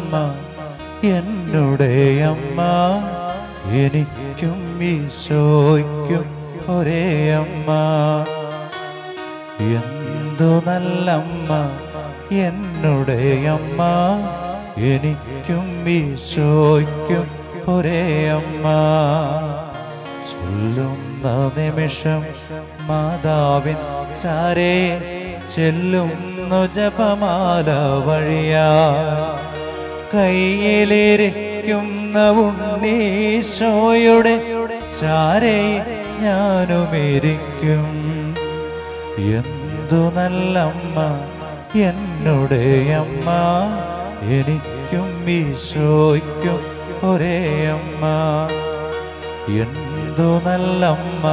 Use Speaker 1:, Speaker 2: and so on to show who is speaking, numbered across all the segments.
Speaker 1: നല്ലമ്മ എന്നുടെ അമ്മ, എനിക്കും ഈശോയ്ക്കും ഒരേ അമ്മ. എന്തു നല്ലമ്മ എന്നുടെ അമ്മ, എനിക്കും ഈശോയ്ക്കും ഒരേ അമ്മ. ചൊല്ലുന്ന നിമിഷം മാതാവിൻ ചാരേ ചെല്ലുന്നു ജപമാല വഴിയാ. കയ്യിലിരിക്കുന്ന ഉണ്ണീശോയുടെ ചാരേ ഞാനുമിരിക്കും. എന്തു നല്ലമ്മ എന്നുടെ അമ്മ, എനിക്കും ഈശോയ്ക്കും ഒരേ അമ്മ. എന്തു നല്ലമ്മ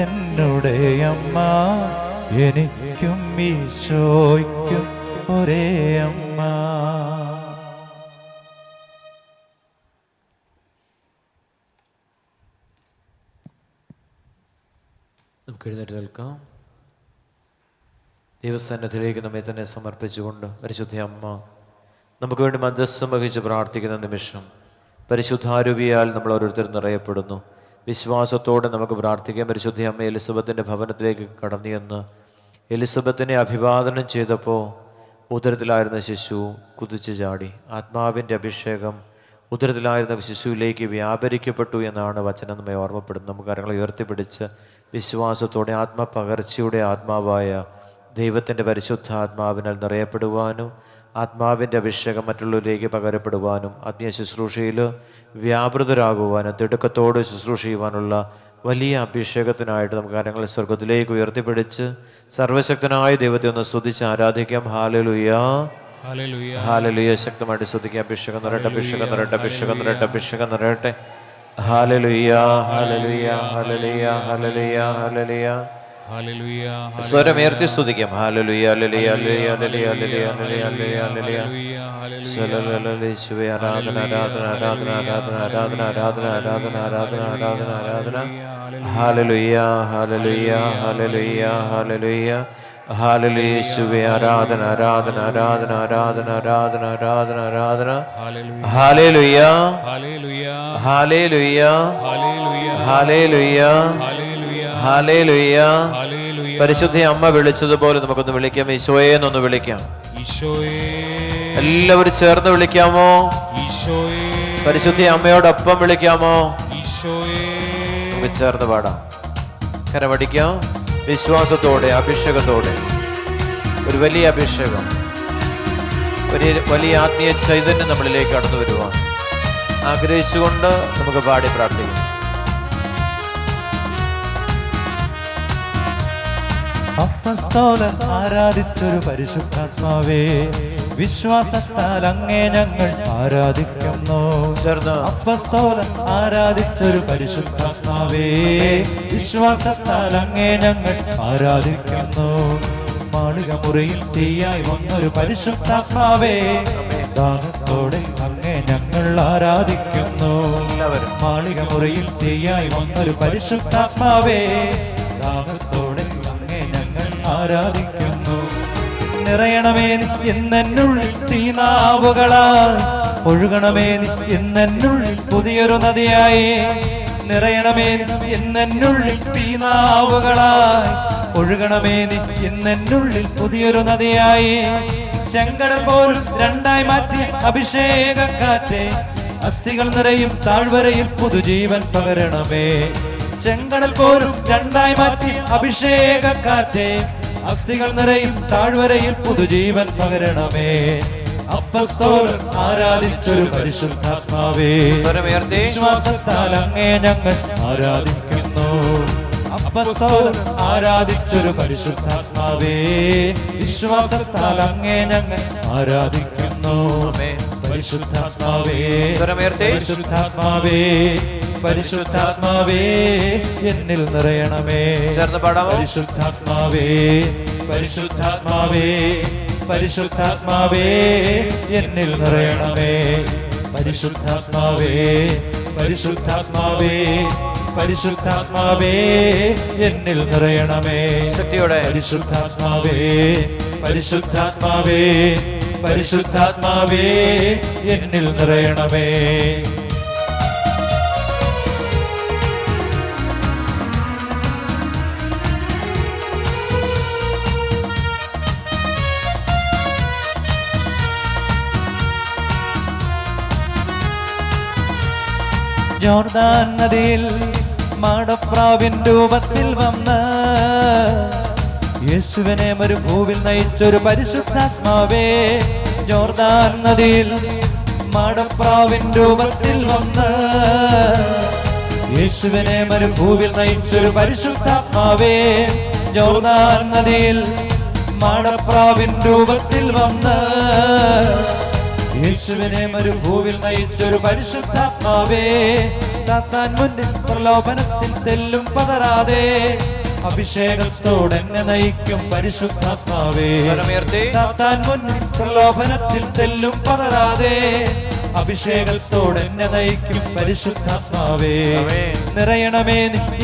Speaker 1: എന്നുടെ അമ്മ, എനിക്കും ഈശോയ്ക്കും ഒരേ അമ്മ.
Speaker 2: നമുക്ക് എഴുന്നേറ്റ് നിൽക്കാം. ദൈവസന്നിധിയിലേക്ക് നമ്മെ തന്നെ സമർപ്പിച്ചുകൊണ്ട് പരിശുദ്ധ അമ്മ നമുക്ക് വേണ്ടി മധ്യസ്ഥം വഹിച്ച് പ്രാർത്ഥിക്കുന്ന നിമിഷം പരിശുദ്ധാരൂപിയാൽ നമ്മൾ ഓരോരുത്തരും നിറയപ്പെടുന്നു. വിശ്വാസത്തോടെ നമുക്ക് പ്രാർത്ഥിക്കാം. പരിശുദ്ധ അമ്മ എലിസബത്തിൻ്റെ ഭവനത്തിലേക്ക് കടന്നു ചെന്ന് എലിസബത്തിനെ അഭിവാദനം ചെയ്തപ്പോൾ ഉദരത്തിലായിരുന്ന ശിശു കുതിച്ചു ചാടി. ആത്മാവിൻ്റെ അഭിഷേകം ഉദരത്തിലായിരുന്ന ശിശുവിലേക്ക് വ്യാപരിക്കപ്പെട്ടു എന്നാണ് വചനം നമ്മെ ഓർമ്മപ്പെടുന്നത്. നമുക്ക് കാര്യങ്ങൾ ഉയർത്തിപ്പിടിച്ച് വിശ്വാസത്തോടെ ആത്മപകർച്ചയുടെ ആത്മാവായ ദൈവത്തിൻ്റെ പരിശുദ്ധ ആത്മാവിനാൽ നിറയപ്പെടുവാനും ആത്മാവിൻ്റെ അഭിഷേകം മറ്റുള്ളവരിലേക്ക് പകരപ്പെടുവാനും ആത്മീയ ശുശ്രൂഷയിൽ വ്യാപൃതരാകുവാനും തിടുക്കത്തോട് ശുശ്രൂഷ ചെയ്യുവാനുള്ള വലിയ അഭിഷേകത്തിനായിട്ട് നമുക്ക് കാര്യങ്ങൾ സ്വർഗത്തിലേക്ക് ഉയർത്തിപ്പിടിച്ച് സർവശക്തനായ ദൈവത്തെ ഒന്ന് സ്തുതിച്ച് ആരാധിക്കാം. Hallelujah, hallelujah. ശക്തമായിട്ട് സ്തുതിക്കാം. അഭിഷേകം നിറയട്ടെ, അഭിഷേകം നിറയട്ടെ, അഭിഷേകം നിറയട്ടെ, അഭിഷേകം നിറയട്ടെ. Hallelujah, hallelujah, hallelujah, hallelujah, hallelujah. സ്വരമുയർത്തി സ്തുതിക്കാം. Hallelujah, hallelujah, hallelujah, hallelujah, hallelujah, hallelujah, hallelujah. യേശുവേ ആരാധന, ആരാധന, ആരാധന, ആരാധന, ആരാധന, ആരാധന, ആരാധന, ആരാധന, ആരാധന, ആരാധന. Hallelujah, hallelujah, hallelujah, hallelujah, hallelujah. യേശുവേ ആരാധന, ആരാധന, ആരാധന, ആരാധന, ആരാധന, ആരാധന, ആരാധന. Hallelujah, hallelujah, hallelujah, hallelujah, hallelujah. പരിശുദ്ധ അമ്മ വിളിച്ചതുപോലെ നമുക്കൊന്ന് വിളിക്കാം. ഈശോയെ എന്നൊന്ന് വിളിക്കാം. എല്ലാവരും ചേർന്ന് വിളിക്കാമോ? പരിശുദ്ധ അമ്മയോടൊപ്പം വിളിക്കാമോ? നമുക്ക് ചേർന്ന് പാടാം. കരമടിക്കാം. വിശ്വാസത്തോടെ, അഭിഷേകത്തോടെ, ഒരു വലിയ അഭിഷേകം, ഒരു വലിയ ആത്മീയ ചൈതന്യം നമ്മളിലേക്ക് കടന്നു വരുവാൻ ആഗ്രഹിച്ചുകൊണ്ട് നമുക്ക് പാടി പ്രാർത്ഥിക്കാം.
Speaker 1: അപ്പസ്തോലൻ ആരാധിച്ചൊരു പരിശുദ്ധാത്മാവേ, വിശ്വാസത്താൽ അങ്ങേ ഞങ്ങൾ ആരാധിക്കുന്നു. അപ്പസ്തോലൻ ആരാധിച്ചൊരു പരിശുദ്ധാത്മാവേ, വിശ്വാസത്താൽ അങ്ങേ ഞങ്ങൾ ആരാധിക്കുന്നു. മാളിക മുറിയിൽ തീയായി വന്നൊരു പരിശുദ്ധാത്മാവേ, ദാനത്തോടെ അങ്ങേ ഞങ്ങൾ ആരാധിക്കുന്നു. മാളിക മുറിയിൽ തീയായി വന്നൊരു പരിശുദ്ധാത്മാവേ, ദാനത്തോടെ അങ്ങേ ഞങ്ങൾ ആരാധിക്കുന്നു. നിറയണമേ എന്നുള്ളിൽ തീനാവുകളാൽ, ഒഴുകണമേ എന്നുള്ളിൽ പുതിയൊരു നദിയായി. നിറയണമേ എന്നുള്ളിൽ തീനാവുകളാൽ, ഒഴുകണമേ എന്നുള്ളിൽ പുതിയൊരു നദിയായി. ചെങ്കടൽ പോലും രണ്ടായി മാറ്റി അഭിഷേകക്കാറ്റെ, അസ്ഥികൾ നിറയും താഴ്വരയിൽ പുതുജീവൻ പകരണമേ. ചെങ്കടൽ പോലും രണ്ടായി മാറ്റി അഭിഷേകക്കാറ്റെ, അസ്ഥികൾ നിറയും താഴ്വരയിൽ പുതുജീവൻ പകരണമേ. അപ്പസ്തോലൻ ആരാധിച്ചൊരു പരിശുദ്ധാത്മാവേ, വിശ്വാസത്താൽ അങ്ങേ ഞങ്ങൾ ആരാധിക്കുന്നു. അപ്പസ്തോലൻ ആരാധിച്ചൊരു പരിശുദ്ധാത്മാവേ, വിശ്വാസത്താൽ അങ്ങേ ഞങ്ങൾ ആരാധിക്കുന്നു. പരിശുദ്ധാത്മാവേ, പരിശുദ്ധാത്മാവേ, പരിശുദ്ധാത്മാവേ എന്നിൽ നിറയണമേ. പരിശുദ്ധാത്മാവേ, പരിശുദ്ധാത്മാവേ, പരിശുദ്ധാത്മാവേ എന്നിൽ നിറയണമേ. പരിശുദ്ധാത്മാവേ, പരിശുദ്ധാത്മാവേ, പരിശുദ്ധാത്മാവേ എന്നിൽ നിറയണമേ. ശക്തിയോടെ പരിശുദ്ധാത്മാവേ, പരിശുദ്ധാത്മാവേ, പരിശുദ്ധാത്മാവേ എന്നിൽ നിറയണമേ. ജോർദാൻ നദിയിൽ മാടപ്രാവിൻ രൂപത്തിൽ വന്ന് യേശുവിനെ മരുഭൂവിൽ നയിച്ചൊരു പരിശുദ്ധാത്മാവേ. ജോർദാൻ നദിയിൽ മാടപ്രാവിൻ രൂപത്തിൽ വന്ന് യേശുവിനെ മരുഭൂവിൽ നയിച്ചൊരു പരിശുദ്ധാത്മാവേ. ജോർദാൻ നദിയിൽ മാടപ്രാവിൻ രൂപത്തിൽ വന്ന് യേശുവിനെ മരുഭൂവിൽ നയിച്ചൊരു പരിശുദ്ധാത്മാവേ. സാത്താൻ മുന്നിൽ പ്രലോഭനത്തിൽ തെല്ലും പതറാതെ അഭിഷേകത്തോടെന്നെ നയിക്കും പരിശുദ്ധാത്മാവേ. സാത്താൻ മുന്നിൽ പ്രലോഭനത്തിൽ തെല്ലും പതറാതെ അഭിഷേകത്തോടെന്നെ നയിക്കും പരിശുദ്ധാത്മാവേ. നിറയണമേ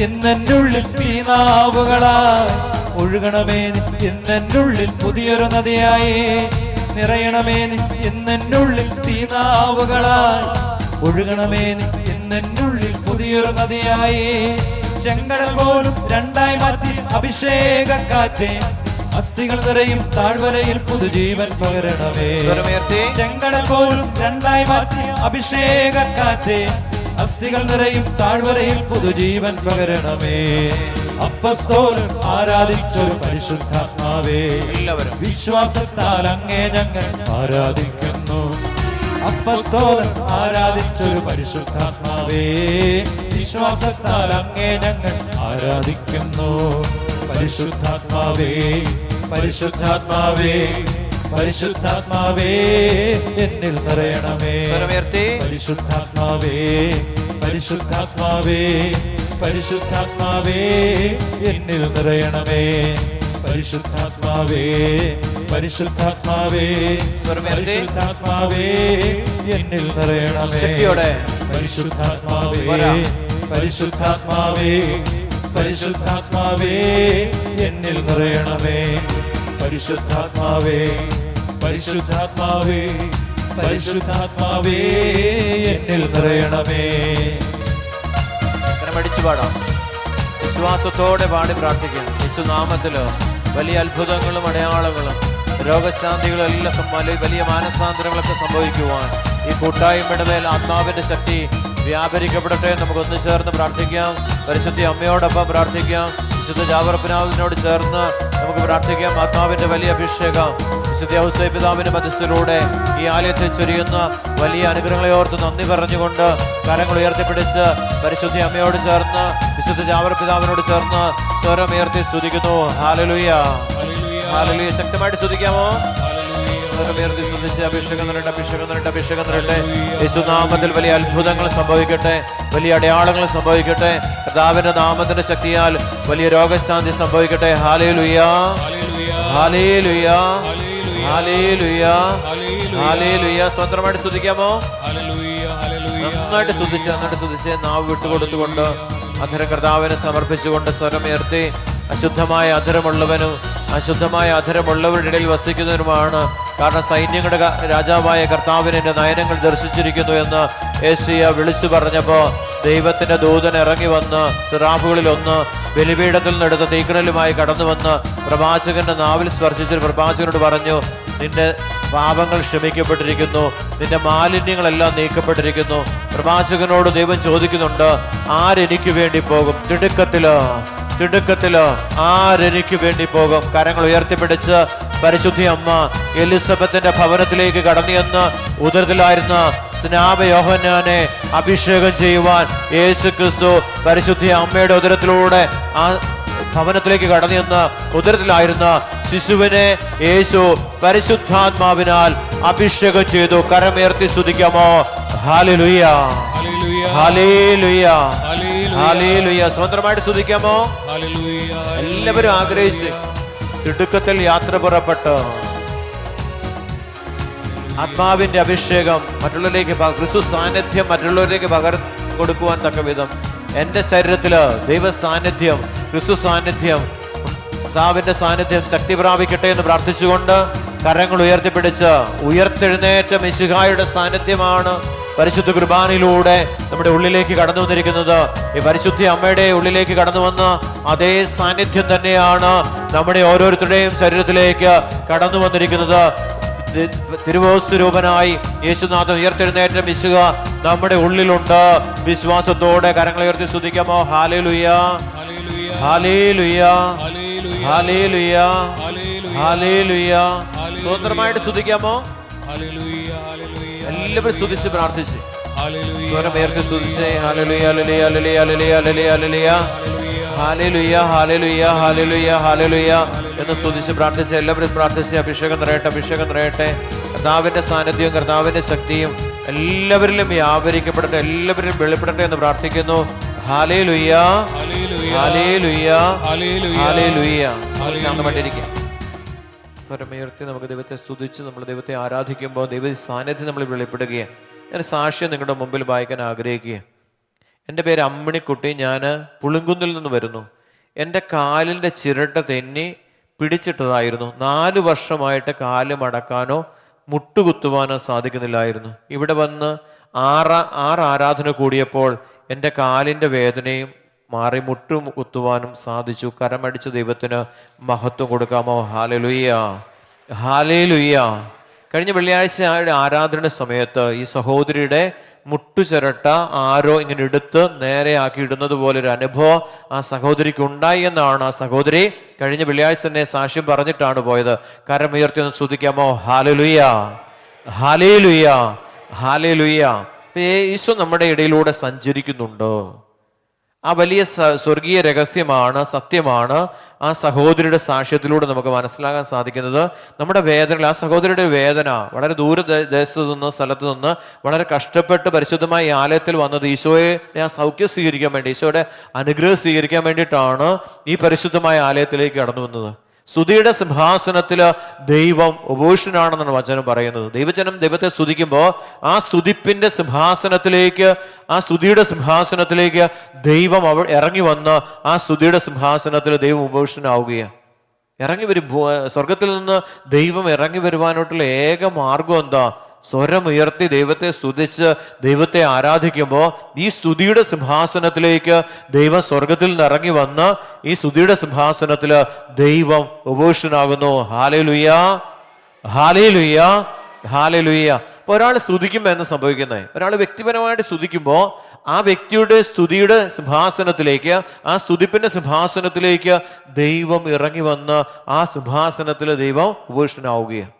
Speaker 1: എന്നുള്ളിൽ തീനാവുകളായി, ഒഴുകണമേ എന്നുള്ളിൽ പുതിയൊരു നദിയായി. നിറയണമേ എന്നുള്ളിൽ തീനാവുകളായി, ഒഴുകണമേ എന്നുള്ളിൽ പുതിയൊരു നദിയായി. ചെങ്കടൽ പോലും രണ്ടായി മാറ്റി അഭിഷേകക്കാറ്റ്, അസ്ഥികൾ നിറയും താഴ്വരയിൽ പുതുജീവൻ പകരണമേ. ചെങ്കടൽ പോലും രണ്ടായി മാറ്റി അഭിഷേകക്കാറ്റ്, അസ്ഥികൾ നിറയും താഴ്വരയിൽ പുതുജീവൻ പകരണമേ. അപ്പസ്തോലൻ ആരാധിച്ചൊരു പരിശുദ്ധാത്മാവേ, എല്ലാവരും വിശ്വാസത്താൽ അങ്ങേ ഞങ്ങൾ ആരാധിക്കുന്നു. അപ്പസ്തോലൻ ആരാധിച്ചൊരു പരിശുദ്ധാത്മാവേ, വിശ്വാസത്താൽ അങ്ങേ ഞങ്ങൾ ആരാധിക്കുന്നു. പരിശുദ്ധാത്മാവേ, പരിശുദ്ധാത്മാവേ, പരിശുദ്ധാത്മാവേ എന്നിൽ നിറയണമേ. പരിശുദ്ധാത്മാവേ, പരിശുദ്ധാത്മാവേ, പരിശുദ്ധാത്മാവേ എന്നിൽ നിറയണമേ. പരിശുദ്ധാത്മാവേ, പരിശുദ്ധാത്മാവേ, പരിശുദ്ധാത്മാവേ എന്നിൽ നിറയണമേ. പരിശുദ്ധാത്മാവേ, പരിശുദ്ധാത്മാവേ, പരിശുദ്ധാത്മാവേ എന്നിൽ നിറയണമേ. പരിശുദ്ധാത്മാവേ, പരിശുദ്ധാത്മാവേ, പരിശുദ്ധാത്മാവേ എന്നിൽ നിറയണമേ.
Speaker 2: പഠിച്ചു പാടാം, വിശ്വാസത്തോടെ പാടി പ്രാർത്ഥിക്കാം. യേശുനാമത്തില് വലിയ അത്ഭുതങ്ങളും അടയാളങ്ങളും രോഗശാന്തികളും എല്ലാം വലിയ മാനസാന്തരങ്ങളൊക്കെ സംഭവിക്കുവാൻ ഈ കൂട്ടായ്മയുടെ മേൽ ആത്മാവിന്റെ ശക്തി വ്യാപരിക്കപ്പെടട്ടെ. നമുക്ക് ഒന്ന് ചേർന്ന് പ്രാർത്ഥിക്കാം. പരിശുദ്ധ അമ്മയോടൊപ്പം പ്രാർത്ഥിക്കാം. വിശുദ്ധ ജാവറപ്പിതാവിനോട് ചേർന്ന് നമുക്ക് പ്രാർത്ഥിക്കാം. ആത്മാവിന്റെ വലിയ അഭിഷേകം വിശുദ്ധ ഔസേപ്പ് പിതാവിന്റെ മധ്യസ്ഥയിലൂടെ ഈ ആലയത്തിൽ ചൊരിയുന്ന വലിയ അനുഗ്രഹങ്ങളെ ഓർത്ത് നന്ദി പറഞ്ഞുകൊണ്ട് കരങ്ങൾ ഉയർത്തിപ്പിടിച്ച് പരിശുദ്ധ അമ്മയോട് ചേർന്ന് വിശുദ്ധ ജാവറപ്പിതാവിനോട് ചേർന്ന് സ്വരമുയർത്തി സ്തുതിക്കുന്നു. ഹല്ലേലൂയ, ഹല്ലേലൂയ. ശക്തമായിട്ട് സ്തുതിക്കാമോ? സ്വരമുയർത്തി സ്തുതിച്ച് അഭിഷേകം നിറയട്ടെ, അഭിഷേകം നിറയട്ടെ, അഭിഷേകം നിറയട്ടെ. യേശുനാമത്തിൽ വലിയ അത്ഭുതങ്ങൾ സംഭവിക്കട്ടെ, വലിയ അടയാളങ്ങൾ സംഭവിക്കട്ടെ. കർത്താവിന്റെ നാമത്തിന്റെ ശക്തിയാൽ വലിയ രോഗശാന്തി സംഭവിക്കട്ടെ. Hallelujah, hallelujah, hallelujah, hallelujah. സ്വന്തമായിട്ട് സ്തുതിക്കാമോ? നന്നായിട്ട് സ്തുതിച്ച്, നന്നായിട്ട് സ്തുതിച്ച് നാവ് വിട്ടുകൊടുത്തുകൊണ്ട് അധരം കർത്താവിനെ സമർപ്പിച്ചുകൊണ്ട് സ്വരമുയർത്തി. അശുദ്ധമായ അധരമുള്ളവനും അശുദ്ധമായ അധരമുള്ളവരുടെ ഇടയിൽ വസിക്കുന്നവരുമാണ്. കാരണം സൈന്യങ്ങളുടെ രാജാവായ കർത്താവിനെ എൻ്റെ നയനങ്ങൾ ദർശിച്ചിരിക്കുന്നു എന്ന് യേശയ്യ വിളിച്ചു പറഞ്ഞപ്പോൾ ദൈവത്തിൻ്റെ ദൂതൻ ഇറങ്ങി വന്ന് സിറാഫുകളിൽ ഒന്ന് ബലിപീഠത്തിൽ നിന്നെടുത്ത തീക്കണലുമായി കടന്നു വന്ന് പ്രവാചകന്റെ നാവിൽ സ്പർശിച്ച് പ്രവാചകനോട് പറഞ്ഞു, നിന്റെ പാപങ്ങൾ ക്ഷമിക്കപ്പെട്ടിരിക്കുന്നു, നിന്റെ മാലിന്യങ്ങളെല്ലാം നീക്കപ്പെട്ടിരിക്കുന്നു. പ്രവാചകനോട് ദൈവം ചോദിക്കുന്നുണ്ട്, ആരെനിക്ക് വേണ്ടി പോകും? തിടുക്കത്തില് ആരെനിക്ക് വേണ്ടി പോകും? കരങ്ങൾ ഉയർത്തിപ്പിടിച്ച് പരിശുദ്ധ അമ്മ എലിസബത്തിന്റെ ഭവനത്തിലേക്ക് കടന്നുവന്ന് ഉദരത്തിലായിരുന്ന സ്നാപ യോഹന്നാനെ അഭിഷേകം ചെയ്യുവാൻ യേശു ക്രിസ്തു പരിശുദ്ധ അമ്മയുടെ ഉദരത്തിലൂടെ ആ ഭവനത്തിലേക്ക് കടന്നുവന്ന് ഉദരത്തിലായിരുന്ന ശിശുവിനെ യേശു പരിശുദ്ധാത്മാവിനാൽ അഭിഷേകം ചെയ്തു. കരമുയർത്തി സ്തുതിക്കാമോ? Hallelujah, hallelujah, hallelujah. സ്വതന്ത്രമായിട്ട് സ്തുതിക്കാമോ? എല്ലാവരും ആഗ്രഹിച്ച് തിടുക്കത്തിൽ യാത്ര പുറപ്പെട്ട് ആത്മാവിന്റെ അഭിഷേകം മറ്റുള്ളവരിലേക്ക്, ക്രിസ്തു സാന്നിധ്യം മറ്റുള്ളവരിലേക്ക് പകർന്നു കൊടുക്കുവാൻ തക്ക വിധം എൻ്റെ ശരീരത്തില് ദൈവ സാന്നിധ്യം, ക്രിസ്തു സാന്നിധ്യം കർത്താവിന്റെ സാന്നിധ്യം ശക്തി പ്രാപിക്കട്ടെ എന്ന് പ്രാർത്ഥിച്ചുകൊണ്ട് കരങ്ങൾ ഉയർത്തിപ്പിടിച്ച് ഉയർത്തെഴുന്നേറ്റ മിശിഹായുടെ സാന്നിധ്യമാണ് പരിശുദ്ധ കുർബാനയിലൂടെ നമ്മുടെ ഉള്ളിലേക്ക് കടന്നു വന്നിരിക്കുന്നത്. ഈ പരിശുദ്ധ അമ്മയുടെ ഉള്ളിലേക്ക് കടന്നു വന്ന അതേ സാന്നിധ്യം തന്നെയാണ് നമ്മുടെ ഓരോരുത്തരുടെയും ശരീരത്തിലേക്ക് കടന്നു വന്നിരിക്കുന്നത്. തിരുവോസ്വരൂപനായി യേശുനാഥൻ ഉയർത്തെഴുന്നേറ്റ മിശിഹ നമ്മുടെ ഉള്ളിലുണ്ട്. വിശ്വാസത്തോടെ കരങ്ങൾ ഉയർത്തി സ്തുതിക്കാമോ? Hallelujah, hallelujah, hallelujah, hallelujah. സ്വതന്ത്രമായിട്ട് സ്തുതിക്കാമോ? എല്ലാവരും സ്തുതിച്ച് പ്രാർത്ഥിച്ച് സ്വരം ഉയർത്തി സ്തുതിച്ച് hallelujah, hallelujah, hallelujah, hallelujah, hallelujah, hallelujah, hallelujah, hallelujah, hallelujah എന്ന് സ്തുതിച്ച് പ്രാർത്ഥിച്ച് എല്ലാവരും പ്രാർത്ഥിച്ച് അഭിഷേകം നിറയട്ടെ, അഭിഷേകം നിറയട്ടെ. കർത്താവിന്റെ സാന്നിധ്യവും കർത്താവിന്റെ ശക്തിയും എല്ലാവരിലും വ്യാപരിക്കപ്പെടട്ടെ, എല്ലാവരിലും വെളിപ്പെടട്ടെ എന്ന് പ്രാർത്ഥിക്കുന്നു. ഹല്ലേലൂയ, ഹല്ലേലൂയ, ഹല്ലേലൂയ. ശാന്തമായിട്ടിരിക്കുക. സ്വരമുയർത്തി നമുക്ക് ദൈവത്തെ സ്തുതിച്ച് നമ്മൾ ദൈവത്തെ ആരാധിക്കുമ്പോൾ ദൈവ സാന്നിധ്യം നമ്മൾ വെളിപ്പെടുകയാണ്. ഞാൻ സാക്ഷ്യം നിങ്ങളുടെ മുമ്പിൽ വായിക്കാൻ ആഗ്രഹിക്കുക. എൻ്റെ പേര് അമ്മിണിക്കുട്ടി. ഞാൻ പുളിങ്കുന്നിൽ നിന്ന് വരുന്നു. എൻ്റെ കാലിൻ്റെ ചിരട്ട തെന്നി പിടിച്ചിട്ടതായിരുന്നു. 4 വർഷമായിട്ട് കാല് മടക്കാനോ മുട്ടുകുത്തുവാനോ സാധിക്കുന്നില്ലായിരുന്നു. ഇവിടെ വന്ന് ആറ് ആരാധന കൂടിയപ്പോൾ എൻ്റെ കാലിൻ്റെ വേദനയും മാറി മുട്ടു കുത്തുവാനും സാധിച്ചു. കരമടിച്ച് ദൈവത്തിന് മഹത്വം കൊടുക്കാമോ? Hallelujah, hallelujah. കഴിഞ്ഞ വെള്ളിയാഴ്ച ആരാധന സമയത്ത് ഈ സഹോദരിയുടെ മുട്ടുചിരട്ട ആരോ ഇങ്ങനെ എടുത്ത് നേരെയാക്കി ഇടുന്നത് പോലൊരു അനുഭവം ആ സഹോദരിക്ക് ഉണ്ടായി എന്നാണ് ആ സഹോദരി കഴിഞ്ഞ വെള്ളിയാഴ്ച തന്നെ സാക്ഷ്യം പറഞ്ഞിട്ടാണ് പോയത്. കരമുയർത്തി ഒന്ന് സ്തുതിക്കാമോ? ഹല്ലേലൂയ, ഹല്ലേലൂയ, ഹല്ലേലൂയ. ഈശോ നമ്മുടെ ഇടയിലൂടെ സഞ്ചരിക്കുന്നുണ്ടോ? ആ വലിയ സ്വർഗീയ രഹസ്യമാണ്, സത്യമാണ് ആ സഹോദരിയുടെ സാക്ഷ്യത്തിലൂടെ നമുക്ക് മനസ്സിലാക്കാൻ സാധിക്കുന്നത്. നമ്മുടെ വേദന, ആ സഹോദരിയുടെ വേദന വളരെ ദൂരദേശത്ത് നിന്ന് സ്ഥലത്ത് നിന്ന് വളരെ കഷ്ടപ്പെട്ട് പരിശുദ്ധമായ ഈ ആലയത്തിൽ വന്നത് ഈശോയെ ആ സൗഖ്യം സ്വീകരിക്കാൻ വേണ്ടി, ഈശോയുടെ അനുഗ്രഹം സ്വീകരിക്കാൻ വേണ്ടിയിട്ടാണ് ഈ പരിശുദ്ധമായ ആലയത്തിലേക്ക് കടന്നു വന്നത്. സ്തുതിയുടെ സിംഹാസനത്തില് ദൈവം ഉപവിഷ്ടനാണെന്നാണ് വചനം പറയുന്നത്. ദൈവജനം ദൈവത്തെ സ്തുതിക്കുമ്പോൾ ആ സ്തുതിപ്പിന്റെ സിംഹാസനത്തിലേക്ക്, ആ സ്തുതിയുടെ സിംഹാസനത്തിലേക്ക് ദൈവം ഇറങ്ങി വന്ന് ആ സ്തുതിയുടെ സിംഹാസനത്തിൽ ദൈവം ഉപവിഷ്ടനാവുകയാണ്. ഇറങ്ങി വരും. സ്വർഗത്തിൽ നിന്ന് ദൈവം ഇറങ്ങി വരുവാനായിട്ടുള്ള ഏക മാർഗം എന്താ? സ്വരമുയർത്തി ദൈവത്തെ സ്തുതിച്ച് ദൈവത്തെ ആരാധിക്കുമ്പോൾ ഈ സ്തുതിയുടെ സിംഹാസനത്തിലേക്ക് ദൈവം സ്വർഗത്തിൽ നിന്ന് ഇറങ്ങി വന്ന് ഈ സ്തുതിയുടെ സിംഹാസനത്തിൽ ദൈവം ഉപവിഷ്ടനാകുന്നു. Hallelujah, hallelujah, hallelujah. അപ്പോൾ ഒരാൾ സ്തുതിക്കുമ്പോൾ എന്ന് സംഭവിക്കുന്നത്, ഒരാൾ വ്യക്തിപരമായിട്ട് സ്തുതിക്കുമ്പോൾ ആ വ്യക്തിയുടെ സ്തുതിയുടെ സിംഹാസനത്തിലേക്ക്, ആ സ്തുതിപ്പിന്റെ സിംഹാസനത്തിലേക്ക് ദൈവം ഇറങ്ങി വന്ന് ആ സിംഹാസനത്തിൽ ദൈവം ഉപവിഷ്ടനാവുകയാണ്.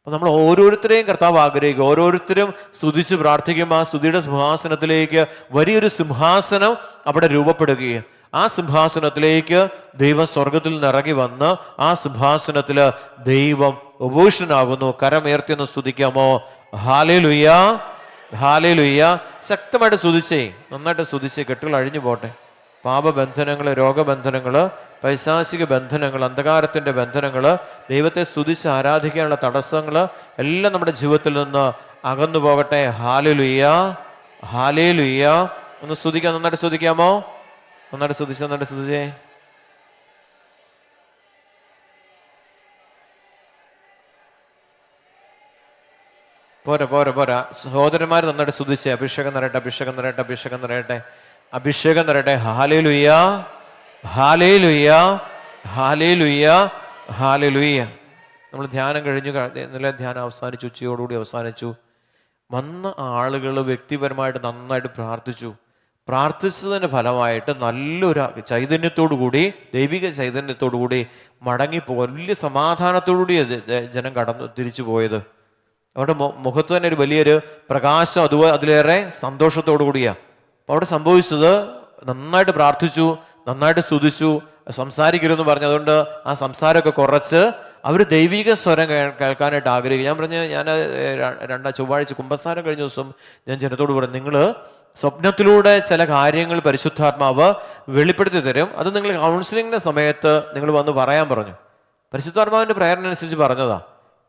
Speaker 2: അപ്പം നമ്മൾ ഓരോരുത്തരെയും കർത്താവ് ആഗ്രഹിക്കുക. ഓരോരുത്തരും സ്തുതിച്ച് പ്രാർത്ഥിക്കുമ്പോൾ ആ സ്തുതിയുടെ സിംഹാസനത്തിലേക്ക് വലിയൊരു സിംഹാസനം അവിടെ രൂപപ്പെടുകയും ആ സിംഹാസനത്തിലേക്ക് ദൈവം സ്വർഗത്തിൽ നിന്ന് ഇറങ്ങി വന്ന് ആ സിംഹാസനത്തിൽ ദൈവം ഉപവിഷ്ടനാകുന്നു. കരമുയർത്തിയൊന്ന് സ്തുതിക്കാമോ? Hallelujah, hallelujah. ശക്തമായിട്ട് സ്തുതിച്ചേ, നന്നായിട്ട് സ്തുതിച്ചേ. കെട്ടുകൾ അഴിഞ്ഞു പോട്ടെ. പാപബന്ധനങ്ങൾ, രോഗബന്ധനങ്ങൾ, പൈശാചിക ബന്ധനങ്ങൾ, അന്ധകാരത്തിൻ്റെ ബന്ധനങ്ങൾ, ദൈവത്തെ സ്തുതിച്ച് ആരാധിക്കാനുള്ള തടസ്സങ്ങൾ എല്ലാം നമ്മുടെ ജീവിതത്തിൽ നിന്ന് അകന്നു പോകട്ടെ. ഹല്ലേലൂയ, ഹല്ലേലൂയ. ഒന്ന് സ്തുതിക്കാം. നന്നായിട്ട് സ്തുതിക്കാമോ? നന്നായിട്ട് സ്തുതിച്ച്, നന്നായിട്ട് സ്തുതിച്ചേ. പോരാ പോരാ പോരാ. സഹോദരന്മാർ നന്നായിട്ട് സ്തുതിച്ചേ. അഭിഷേകം നിറയട്ടെ, അഭിഷേകം നിറയട്ടെ, അഭിഷേകം നിറയട്ടെ, അഭിഷേകം നിറയട്ടെ. Hallelujah, hallelujah, hallelujah, hallelujah. നമ്മൾ ധ്യാനം കഴിഞ്ഞു. ഇന്നലെ ധ്യാനം അവസാനിച്ചു, ഉച്ചയോടുകൂടി അവസാനിച്ചു. വന്ന ആളുകൾ വ്യക്തിപരമായിട്ട് നന്നായിട്ട് പ്രാർത്ഥിച്ചു. പ്രാർത്ഥിച്ചതിൻ്റെ ഫലമായിട്ട് നല്ലൊരു ചൈതന്യത്തോടു കൂടി, ദൈവിക ചൈതന്യത്തോടു കൂടി മടങ്ങിപ്പോകും. വലിയ സമാധാനത്തോടുകൂടി ജനം തിരിച്ചു പോയത്. അവരുടെ മുഖത്ത് തന്നെ ഒരു വലിയൊരു പ്രകാശം, അതിലേറെ സന്തോഷത്തോടു കൂടിയാണ്. അപ്പോൾ അവിടെ സംഭവിച്ചത്, നന്നായിട്ട് പ്രാർത്ഥിച്ചു, നന്നായിട്ട് സ്തുതിച്ചു, സംസാരിക്കരുതെന്ന് പറഞ്ഞു. അതുകൊണ്ട് ആ സംസാരമൊക്കെ കുറച്ച് അവർ ദൈവിക സ്വരം കേൾക്കാനായിട്ട് ആഗ്രഹിക്കും. ഞാൻ പറഞ്ഞു, ഞാൻ 2 ചൊവ്വാഴ്ച കുമ്പസാരം കഴിഞ്ഞ ദിവസം ഞാൻ ജനത്തോട് പറഞ്ഞു, നിങ്ങൾ സ്വപ്നത്തിലൂടെ ചില കാര്യങ്ങൾ പരിശുദ്ധാത്മാവ് വെളിപ്പെടുത്തി തരും. അത് നിങ്ങൾ കൗൺസിലിങ്ങിൻ്റെ സമയത്ത് നിങ്ങൾ വന്ന് പറയാൻ പറഞ്ഞു. പരിശുദ്ധാത്മാവിൻ്റെ പ്രേരണനുസരിച്ച് പറഞ്ഞതാ.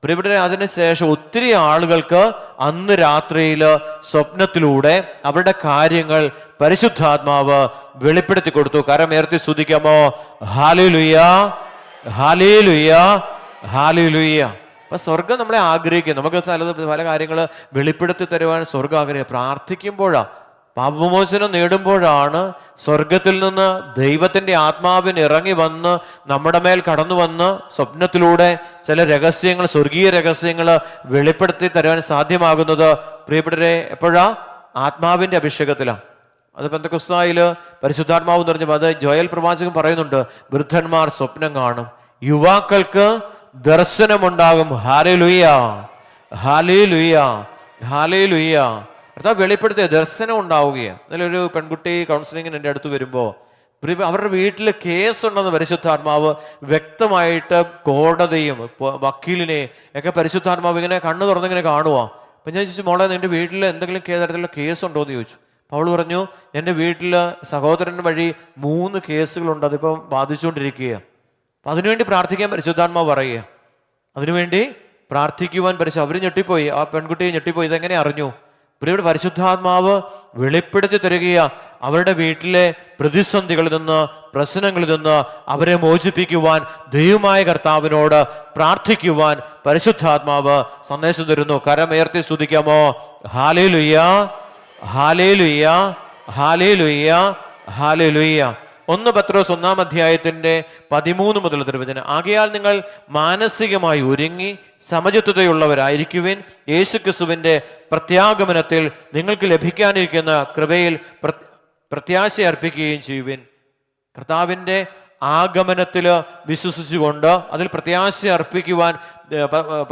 Speaker 2: പ്രിയപ്പെട്ടവരെ, അതിനുശേഷം ഒത്തിരി ആളുകൾക്ക് അന്ന് രാത്രിയിൽ സ്വപ്നത്തിലൂടെ അവരുടെ കാര്യങ്ങൾ പരിശുദ്ധാത്മാവ് വെളിപ്പെടുത്തി കൊടുത്തു. കരമുയർത്തി സ്തുതിക്കാമോ? ഹല്ലേലൂയ, ഹല്ലേലൂയ, ഹല്ലേലൂയ. അപ്പൊ സ്വർഗം നമ്മളെ ആഗ്രഹിക്കും. നമുക്ക് പല കാര്യങ്ങൾ വെളിപ്പെടുത്തി തരുവാൻ സ്വർഗം ആഗ്രഹിക്കുക. പ്രാർത്ഥിക്കുമ്പോഴാ, പാപമോചനം നേടുമ്പോഴാണ് സ്വർഗത്തിൽ നിന്ന് ദൈവത്തിന്റെ ആത്മാവിന് ഇറങ്ങി വന്ന് നമ്മുടെ മേൽ കടന്നു വന്ന് സ്വപ്നത്തിലൂടെ ചില രഹസ്യങ്ങൾ, സ്വർഗീയ രഹസ്യങ്ങൾ വെളിപ്പെടുത്തി തരുവാൻ സാധ്യമാകുന്നത്. പ്രിയപ്പെട്ടവരെ, എപ്പോഴാ? ആത്മാവിന്റെ അഭിഷേകത്തിലാണ്. അത് പെന്തക്കോസ്തായില് പരിശുദ്ധാത്മാവ് എന്ന് പറഞ്ഞപ്പോൾ അത് ജോയൽ പ്രവാചകൻ പറയുന്നുണ്ട്, വൃദ്ധന്മാർ സ്വപ്നം കാണും, യുവാക്കൾക്ക് ദർശനമുണ്ടാകും. Hallelujah, hallelujah, hallelujah. അർത്ഥം വെളിപ്പെടുത്തിയ ദർശനം ഉണ്ടാവുകയാണ്. അതിലൊരു പെൺകുട്ടി കൗൺസിലിങ്ങിന് എൻ്റെ അടുത്ത് വരുമ്പോൾ അവരുടെ വീട്ടിൽ കേസുണ്ടെന്ന് പരിശുദ്ധാത്മാവ് വ്യക്തമായിട്ട് കോടതിയും വക്കീലിനെ ഒക്കെ പരിശുദ്ധാത്മാവ് ഇങ്ങനെ കണ്ണു തുറന്നിങ്ങനെ കാണുക. അപ്പം ഞാൻ ചോദിച്ചു, മോളെ നിന്റെ വീട്ടിൽ എന്തെങ്കിലും തരത്തിലുള്ള കേസുണ്ടോ എന്ന് ചോദിച്ചു. അപ്പോൾ അവൾ പറഞ്ഞു, എൻ്റെ വീട്ടിൽ സഹോദരൻ വഴി 3 കേസുകളുണ്ട്, അതിപ്പം ബാധിച്ചുകൊണ്ടിരിക്കുകയാണ്. അപ്പം അതിനുവേണ്ടി പ്രാർത്ഥിക്കാൻ പരിശുദ്ധാത്മാവ് പറയുക. അതിനുവേണ്ടി പ്രാർത്ഥിക്കുവാൻ അവർ ഞെട്ടിപ്പോയി. ആ പെൺകുട്ടിയെ ഞെട്ടിപ്പോയി. ഇതെങ്ങനെ അറിഞ്ഞു? പ്രിയയുടെ പരിശുദ്ധാത്മാവ് വെളിപ്പെടുത്തി തരികയാ. അവരുടെ വീട്ടിലെ പ്രതിസന്ധികളിൽ നിന്ന്, പ്രശ്നങ്ങളിൽ നിന്ന് അവരെ മോചിപ്പിക്കുവാൻ ദൈവമായ കർത്താവിനോട് പ്രാർത്ഥിക്കുവാൻ പരിശുദ്ധാത്മാവ് സന്ദേശം തരുന്നു. കരമുയർത്തി സ്തുതിക്കാമോ? ഹല്ലേലൂയ, ഹല്ലേലൂയ, ഹല്ലേലൂയ, ഹല്ലേലൂയ. 1 പത്രോസ് 1-ാം അധ്യായത്തിന്റെ 13 മുതൽ തിരുവചനം. ആകയാൽ നിങ്ങൾ മാനസികമായി ഒരുങ്ങി സമചിത്തതയുള്ളവരായിരിക്കുവിൻ. യേശുക്രിസ്തുവിന്റെ പ്രത്യാഗമനത്തിൽ നിങ്ങൾക്ക് ലഭിക്കാനിരിക്കുന്ന കൃപയിൽ പ്രത്യാശ അർപ്പിക്കുകയും ചെയ്യുവിൻ. കർത്താവിൻ്റെ ആഗമനത്തിൽ വിശ്വസിച്ചുകൊണ്ട് അതിൽ പ്രത്യാശ അർപ്പിക്കുവാൻ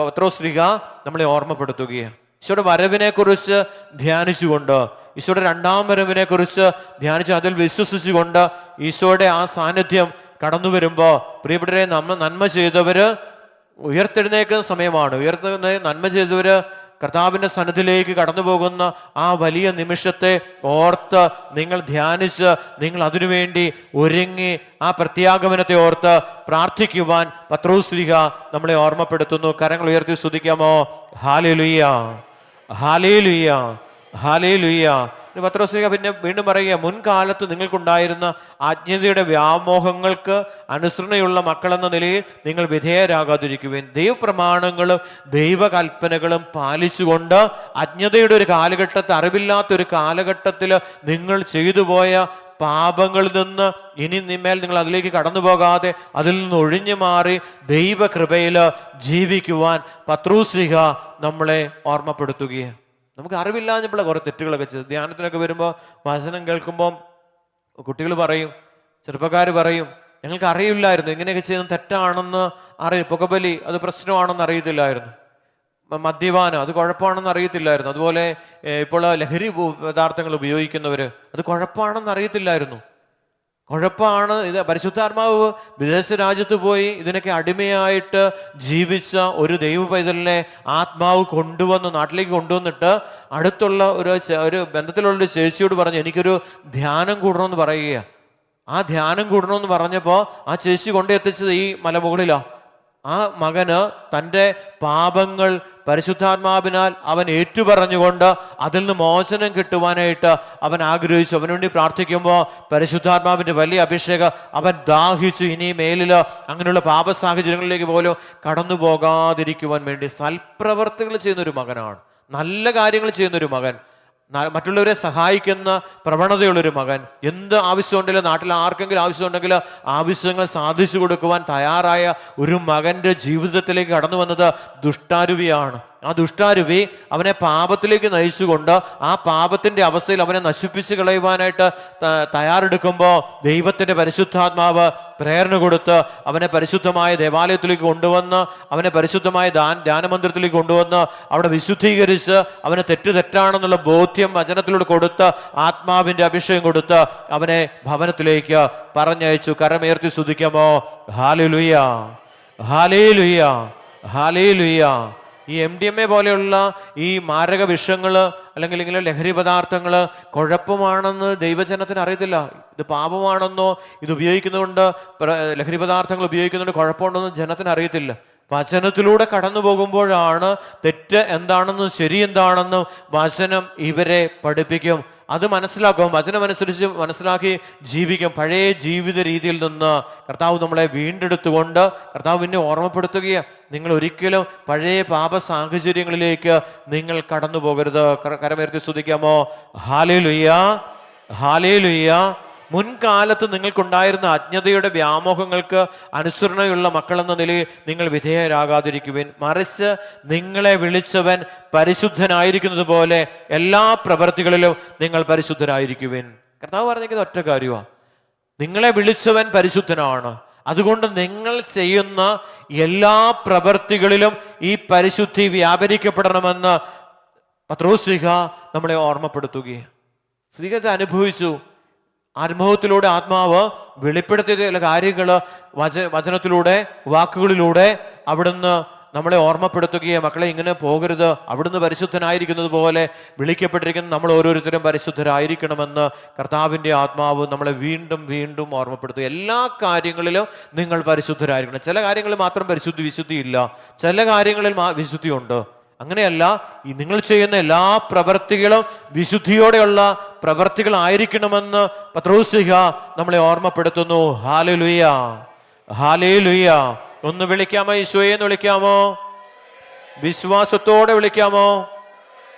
Speaker 2: പത്രോസ് ശ്ലീഹ നമ്മളെ ഓർമ്മപ്പെടുത്തുകയാണ്. ഈശോയുടെ വരവിനെ കുറിച്ച് ധ്യാനിച്ചുകൊണ്ട്, ഈശോയുടെ 2ാം വരവിനെ കുറിച്ച് ധ്യാനിച്ച് അതിൽ വിശ്വസിച്ചുകൊണ്ട് ഈശോയുടെ ആ സാന്നിധ്യം കടന്നു വരുമ്പോൾ, പ്രിയപ്പെട്ടവരെ, നമ്മൾ നന്മ ചെയ്തവര് ഉയർത്തെഴുന്നേക്കുന്ന സമയമാണ്. നന്മ ചെയ്തവര് കർത്താവിൻ്റെ സന്നിധിയിലേക്ക് കടന്നു പോകുന്ന ആ വലിയ നിമിഷത്തെ ഓർത്ത് നിങ്ങൾ ധ്യാനിച്ച് നിങ്ങൾ അതിനുവേണ്ടി ഒരുങ്ങി ആ പ്രത്യാഗമനത്തെ ഓർത്ത് പ്രാർത്ഥിക്കുവാൻ പത്രോസ് ശ്ലീഹ നമ്മളെ ഓർമ്മപ്പെടുത്തുന്നു. കരങ്ങൾ ഉയർത്തി സ്തുതിക്കാമോ? ഹല്ലേലൂയ, ഹല്ലേലൂയ, ഹല്ലേലൂയ. പത്രോസ് ശ്ലീഹ പിന്നെ വീണ്ടും പറയുക, മുൻകാലത്ത് നിങ്ങൾക്കുണ്ടായിരുന്ന അജ്ഞതയുടെ വ്യാമോഹങ്ങൾക്ക് അനുസരണയുള്ള മക്കളെന്ന നിലയിൽ നിങ്ങൾ വിധേയരാകാതിരിക്കുവിൻ. ദൈവപ്രമാണങ്ങളും ദൈവകൽപ്പനകളും പാലിച്ചുകൊണ്ട് അജ്ഞതയുടെ ഒരു കാലഘട്ടത്തിൽ, അറിവില്ലാത്തൊരു കാലഘട്ടത്തിൽ നിങ്ങൾ ചെയ്തു പോയ പാപങ്ങളിൽ നിന്ന് ഇനി നിന്മേൽ നിങ്ങൾ അതിലേക്ക് കടന്നു പോകാതെ അതിൽ നിന്ന് ഒഴിഞ്ഞു മാറി ദൈവകൃപയിൽ ജീവിക്കുവാൻ പത്രോസ് ശ്ലീഹ നമ്മളെ ഓർമ്മപ്പെടുത്തുകയാണ്. നമുക്ക് അറിവില്ലാഞ്ഞപ്പോൾ കുറേ തെറ്റുകളൊക്കെ ചെയ്ത് ധ്യാനത്തിനൊക്കെ വരുമ്പോൾ വചനം കേൾക്കുമ്പോൾ കുട്ടികൾ പറയും, ചെറുപ്പക്കാർ പറയും, ഞങ്ങൾക്ക് അറിയില്ലായിരുന്നു ഇങ്ങനെയൊക്കെ ചെയ്യുന്നത് തെറ്റാണെന്ന് പുകബലി അത് പ്രശ്നമാണെന്ന് അറിയത്തില്ലായിരുന്നു, മദ്യപാനം അത് കുഴപ്പമാണെന്ന് അറിയത്തില്ലായിരുന്നു, അതുപോലെ ഇപ്പോൾ ലഹരി പദാർത്ഥങ്ങൾ ഉപയോഗിക്കുന്നവർ അത് കുഴപ്പമാണെന്ന് അറിയത്തില്ലായിരുന്നു. കുഴപ്പമാണ് ഇത്. പരിശുദ്ധാത്മാവ് വിദേശ രാജ്യത്ത് പോയി ഇതിനൊക്കെ അടിമയായിട്ട് ജീവിച്ച ഒരു ദൈവ പൈതലിനെ ആത്മാവ് കൊണ്ടുവന്ന് നാട്ടിലേക്ക് കൊണ്ടുവന്നിട്ട് അടുത്തുള്ള ഒരു ബന്ധത്തിലുള്ളൊരു ചേച്ചിയോട് പറഞ്ഞു, എനിക്കൊരു ധ്യാനം കൂടണമെന്ന് പറയുക. ആ ധ്യാനം കൂടണമെന്ന് പറഞ്ഞപ്പോൾ ആ ചേച്ചി കൊണ്ടെത്തിച്ചത് ഈ മലമുകളിലാണ്. ആ മകന് തൻ്റെ പാപങ്ങൾ പരിശുദ്ധാത്മാവിനാൽ അവൻ ഏറ്റുപറഞ്ഞുകൊണ്ട് അതിൽ നിന്ന് മോചനം കിട്ടുവാനായിട്ട് അവൻ ആഗ്രഹിച്ചു. അവന് വേണ്ടി പ്രാർത്ഥിക്കുമ്പോൾ പരിശുദ്ധാത്മാവിൻ്റെ വലിയ അഭിഷേകം അവൻ ദാഹിച്ചു. ഇനി മേലിൽ അങ്ങനെയുള്ള പാപ സാഹചര്യങ്ങളിലേക്ക് പോലും കടന്നു പോകാതിരിക്കുവാൻ വേണ്ടി സൽപ്രവർത്തികൾ ചെയ്യുന്നൊരു മകനാണ്, നല്ല കാര്യങ്ങൾ ചെയ്യുന്നൊരു മകൻ, മറ്റുള്ളവരെ സഹായിക്കുന്ന പ്രവണതയുള്ളൊരു മകൻ. എന്ത് ആവശ്യമുണ്ടെങ്കിലും നാട്ടിൽ ആർക്കെങ്കിലും ആവശ്യമുണ്ടെങ്കിൽ ആവശ്യങ്ങൾ സാധിച്ചു കൊടുക്കുവാൻ തയ്യാറായ ഒരു മകൻ്റെ ജീവിതത്തിലേക്ക് കടന്നു വന്നത് ദുഷ്ടാരൂപിയാണ്. ആ ദുഷ്ടാരൂപി അവനെ പാപത്തിലേക്ക് നയിച്ചുകൊണ്ട് ആ പാപത്തിൻ്റെ അവസ്ഥയിൽ അവനെ നശിപ്പിച്ച് കളയുവാനായിട്ട് തയ്യാറെടുക്കുമ്പോൾ ദൈവത്തിൻ്റെ പരിശുദ്ധാത്മാവ് പ്രേരണ കൊടുത്ത് അവനെ പരിശുദ്ധമായ ദേവാലയത്തിലേക്ക് കൊണ്ടുവന്ന് അവനെ പരിശുദ്ധമായ ധ്യാനമന്ദിരത്തിലേക്ക് കൊണ്ടുവന്ന് അവിടെ വിശുദ്ധീകരിച്ച് അവനെ തെറ്റാണെന്നുള്ള ബോധ്യം വചനത്തിലൂടെ കൊടുത്ത് ആത്മാവിൻ്റെ അഭിഷേകം കൊടുത്ത് അവനെ ഭവനത്തിലേക്ക് പറഞ്ഞയച്ചു. കരമുയർത്തി സ്തുതിക്കാമോ? ഹല്ലേലൂയ, ഹല്ലേലൂയ, ഹല്ലേലൂയ. ഈ MDMA പോലെയുള്ള ഈ മാരക വിഷങ്ങൾ അല്ലെങ്കിൽ ഇങ്ങനെ ലഹരി പദാർത്ഥങ്ങൾ കുഴപ്പമാണെന്ന് ദൈവജനത്തിന് അറിയത്തില്ല. ഇത് പാപമാണെന്നോ ഇത് ഉപയോഗിക്കുന്നതുകൊണ്ട് ലഹരി പദാർത്ഥങ്ങൾ ഉപയോഗിക്കുന്നതുകൊണ്ട് കുഴപ്പമുണ്ടെന്ന് ജനത്തിന് അറിയത്തില്ല. വചനത്തിലൂടെ കടന്നു പോകുമ്പോഴാണ് തെറ്റ് എന്താണെന്നും ശരി എന്താണെന്നും വചനം ഇവരെ പഠിപ്പിക്കും. അത് മനസ്സിലാക്കും, വചനമനുസരിച്ച് മനസ്സിലാക്കി ജീവിക്കും. പഴയ ജീവിത രീതിയിൽ നിന്ന് കർത്താവ് നമ്മളെ വീണ്ടെടുത്തുകൊണ്ട് കർത്താവ് പിന്നെ ഓർമ്മപ്പെടുത്തുകയാണ്, നിങ്ങൾ ഒരിക്കലും പഴയ പാപ സാഹചര്യങ്ങളിലേക്ക് നിങ്ങൾ കടന്നു പോകരുത്. കരമേർത്തി സ്തുതിക്കാമോ? Hallelujah, hallelujah. മുൻകാലത്ത് നിങ്ങൾക്കുണ്ടായിരുന്ന അജ്ഞതയുടെ വ്യാമോഹങ്ങൾക്ക് അനുസരണയുള്ള മക്കളെന്ന നിലയിൽ നിങ്ങൾ വിധേയരാകാതിരിക്കുവിൻ. മറിച്ച് നിങ്ങളെ വിളിച്ചവൻ പരിശുദ്ധനായിരിക്കുന്നത് പോലെ എല്ലാ പ്രവൃത്തികളിലും നിങ്ങൾ പരിശുദ്ധരായിരിക്കുവിൻ. കർത്താവ് പറഞ്ഞിരിക്കുന്നത് ഒറ്റ കാര്യമാണ്, നിങ്ങളെ വിളിച്ചവൻ പരിശുദ്ധനാണ്. അതുകൊണ്ട് നിങ്ങൾ ചെയ്യുന്ന എല്ലാ പ്രവൃത്തികളിലും ഈ പരിശുദ്ധി വ്യാപരിക്കപ്പെടണമെന്ന് പത്രോസ് ശ്ലീഹ നമ്മളെ ഓർമ്മപ്പെടുത്തുകയാണ്. ശ്ലീഹത്തെ അനുഭവിച്ചു. അനുഭവത്തിലൂടെ ആത്മാവ് വെളിപ്പെടുത്തിയ ചില കാര്യങ്ങൾ വചനത്തിലൂടെ, വാക്കുകളിലൂടെ അവിടുന്ന് നമ്മളെ ഓർമ്മപ്പെടുത്തുകയും മക്കളെ ഇങ്ങനെ പോകരുത്, അവിടുന്ന് പരിശുദ്ധനായിരിക്കുന്നത് പോലെ വിളിക്കപ്പെട്ടിരിക്കുന്ന നമ്മൾ ഓരോരുത്തരും പരിശുദ്ധരായിരിക്കണമെന്ന് കർത്താവിൻ്റെ ആത്മാവ് നമ്മളെ വീണ്ടും വീണ്ടും ഓർമ്മപ്പെടുത്തുക. എല്ലാ കാര്യങ്ങളിലും നിങ്ങൾ പരിശുദ്ധരായിരിക്കണം. ചില കാര്യങ്ങളിൽ മാത്രം വിശുദ്ധിയില്ല, ചില കാര്യങ്ങളിൽ വിശുദ്ധിയുണ്ട്. അങ്ങനെയല്ല, ഈ നിങ്ങൾ ചെയ്യുന്ന എല്ലാ പ്രവൃത്തികളും വിശുദ്ധിയോടെയുള്ള പ്രവൃത്തികളായിരിക്കണമെന്ന് പത്രോസ് ശ്ലീഹ നമ്മളെ ഓർമ്മപ്പെടുത്തുന്നു. ഹല്ലേലൂയ, ഹല്ലേലൂയ. ഒന്ന് വിളിക്കാമോ? ഈശോയെ എന്ന് വിളിക്കാമോ? വിശ്വാസത്തോടെ വിളിക്കാമോ?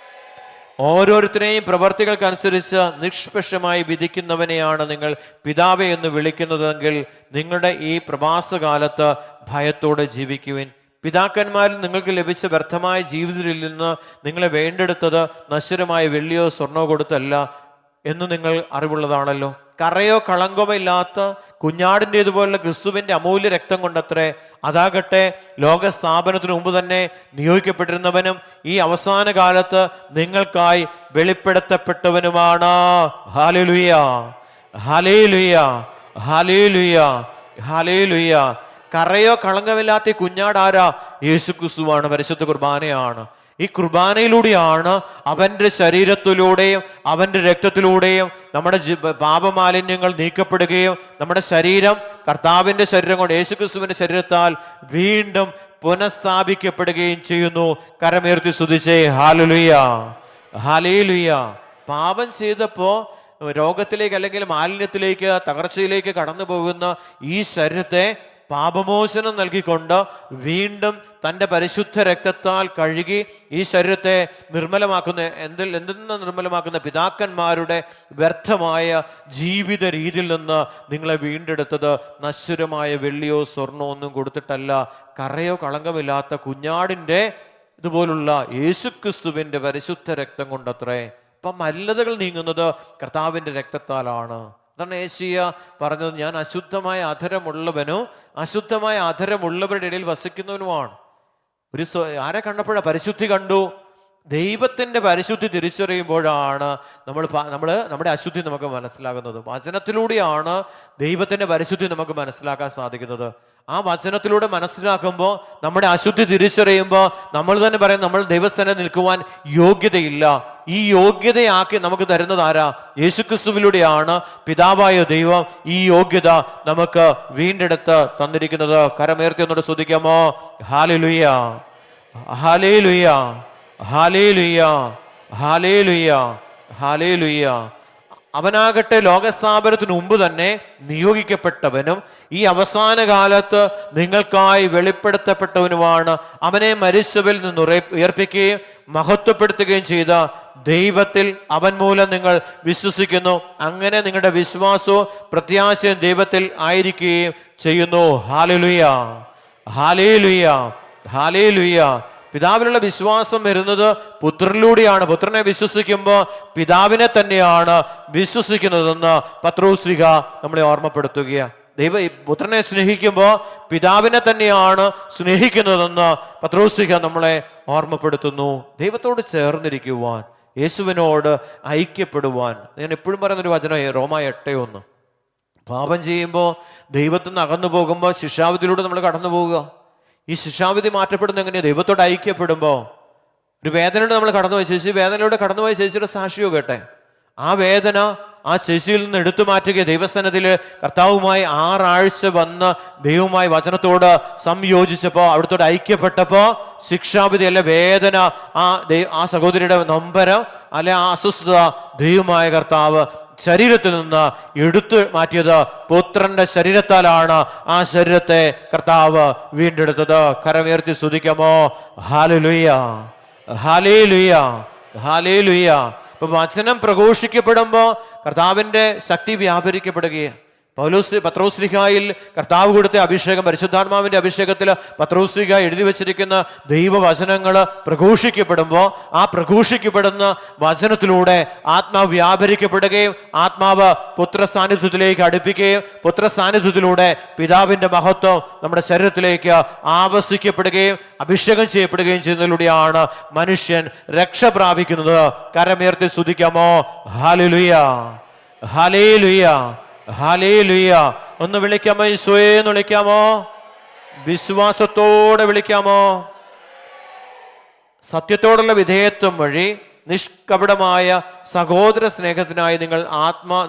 Speaker 2: ഓരോരുത്തരെയും പ്രവർത്തികൾക്കനുസരിച്ച് നിഷ്പക്ഷമായി വിധിക്കുന്നവനെയാണ് നിങ്ങൾ പിതാവേ എന്ന് വിളിക്കുന്നതെങ്കിൽ നിങ്ങളുടെ ഈ പ്രവാസകാലത്ത് ഭയത്തോടെ ജീവിക്കുവിൻ. പിതാക്കന്മാരിൽ നിങ്ങൾക്ക് ലഭിച്ച വ്യർത്ഥമായ ജീവിതത്തിൽ നിന്ന് നിങ്ങളെ വേണ്ടെടുത്തത് നശ്വരമായ വെള്ളിയോ സ്വർണ്ണോ കൊടുത്തല്ല എന്ന് നിങ്ങൾ അറിവുള്ളതാണല്ലോ. കറയോ കളങ്കമോ ഇല്ലാത്ത കുഞ്ഞാടിൻ്റെതുപോലുള്ള ക്രിസ്തുവിൻ്റെ അമൂല്യ രക്തം കൊണ്ടത്രേ. അതാകട്ടെ ലോകസ്ഥാപനത്തിന് മുമ്പ് തന്നെ നിയോഗിക്കപ്പെട്ടിരുന്നവനും ഈ അവസാന കാലത്ത് നിങ്ങൾക്കായി വെളിപ്പെടുത്തപ്പെട്ടവനുമാണ്. ഹല്ലേലൂയ, ഹല്ലേലൂയ, ഹല്ലേലൂയ, ഹല്ലേലൂയ. കറയോ കളങ്കമില്ലാത്ത കുഞ്ഞാടാരാ? യേശു ക്രിസ്തുവാണ്, പരിശുദ്ധ കുർബാനയാണ്. ഈ കുർബാനയിലൂടെയാണ് അവൻ്റെ ശരീരത്തിലൂടെയും അവൻ്റെ രക്തത്തിലൂടെയും നമ്മുടെ പാപമാലിന്യങ്ങൾ നീക്കപ്പെടുകയും നമ്മുടെ ശരീരം കർത്താവിൻ്റെ ശരീരം കൊണ്ട് യേശുക്രിസ്തുവിൻ്റെ ശരീരത്താൽ വീണ്ടും പുനഃസ്ഥാപിക്കപ്പെടുകയും ചെയ്യുന്നു. കരമുയർത്തി സ്തുതിച്ചേ ഹല്ലേലൂയ, ഹല്ലേലൂയ. പാപം ചെയ്തപ്പോൾ രോഗത്തിലേക്ക് അല്ലെങ്കിൽ മാലിന്യത്തിലേക്ക്, തകർച്ചയിലേക്ക് കടന്നു പോകുന്ന ഈ ശരീരത്തെ പാപമോചനം നൽകിക്കൊണ്ട് വീണ്ടും തൻ്റെ പരിശുദ്ധ രക്തത്താൽ കഴുകി ഈ ശരീരത്തെ നിർമ്മലമാക്കുന്ന എന്തെന്ന് നിർമ്മലമാക്കുന്ന പിതാക്കന്മാരുടെ വ്യർത്ഥമായ ജീവിത രീതിയിൽ നിന്ന് നിങ്ങളെ വീണ്ടെടുത്തത് നശ്വരമായ വെള്ളിയോ സ്വർണ്ണോ ഒന്നും കൊടുത്തിട്ടല്ല, കറയോ കളങ്കമില്ലാത്ത കുഞ്ഞാടിൻ്റെ ഇതുപോലുള്ള യേശുക്രിസ്തുവിൻ്റെ പരിശുദ്ധ രക്തം കൊണ്ടത്രേ. അപ്പം മലിനതകൾ നീങ്ങുന്നത് കർത്താവിൻ്റെ രക്തത്താലാണ്. അതാണ് യേശയ്യ പറഞ്ഞത്, ഞാൻ അശുദ്ധമായ അധരമുള്ളവനും അശുദ്ധമായ അധരമുള്ളവരുടെ ഇടയിൽ വസിക്കുന്നവനുമാണ്. ആരെ കണ്ടപ്പോഴാണ്? പരിശുദ്ധി കണ്ടു. ദൈവത്തിൻ്റെ പരിശുദ്ധി തിരിച്ചറിയുമ്പോഴാണ് നമ്മുടെ അശുദ്ധി നമുക്ക് മനസ്സിലാകുന്നത്. വചനത്തിലൂടെയാണ് ദൈവത്തിൻ്റെ പരിശുദ്ധി നമുക്ക് മനസ്സിലാക്കാൻ സാധിക്കുന്നത്. ആ വചനത്തിലൂടെ മനസ്സിലാക്കുമ്പോൾ നമ്മുടെ അശുദ്ധി തിരിച്ചറിയുമ്പോൾ നമ്മൾ തന്നെ പറയും നമ്മൾ ദൈവസന്നിധിയിൽ നിൽക്കുവാൻ യോഗ്യതയില്ല. ഈ യോഗ്യതയാക്കി നമുക്ക് തരുന്നത് ആരാ? യേശുക്രിസ്തുവിലൂടെയാണ് പിതാവായ ദൈവം ഈ യോഗ്യത നമുക്ക് വീണ്ടെടുത്ത് തന്നിരിക്കുന്നത്. കരമേർത്തി ഒന്നുകൂടെ സ്തുതിക്കാമോ? ഹല്ലേലൂയ, ഹല്ലേലൂയ, ഹല്ലേലൂയ, ഹല്ലേലൂയ, ഹല്ലേലൂയ. അവനാകട്ടെ ലോകസ്ഥാപനത്തിന് മുമ്പ് തന്നെ നിയോഗിക്കപ്പെട്ടവനും ഈ അവസാന കാലത്ത് നിങ്ങൾക്കായി വെളിപ്പെടുത്തപ്പെട്ടവനുമാണ്. അവനെ മരിച്ചവരിൽ നിന്ന് ഉയർപ്പിക്കുകയും മഹത്വപ്പെടുത്തുകയും ചെയ്ത ദൈവത്തിൽ അവൻ മൂലം നിങ്ങൾ വിശ്വസിക്കുന്നു. അങ്ങനെ നിങ്ങളുടെ വിശ്വാസവും പ്രത്യാശയും ദൈവത്തിൽ ആയിരിക്കുകയും ചെയ്യുന്നു. Hallelujah, hallelujah, hallelujah. പിതാവിനുള്ള വിശ്വാസം വരുന്നത് പുത്രനിലൂടെയാണ്. പുത്രനെ വിശ്വസിക്കുമ്പോൾ പിതാവിനെ തന്നെയാണ് വിശ്വസിക്കുന്നതെന്ന് പത്രോസ് ശ്ലീഹ നമ്മളെ ഓർമ്മപ്പെടുത്തുകയാണ്. പുത്രനെ സ്നേഹിക്കുമ്പോൾ പിതാവിനെ തന്നെയാണ് സ്നേഹിക്കുന്നതെന്ന് പത്രോസ് ശ്ലീഹ നമ്മളെ ഓർമ്മപ്പെടുത്തുന്നു. ദൈവത്തോട് ചേർന്നിരിക്കുവാൻ, യേശുവിനോട് ഐക്യപ്പെടുവാൻ. ഞാൻ എപ്പോഴും പറയുന്നൊരു വചനം റോമ 8:1. പാപം ചെയ്യുമ്പോൾ ദൈവത്തിൽ നിന്ന് അകന്നു പോകുമ്പോൾ ശിക്ഷാവിധിയിലൂടെ നമ്മൾ കടന്നു പോവുക. ഈ ശിക്ഷാവിധി മാറ്റപ്പെടുന്ന എങ്ങനെയാണ്? ദൈവത്തോട് ഐക്യപ്പെടുമ്പോൾ. ഒരു വേദനയോട് നമ്മൾ കടന്നുപോയി ചേച്ചി, വേദനയോട് കടന്നുപോയി ചേച്ചിയുടെ സാക്ഷിയോ കേട്ടെ. ആ വേദന ആ ചേച്ചിയിൽ നിന്ന് എടുത്തു മാറ്റുകയും ദൈവസന്നിധിയിൽ കർത്താവുമായി 6 ആഴ്ച വന്ന് ദൈവവുമായി വചനത്തോട് സംയോജിച്ചപ്പോൾ, അവിടുത്തോട് ഐക്യപ്പെട്ടപ്പോൾ ശിക്ഷാവിധി അല്ല വേദന, ആ സഹോദരിയുടെ നൊമ്പരം അല്ലെ ആ അസ്വസ്ഥത ദൈവമായ കർത്താവ് ശരീരത്തിൽ നിന്ന് എടുത്തു മാറ്റിയത് പുത്രന്റെ ശരീരത്താലാണ്. ആ ശരീരത്തെ കർത്താവ് വീണ്ടെടുത്തത്. കരമുയർത്തി സ്തുതിക്കാമോ? ഹല്ലേലൂയ, ഹല്ലേലൂയ, ഹല്ലേലൂയ. ഇപ്പൊ വചനം പ്രഘോഷിക്കപ്പെടുമ്പോ കർത്താവിന്റെ ശക്തി വ്യാപരിക്കപ്പെടുകയാണ്. പത്രോസ്ലിഹായിൽ കർത്താവ് കൊടുത്ത അഭിഷേകം, പരിശുദ്ധാത്മാവിന്റെ അഭിഷേകത്തിൽ പത്രോസ്ലിഹ എഴുതി വച്ചിരിക്കുന്ന ദൈവവചനങ്ങൾ പ്രഘോഷിക്കപ്പെടുമ്പോൾ ആ പ്രഘോഷിക്കപ്പെടുന്ന വചനത്തിലൂടെ ആത്മാവ് വ്യാപരിക്കപ്പെടുകയും ആത്മാവ് പുത്രസാന്നിധ്യത്തിലേക്ക് അടുപ്പിക്കുകയും പുത്രസാന്നിധ്യത്തിലൂടെ പിതാവിന്റെ മഹത്വം നമ്മുടെ ശരീരത്തിലേക്ക് ആവസിക്കപ്പെടുകയും അഭിഷേകം ചെയ്യപ്പെടുകയും ചെയ്യുന്നതിലൂടെയാണ് മനുഷ്യൻ രക്ഷ പ്രാപിക്കുന്നത്. കരമുയർത്തി സ്തുതിക്കാമോ? ഹല്ലേലൂയ, ഹല്ലേലൂയ, ഹല്ലേലൂയ. ഒന്ന് വിളിക്കാമോ? ഈശോയെ എന്ന് വിളിക്കാമോ? വിശ്വാസത്തോടെ വിളിക്കാമോ? സത്യത്തോടുള്ള വിധേയത്വം വഴി നിഷ്കപടമായ സഹോദര സ്നേഹത്തിനായി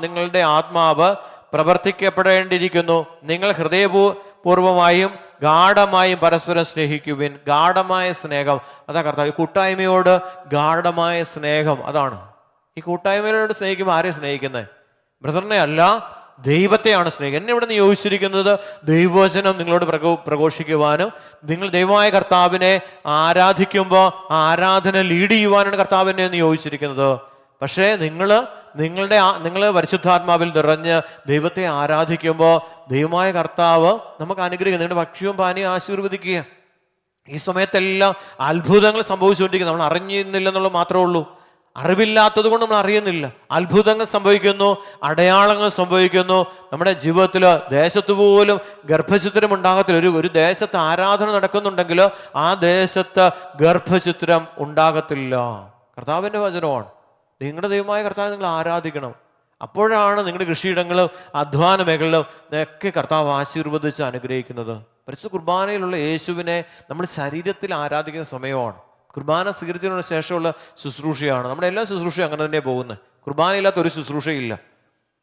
Speaker 2: നിങ്ങളുടെ ആത്മാവ് പ്രവർത്തിക്കപ്പെടേണ്ടിയിരിക്കുന്നു. നിങ്ങൾ ഹൃദയപൂർവമായും ഗാഢമായും പരസ്പരം സ്നേഹിക്കുവിൻ. ഗാഢമായ സ്നേഹം, അതാ കർത്താവ്. കൂട്ടായ്മയോട് ഗാഢമായ സ്നേഹം, അതാണ്. ഈ കൂട്ടായ്മയോട് സ്നേഹിക്കുമ്പോൾ ആരെയും സ്നേഹിക്കുന്നത്? ബ്രദറിനെ അല്ല, ദൈവത്തെയാണ് സ്നേഹിക്കുക. എന്നെ ഇവിടെ നിന്ന് യോജിച്ചിരിക്കുന്നത് ദൈവവചനം നിങ്ങളോട് പ്രഘോഷിക്കുവാനും നിങ്ങൾ ദൈവമായ കർത്താവിനെ ആരാധിക്കുമ്പോൾ ആരാധന ലീഡ് ചെയ്യുവാനാണ് കർത്താവിനെ എന്ന് യോജിച്ചിരിക്കുന്നത്. പക്ഷേ നിങ്ങൾ പരിശുദ്ധാത്മാവിൽ നിറഞ്ഞ് ദൈവത്തെ ആരാധിക്കുമ്പോൾ ദൈവമായ കർത്താവ് നമുക്ക് അനുഗ്രഹിക്കുക. നിങ്ങളുടെ ഭക്ഷ്യവും പാനീയം ആശീർവദിക്കുക. ഈ സമയത്തെല്ലാം അത്ഭുതങ്ങൾ സംഭവിച്ചുകൊണ്ടിരിക്കുന്നു. നമ്മൾ അറിഞ്ഞിരുന്നില്ലെന്നുള്ളത് മാത്രമേ ഉള്ളൂ. അറിവില്ലാത്തത് കൊണ്ട് നമ്മൾ അറിയുന്നില്ല. അത്ഭുതങ്ങൾ സംഭവിക്കുന്നു, അടയാളങ്ങൾ സംഭവിക്കുന്നു. നമ്മുടെ ജീവിതത്തിൽ ദേശത്ത് പോലും ഗർഭചിത്രം ഉണ്ടാകത്തില്ല. ഒരു ദേശത്ത് ആരാധന നടക്കുന്നുണ്ടെങ്കിൽ ആ ദേശത്ത് ഗർഭചിത്രം ഉണ്ടാകത്തില്ല. കർത്താവിൻ്റെ വചനമാണ്. നിങ്ങളുടെ ദൈവമായ കർത്താവിനെ നിങ്ങൾ ആരാധിക്കണം. അപ്പോഴാണ് നിങ്ങളുടെ കൃഷിയിടങ്ങളും അധ്വാന മേഖലകളും ഒക്കെ കർത്താവ് ആശീർവദിച്ച് അനുഗ്രഹിക്കുന്നത്. പരിശുദ്ധ കുർബാനയിലുള്ള യേശുവിനെ നമ്മൾ ശരീരത്തിൽ ആരാധിക്കുന്ന സമയമാണ്. കുർബാന സ്വീകരിച്ചതിന് ശേഷമുള്ള ശുശ്രൂഷയാണ്. നമ്മുടെ എല്ലാ ശുശ്രൂഷയും അങ്ങനെ തന്നെ പോകുന്നത്. കുർബാനയില്ലാത്ത ഒരു ശുശ്രൂഷയില്ല.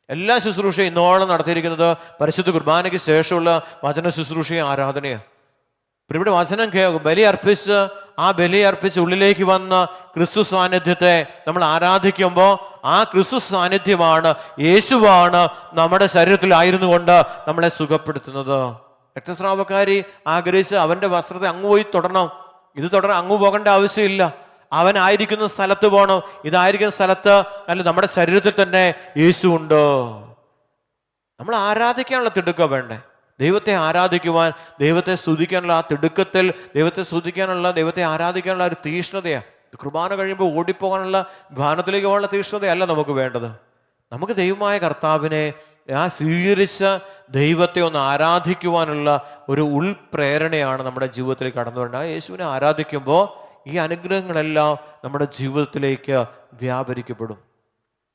Speaker 2: എല്ലാ ശുശ്രൂഷയും ഇന്നോളം നടത്തിയിരിക്കുന്നത് പരിശുദ്ധ കുർബാനയ്ക്ക് ശേഷമുള്ള വചന ശുശ്രൂഷയും ആരാധനയാണ്. ഇവിടെ വചനം ബലി അർപ്പിച്ച് ആ ബലി അർപ്പിച്ച് ഉള്ളിലേക്ക് വന്ന ക്രിസ്തു സാന്നിധ്യത്തെ നമ്മൾ ആരാധിക്കുമ്പോൾ ആ ക്രിസ്തു സാന്നിധ്യമാണ്, യേശുവാണ് നമ്മുടെ ശരീരത്തിലായിരുന്നു കൊണ്ട് നമ്മളെ സുഖപ്പെടുത്തുന്നത്. രക്തസ്രാവക്കാരി ആഗ്രഹിച്ച് അവന്റെ വസ്ത്രത്തെ അങ്ങ് പോയി തൊടണം. ഇത് തുടരാൻ അങ്ങ് പോകേണ്ട ആവശ്യമില്ല. അവനായിരിക്കുന്ന സ്ഥലത്ത് പോകണം. ഇതായിരിക്കുന്ന സ്ഥലത്ത് അല്ല, നമ്മുടെ ശരീരത്തിൽ തന്നെ യേശു ഉണ്ട്. നമ്മൾ ആരാധിക്കാനുള്ള തിടുക്കം വേണ്ടേ? ദൈവത്തെ ആരാധിക്കുവാൻ, ദൈവത്തെ സ്തുതിക്കാനുള്ള ആ തിടുക്കത്തിൽ, ദൈവത്തെ ആരാധിക്കാനുള്ള ഒരു തീഷ്ണതയാണ്. കുർബാന കഴിയുമ്പോൾ ഓടിപ്പോകാനുള്ള ധ്യാനത്തിലേക്ക് പോകാനുള്ള തീഷ്ണതയല്ല നമുക്ക് വേണ്ടത്. നമുക്ക് ദൈവമായ കർത്താവിനെ ആ സ്വീകരിച്ച ദൈവത്തെ ഒന്ന് ആരാധിക്കുവാനുള്ള ഒരു ഉൾപ്രേരണയാണ് നമ്മുടെ ജീവിതത്തിലേക്ക് കടന്നു വരുന്നത്. ആ യേശുവിനെ ആരാധിക്കുമ്പോൾ ഈ അനുഗ്രഹങ്ങളെല്ലാം നമ്മുടെ ജീവിതത്തിലേക്ക് വ്യാപരിക്കപ്പെടും.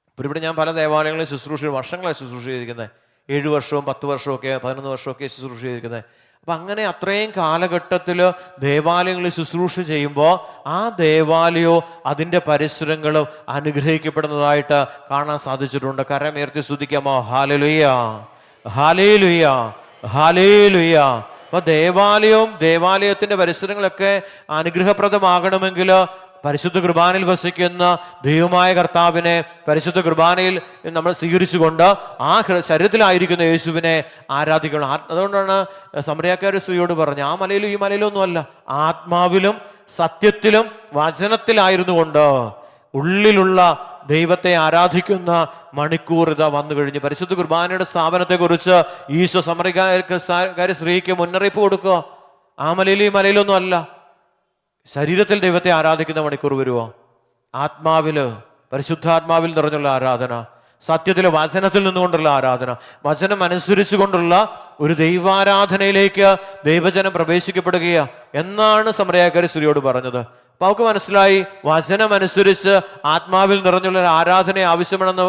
Speaker 2: ഇപ്പോൾ ഇവിടെ ഞാൻ പല ദേവാലയങ്ങളിൽ വർഷങ്ങളായി ശുശ്രൂഷ ചെയ്തിരിക്കുന്നത്. 7 വർഷവും 10 വർഷവും ഒക്കെ 11 വർഷമൊക്കെ ശുശ്രൂഷ ചെയ്തിരിക്കുന്നത്. അപ്പം അങ്ങനെ അത്രയും കാലഘട്ടത്തിൽ ദേവാലയങ്ങളിൽ ശുശ്രൂഷ ചെയ്യുമ്പോൾ ആ ദേവാലയവും അതിൻ്റെ പരിസരങ്ങളും അനുഗ്രഹിക്കപ്പെടുന്നതായിട്ട് കാണാൻ സാധിച്ചിട്ടുണ്ട്. കരമുയർത്തി സ്തുതിക്കാമോ? ഹല്ലേലൂയ, ഹല്ലേലൂയ, ഹല്ലേലൂയ. അപ്പൊ ദേവാലയത്തിന്റെ പരിസരങ്ങളൊക്കെ അനുഗ്രഹപ്രദമാകണമെങ്കിൽ പരിശുദ്ധ കുർബാനയിൽ വസിക്കുന്ന ദൈവമായ കർത്താവിനെ പരിശുദ്ധ കുർബാനയിൽ നമ്മൾ സ്വീകരിച്ചുകൊണ്ട് ആ ശരീരത്തിലായിരിക്കുന്ന യേശുവിനെ ആരാധിക്കണം. അതുകൊണ്ടാണ് സമറിയാക്കാർ സ്ത്രീയോട് പറഞ്ഞു, ആ മലയിലും ഈ മലയിലും ഒന്നുമല്ല, ആത്മാവിലും സത്യത്തിലും വചനത്തിലായിരുന്നു കൊണ്ട് ഉള്ളിലുള്ള ദൈവത്തെ ആരാധിക്കുന്ന മണിക്കൂർ ഇതാ വന്നു കഴിഞ്ഞു. പരിശുദ്ധ കുർബാനയുടെ സ്ഥാപനത്തെ കുറിച്ച് ഈശോ സമറിയാക്കാരി സ്ത്രീക്ക് മുന്നറിയിപ്പ് കൊടുക്കുക. ആ മലയിലും ഈ മലയിലൊന്നും അല്ല, ശരീരത്തിൽ ദൈവത്തെ ആരാധിക്കുന്ന മണിക്കൂർ വരുമോ? ആത്മാവില്, പരിശുദ്ധാത്മാവിൽ നിറഞ്ഞുള്ള ആരാധന, സത്യത്തിലെ വചനത്തിൽ നിന്നുകൊണ്ടുള്ള ആരാധന, വചനം അനുസരിച്ചു കൊണ്ടുള്ള ഒരു ദൈവാരാധനയിലേക്ക് ദൈവജനം പ്രവേശിക്കപ്പെടുകയാ എന്നാണ് സമറിയാക്കാരി സ്ത്രീയോട് പറഞ്ഞത്. അപ്പൊ അവർക്ക് മനസ്സിലായി, വചനം അനുസരിച്ച് ആത്മാവിൽ നിറഞ്ഞുള്ള ഒരു ആരാധന ആവശ്യമാണെന്ന്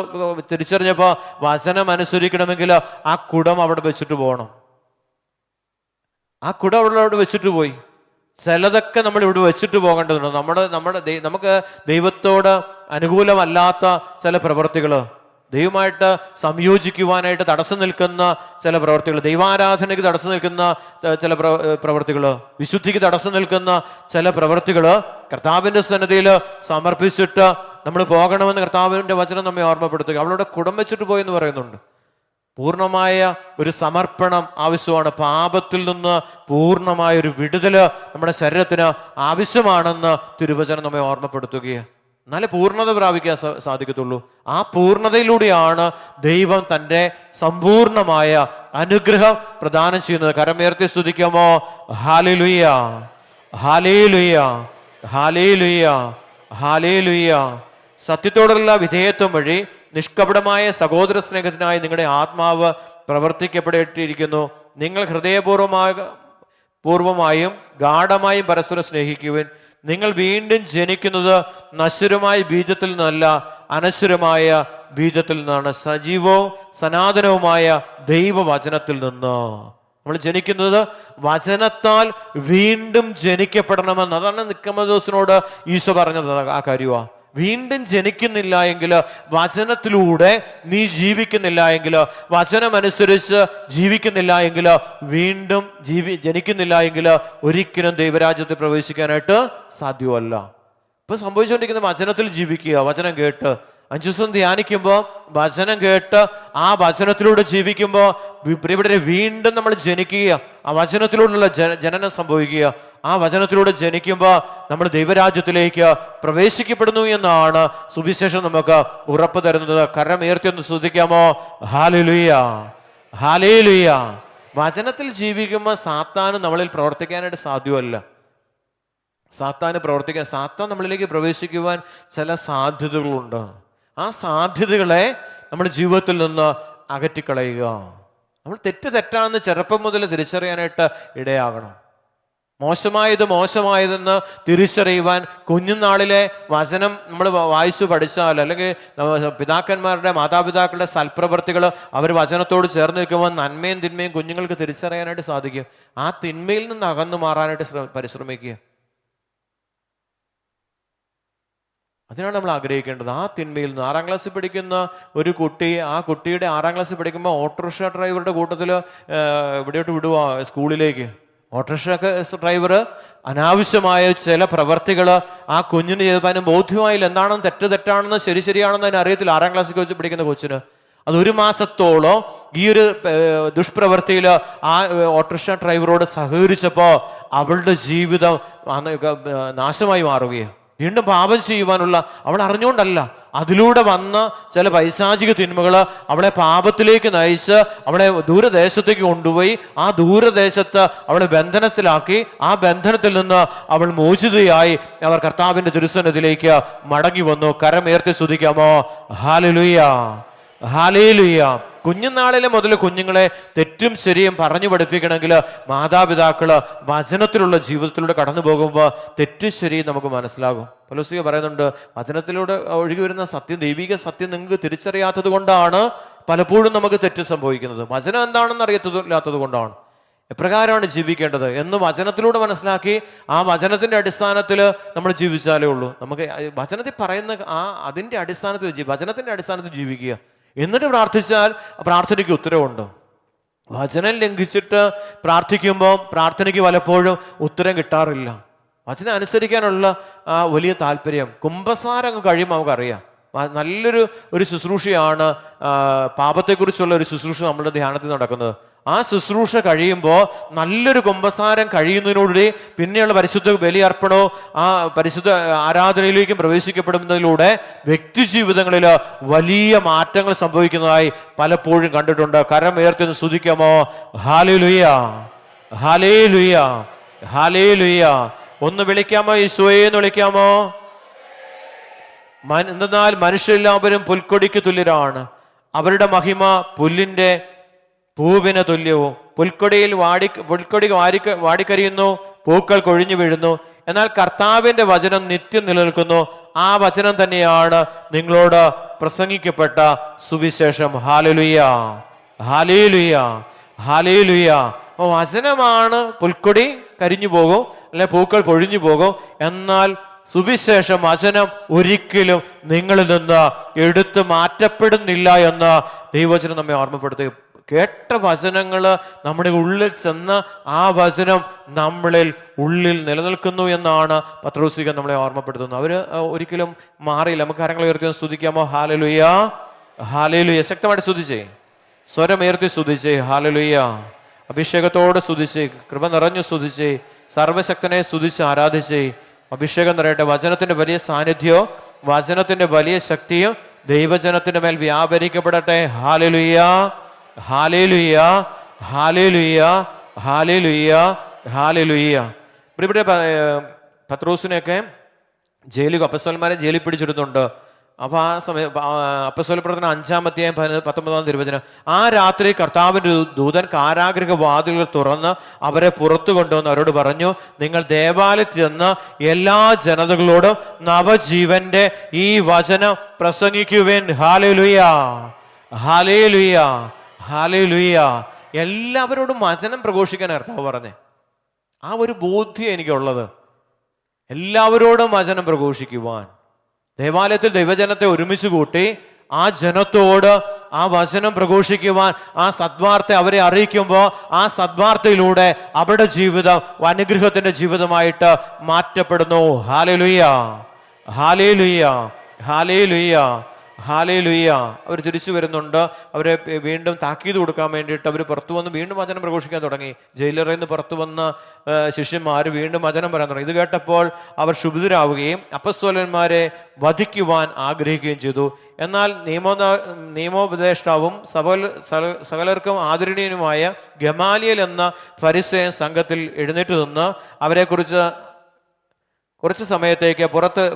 Speaker 2: തിരിച്ചറിഞ്ഞപ്പോ വചനം അനുസരിക്കണമെങ്കിൽ ആ കുടം അവിടെ വെച്ചിട്ട് പോകണം. ആ കുടം അവിടെ വെച്ചിട്ട് പോയി. ചിലതൊക്കെ നമ്മൾ ഇവിടെ വെച്ചിട്ട് പോകേണ്ടതുണ്ട്. നമുക്ക് ദൈവത്തോട് അനുകൂലമല്ലാത്ത ചില പ്രവൃത്തികൾ, ദൈവമായിട്ട് സംയോജിക്കുവാനായിട്ട് തടസ്സം നിൽക്കുന്ന ചില പ്രവർത്തികൾ, ദൈവാരാധനയ്ക്ക് തടസ്സം നിൽക്കുന്ന ചില പ്രവർത്തികൾ, വിശുദ്ധിക്ക് തടസ്സം നിൽക്കുന്ന ചില പ്രവർത്തികൾ കർത്താവിൻ്റെ സന്നിധിയിൽ സമർപ്പിച്ചിട്ട് നമ്മൾ പോകണമെന്ന് കർത്താവിൻ്റെ വചനം നമ്മെ ഓർമ്മപ്പെടുത്തുക. അവളുടെ കുടം വെച്ചിട്ട് പോയെന്ന് പറയുന്നുണ്ട്. പൂർണ്ണമായ ഒരു സമർപ്പണം ആവശ്യമാണ്. പാപത്തിൽ നിന്ന് പൂർണ്ണമായ ഒരു വിടുതല് നമ്മുടെ ശരീരത്തിന് ആവശ്യമാണെന്ന് തിരുവചനം നമ്മെ ഓർമ്മപ്പെടുത്തുകയാണ്. എന്നാലേ പൂർണ്ണത പ്രാപിക്കാൻ സാധിക്കത്തുള്ളൂ. ആ പൂർണ്ണതയിലൂടെയാണ് ദൈവം തൻ്റെ സമ്പൂർണമായ അനുഗ്രഹം പ്രദാനം ചെയ്യുന്നത്. കരമുയർത്തി സ്തുതിക്കാമോ? ഹല്ലേലൂയ, ഹല്ലേലൂയ, ഹല്ലേലൂയ, ഹല്ലേലൂയ. സത്യത്തോടുള്ള വിധേയത്വം വഴി നിഷ്കപടമായ സഹോദര സ്നേഹത്തിനായി നിങ്ങളുടെ ആത്മാവ് പ്രവർത്തിക്കപ്പെട്ടിരിക്കുന്നു. നിങ്ങൾ ഹൃദയപൂർവമായും ഗാഢമായും പരസ്പരം സ്നേഹിക്കുവിൻ. നിങ്ങൾ വീണ്ടും ജനിക്കുന്നത് നശ്വരമായ ബീജത്തിൽ നിന്നല്ല, അനശ്വരമായ ബീജത്തിൽ നിന്നാണ്, സജീവവും സനാതനവുമായ ദൈവവചനത്തിൽ നിന്ന്. നമ്മൾ ജനിക്കുന്നത് വചനത്താൽ വീണ്ടും ജനിക്കപ്പെടണമെന്ന്. അതാണ് നിക്കോദെമോസിനോട് ഈശോ പറഞ്ഞത്. ആ കാര്യമാണ്. വീണ്ടും ജനിക്കുന്നില്ല എങ്കിൽ, വചനത്തിലൂടെ നീ ജീവിക്കുന്നില്ല എങ്കിൽ, വചനമനുസരിച്ച് ജീവിക്കുന്നില്ല എങ്കിൽ, വീണ്ടും ജനിക്കുന്നില്ല എങ്കിൽ ഒരിക്കലും ദൈവരാജ്യത്തിൽ പ്രവേശിക്കാനായിട്ട് സാധ്യമല്ല. ഇപ്പൊ സംഭവിച്ചുകൊണ്ടിരിക്കുന്ന വചനത്തിൽ ജീവിക്കുക. വചനം കേട്ട് 5 ദിവസം ധ്യാനിക്കുമ്പോൾ, വചനം കേട്ട് ആ വചനത്തിലൂടെ ജീവിക്കുമ്പോൾ പ്രിയപ്പെട്ടവരെ വീണ്ടും നമ്മൾ ജനിക്കുക. ആ വചനത്തിലൂടെയുള്ള ജനനം സംഭവിക്കുക. ആ വചനത്തിലൂടെ ജനിക്കുമ്പോൾ നമ്മൾ ദൈവരാജ്യത്തിലേക്ക് പ്രവേശിക്കപ്പെടുന്നു എന്നാണ് സുവിശേഷം നമുക്ക് ഉറപ്പ് തരുന്നത്. കരമുയർത്തി ഒന്ന് സ്തുതിക്കാമോ? Hallelujah, hallelujah. വചനത്തിൽ ജീവിക്കുമ്പോൾ സാത്താന് നമ്മളിൽ പ്രവർത്തിക്കാനായിട്ട് സാധ്യമല്ല. സാത്താൻ നമ്മളിലേക്ക് പ്രവേശിക്കുവാൻ ചില സാധ്യതകളുണ്ട്. ആ സാധ്യതകളെ നമ്മുടെ ജീവിതത്തിൽ നിന്ന് അകറ്റിക്കളയുക. നമ്മൾ തെറ്റാണെന്ന് ചെറുപ്പം മുതൽ തിരിച്ചറിയാനായിട്ട് ഇടയാകണം. മോശമായതെന്ന് തിരിച്ചറിയുവാൻ കുഞ്ഞുനാളിലെ വചനം നമ്മൾ വായിച്ചു പഠിച്ചാൽ, അല്ലെങ്കിൽ പിതാക്കന്മാരുടെ മാതാപിതാക്കളുടെ സൽപ്രവൃത്തികൾ അവർ വചനത്തോട് ചേർന്ന് നിൽക്കുമ്പോൾ നന്മയും തിന്മയും കുഞ്ഞുങ്ങൾക്ക് തിരിച്ചറിയാനായിട്ട് സാധിക്കും. ആ തിന്മയിൽ നിന്ന് അകന്നു മാറാനായിട്ട് പരിശ്രമിക്കുക. അതിനാണ് നമ്മൾ ആഗ്രഹിക്കേണ്ടത്. ആ തിന്മയിൽ നിന്ന് 6ാം ക്ലാസ്സിൽ പഠിക്കുന്ന ഒരു കുട്ടി, ആ കുട്ടിയുടെ 6ാം ക്ലാസ്സിൽ പഠിക്കുമ്പോൾ ഓട്ടോറിക്ഷ ഡ്രൈവറുടെ കൂട്ടത്തിൽ ഇവിടെയോട്ട് വിടുക സ്കൂളിലേക്ക്. ഓട്ടോറിക്ഷ ഡ്രൈവർ അനാവശ്യമായ ചില പ്രവർത്തികൾ ആ കുഞ്ഞിന് ചെയ്തതിനും ബോധ്യമായില്ല. എന്താണെന്ന് തെറ്റാണെന്ന് ശരിയാണെന്ന് അതിന് അറിയത്തില്ല. 6ാം ക്ലാസ്സിൽ പഠിക്കുന്ന കൊച്ചിന് അത് 1 മാസത്തോളം ഈ ഒരു ദുഷ്പ്രവൃത്തിയിൽ ആ ഓട്ടോറിക്ഷ ഡ്രൈവറോട് സഹകരിച്ചപ്പോൾ അവളുടെ ജീവിതം നാശമായി മാറുകയാണ്. വീണ്ടും പാപം ചെയ്യുവാനുള്ള, അവൾ അറിഞ്ഞുകൊണ്ടല്ല, അതിലൂടെ വന്ന ചില പൈശാചിക തിന്മകൾ അവളെ പാപത്തിലേക്ക് നയിച്ച് അവളെ ദൂരദേശത്തേക്ക് കൊണ്ടുപോയി. ആ ദൂരദേശത്ത് അവളെ ബന്ധനത്തിലാക്കി. ആ ബന്ധനത്തിൽ നിന്ന് അവൾ മോചിതയായി അവർ കർത്താവിന്റെ തിരുസന്നിധിയിലേക്ക് മടങ്ങി വന്നു. കരമുയർത്തി സ്തുതിക്കാമോ? Hallelujah, hallelujah. കുഞ്ഞുനാളിലെ മുതൽ കുഞ്ഞുങ്ങളെ തെറ്റും ശരിയും പറഞ്ഞു പഠിപ്പിക്കണമെങ്കിൽ മാതാപിതാക്കള് വചനത്തിലുള്ള ജീവിതത്തിലൂടെ കടന്നു പോകുമ്പോൾ തെറ്റും ശരിയും നമുക്ക് മനസ്സിലാകും. പൗലോസ് പറയുന്നുണ്ട്, വചനത്തിലൂടെ ഒഴുകി വരുന്ന സത്യം, ദൈവിക സത്യം നിങ്ങൾക്ക് തിരിച്ചറിയാത്തത് കൊണ്ടാണ് പലപ്പോഴും നമുക്ക് തെറ്റ് സംഭവിക്കുന്നത്. വചനം എന്താണെന്ന് അറിയത്തില്ലാത്തത് കൊണ്ടാണ്. എപ്രകാരമാണ് ജീവിക്കേണ്ടത് എന്ന് വചനത്തിലൂടെ മനസ്സിലാക്കി ആ വചനത്തിന്റെ അടിസ്ഥാനത്തിൽ നമ്മൾ ജീവിച്ചാലേ ഉള്ളൂ. നമുക്ക് വചനത്തിൽ പറയുന്ന അതിന്റെ അടിസ്ഥാനത്തിൽ വചനത്തിന്റെ അടിസ്ഥാനത്തിൽ ജീവിക്കുക. എന്നിട്ട് പ്രാർത്ഥിച്ചാൽ പ്രാർത്ഥനയ്ക്ക് ഉത്തരവുണ്ട്. വചനം ലംഘിച്ചിട്ട് പ്രാർത്ഥിക്കുമ്പോൾ പ്രാർത്ഥനയ്ക്ക് പലപ്പോഴും ഉത്തരം കിട്ടാറില്ല. വചനം അനുസരിക്കാനുള്ള വലിയ താല്പര്യം കുമ്പസാരം കഴിയുമ്പോൾ നമുക്കറിയാം. നല്ലൊരു ശുശ്രൂഷയാണ് പാപത്തെക്കുറിച്ചുള്ള ഒരു ശുശ്രൂഷ നമ്മുടെ ധ്യാനത്തിൽ നടക്കുന്നത്. ആ ശുശ്രൂഷ കഴിയുമ്പോൾ നല്ലൊരു കുമ്പസാരം കഴിയുന്നതിനോടുകൂടി പിന്നെയുള്ള പരിശുദ്ധ ബലിയർപ്പണവും ആ പരിശുദ്ധ ആരാധനയിലേക്കും പ്രവേശിക്കപ്പെടുന്നതിലൂടെ വ്യക്തി ജീവിതങ്ങളിൽ വലിയ മാറ്റങ്ങൾ സംഭവിക്കുന്നതായി പലപ്പോഴും കണ്ടിട്ടുണ്ട്. കരമുയർത്തി സ്തുതിക്കാമോ? ഹല്ലേലൂയ, ഹല്ലേലൂയ, ഹല്ലേലൂയ. ഒന്ന് വിളിക്കാമോ? ഈശോയെ എന്ന് വിളിക്കാമോ? എന്തെന്നാൽ മനുഷ്യരെല്ലാവരും പുൽക്കൊടിക്ക് തുല്യരാണ്. അവരുടെ മഹിമ പുല്ലിന്റെ പൂവിന് തുല്യവും. പുൽക്കൊടി വാടിക്കരിയുന്നു, പൂക്കൾ കൊഴിഞ്ഞു വീഴുന്നു. എന്നാൽ കർത്താവിന്റെ വചനം നിത്യം നിലനിൽക്കുന്നു. ആ വചനം തന്നെയാണ് നിങ്ങളോട് പ്രസംഗിക്കപ്പെട്ട സുവിശേഷം. Hallelujah, hallelujah, hallelujah. വചനമാണ് പുൽക്കൊടി കരിഞ്ഞു പോകും, അല്ലെ പൂക്കൾ പൊഴിഞ്ഞു പോകും. എന്നാൽ സുവിശേഷം വചനം ഒരിക്കലും നിങ്ങളിൽ നിന്ന് എടുത്തു മാറ്റപ്പെടുന്നില്ല എന്ന് ദൈവവചനം നമ്മെ ഓർമ്മപ്പെടുത്തുക. കേട്ട വചനങ്ങൾ നമ്മുടെ ഉള്ളിൽ ചെന്ന് ആ വചനം നമ്മളിൽ ഉള്ളിൽ നിലനിൽക്കുന്നു എന്നാണ് പത്രോസിക നമ്മളെ ഓർമ്മപ്പെടുത്തുന്നത്. അവര് ഒരിക്കലും മാറിയില്ല. നമുക്ക് കരങ്ങൾ ഉയർത്തി സ്തുതിക്കാമോ? ഹാലലുയ, ഹാലലുയ. ശക്തമായിട്ട് സ്തുതിച്ചേ, സ്വരമുയർത്തി സ്തുതിച്ചേ. ഹാലലുയ. അഭിഷേകത്തോട് സ്തുതിച്ചേ, കൃപ നിറഞ്ഞു സ്തുതിച്ചേ, സർവശക്തനെ സ്തുതിച്ച് ആരാധിച്ചേ. അഭിഷേകം നിറയട്ടെ. വചനത്തിന്റെ വലിയ സാന്നിധ്യവും വചനത്തിന്റെ വലിയ ശക്തിയും ദൈവജനത്തിന്റെ മേൽ വ്യാപരിക്കപ്പെടട്ടെ. ഹാലലുയ, ഹാലേലുയ, ഹാലേലുയ, ഹാലേലുയ, ഹാലേലുയ. ഇവിടെ പത്രോസിനെയൊക്കെ ജയിലിൽ, അപ്പസ്തലന്മാരെ ജയിലിൽ പിടിച്ചിടുന്നുണ്ട്. അപ്പൊ ആ സമയം അപ്പസ്തല പ്രവർത്തനം 5-ാം അധ്യായം 19-ാം തിരുവചനം, ആ രാത്രി കർത്താവിന്റെ ദൂതൻ കാരാഗൃഹ വാതിലുകൾ തുറന്ന് അവരെ പുറത്തു കൊണ്ടുവന്ന് അവരോട് പറഞ്ഞു, നിങ്ങൾ ദേവാലയത്തിൽ ചെന്ന് എല്ലാ ജനതകളോടും നവജീവന്റെ ഈ വചനം പ്രസംഗിക്കുവേൻ. ഹാലേലുയ, ഹാലേലുയ, ഹാലേലുയ. എല്ലാവരോടും വചനം പ്രഘോഷിക്കാൻ കർത്താവ് പറഞ്ഞേ. ആ ഒരു ബോധ്യം എനിക്കുള്ളത്, എല്ലാവരോടും വചനം പ്രഘോഷിക്കുവാൻ. ദേവാലയത്തിൽ ദൈവജനത്തെ ഒരുമിച്ച് കൂട്ടി ആ ജനത്തോട് ആ വചനം പ്രഘോഷിക്കുവാൻ, ആ സദ്വാർത്ത അവരെ അറിയിക്കുമ്പോൾ ആ സദ്വാർത്തയിലൂടെ അവരുടെ ജീവിതം അനുഗ്രഹത്തിന്റെ ജീവിതമായിട്ട് മാറ്റപ്പെടുന്നു. ഹാലേലുയ, ഹാലേലുയ, ഹാലേലുയ, ഹാലേലുയ. അവർ തിരിച്ചു വരുന്നുണ്ട്. അവരെ വീണ്ടും താക്കീത് കൊടുക്കാൻ വേണ്ടിയിട്ട് അവർ പുറത്തു വന്ന് വീണ്ടും വചനം പ്രഘോഷിക്കാൻ തുടങ്ങി. ജയിലറിൽ നിന്ന് പുറത്തു വന്ന ശിഷ്യന്മാർ വീണ്ടും വചനം പറയാൻ തുടങ്ങി. ഇത് കേട്ടപ്പോൾ അവർ ക്ഷുഭിതരാവുകയും അപ്പസ്തോലന്മാരെ വധിക്കുവാൻ ആഗ്രഹിക്കുകയും ചെയ്തു. എന്നാൽ നിയമോപദേഷ്ടാവും സകലർക്കും ആദരണീയനുമായ ഗമാലിയേൽ എന്ന ഫരിസേയൻ സംഘത്തിൽ എഴുന്നേറ്റ് നിന്ന് അവരെക്കുറിച്ച് കുറച്ച് സമയത്തേക്ക്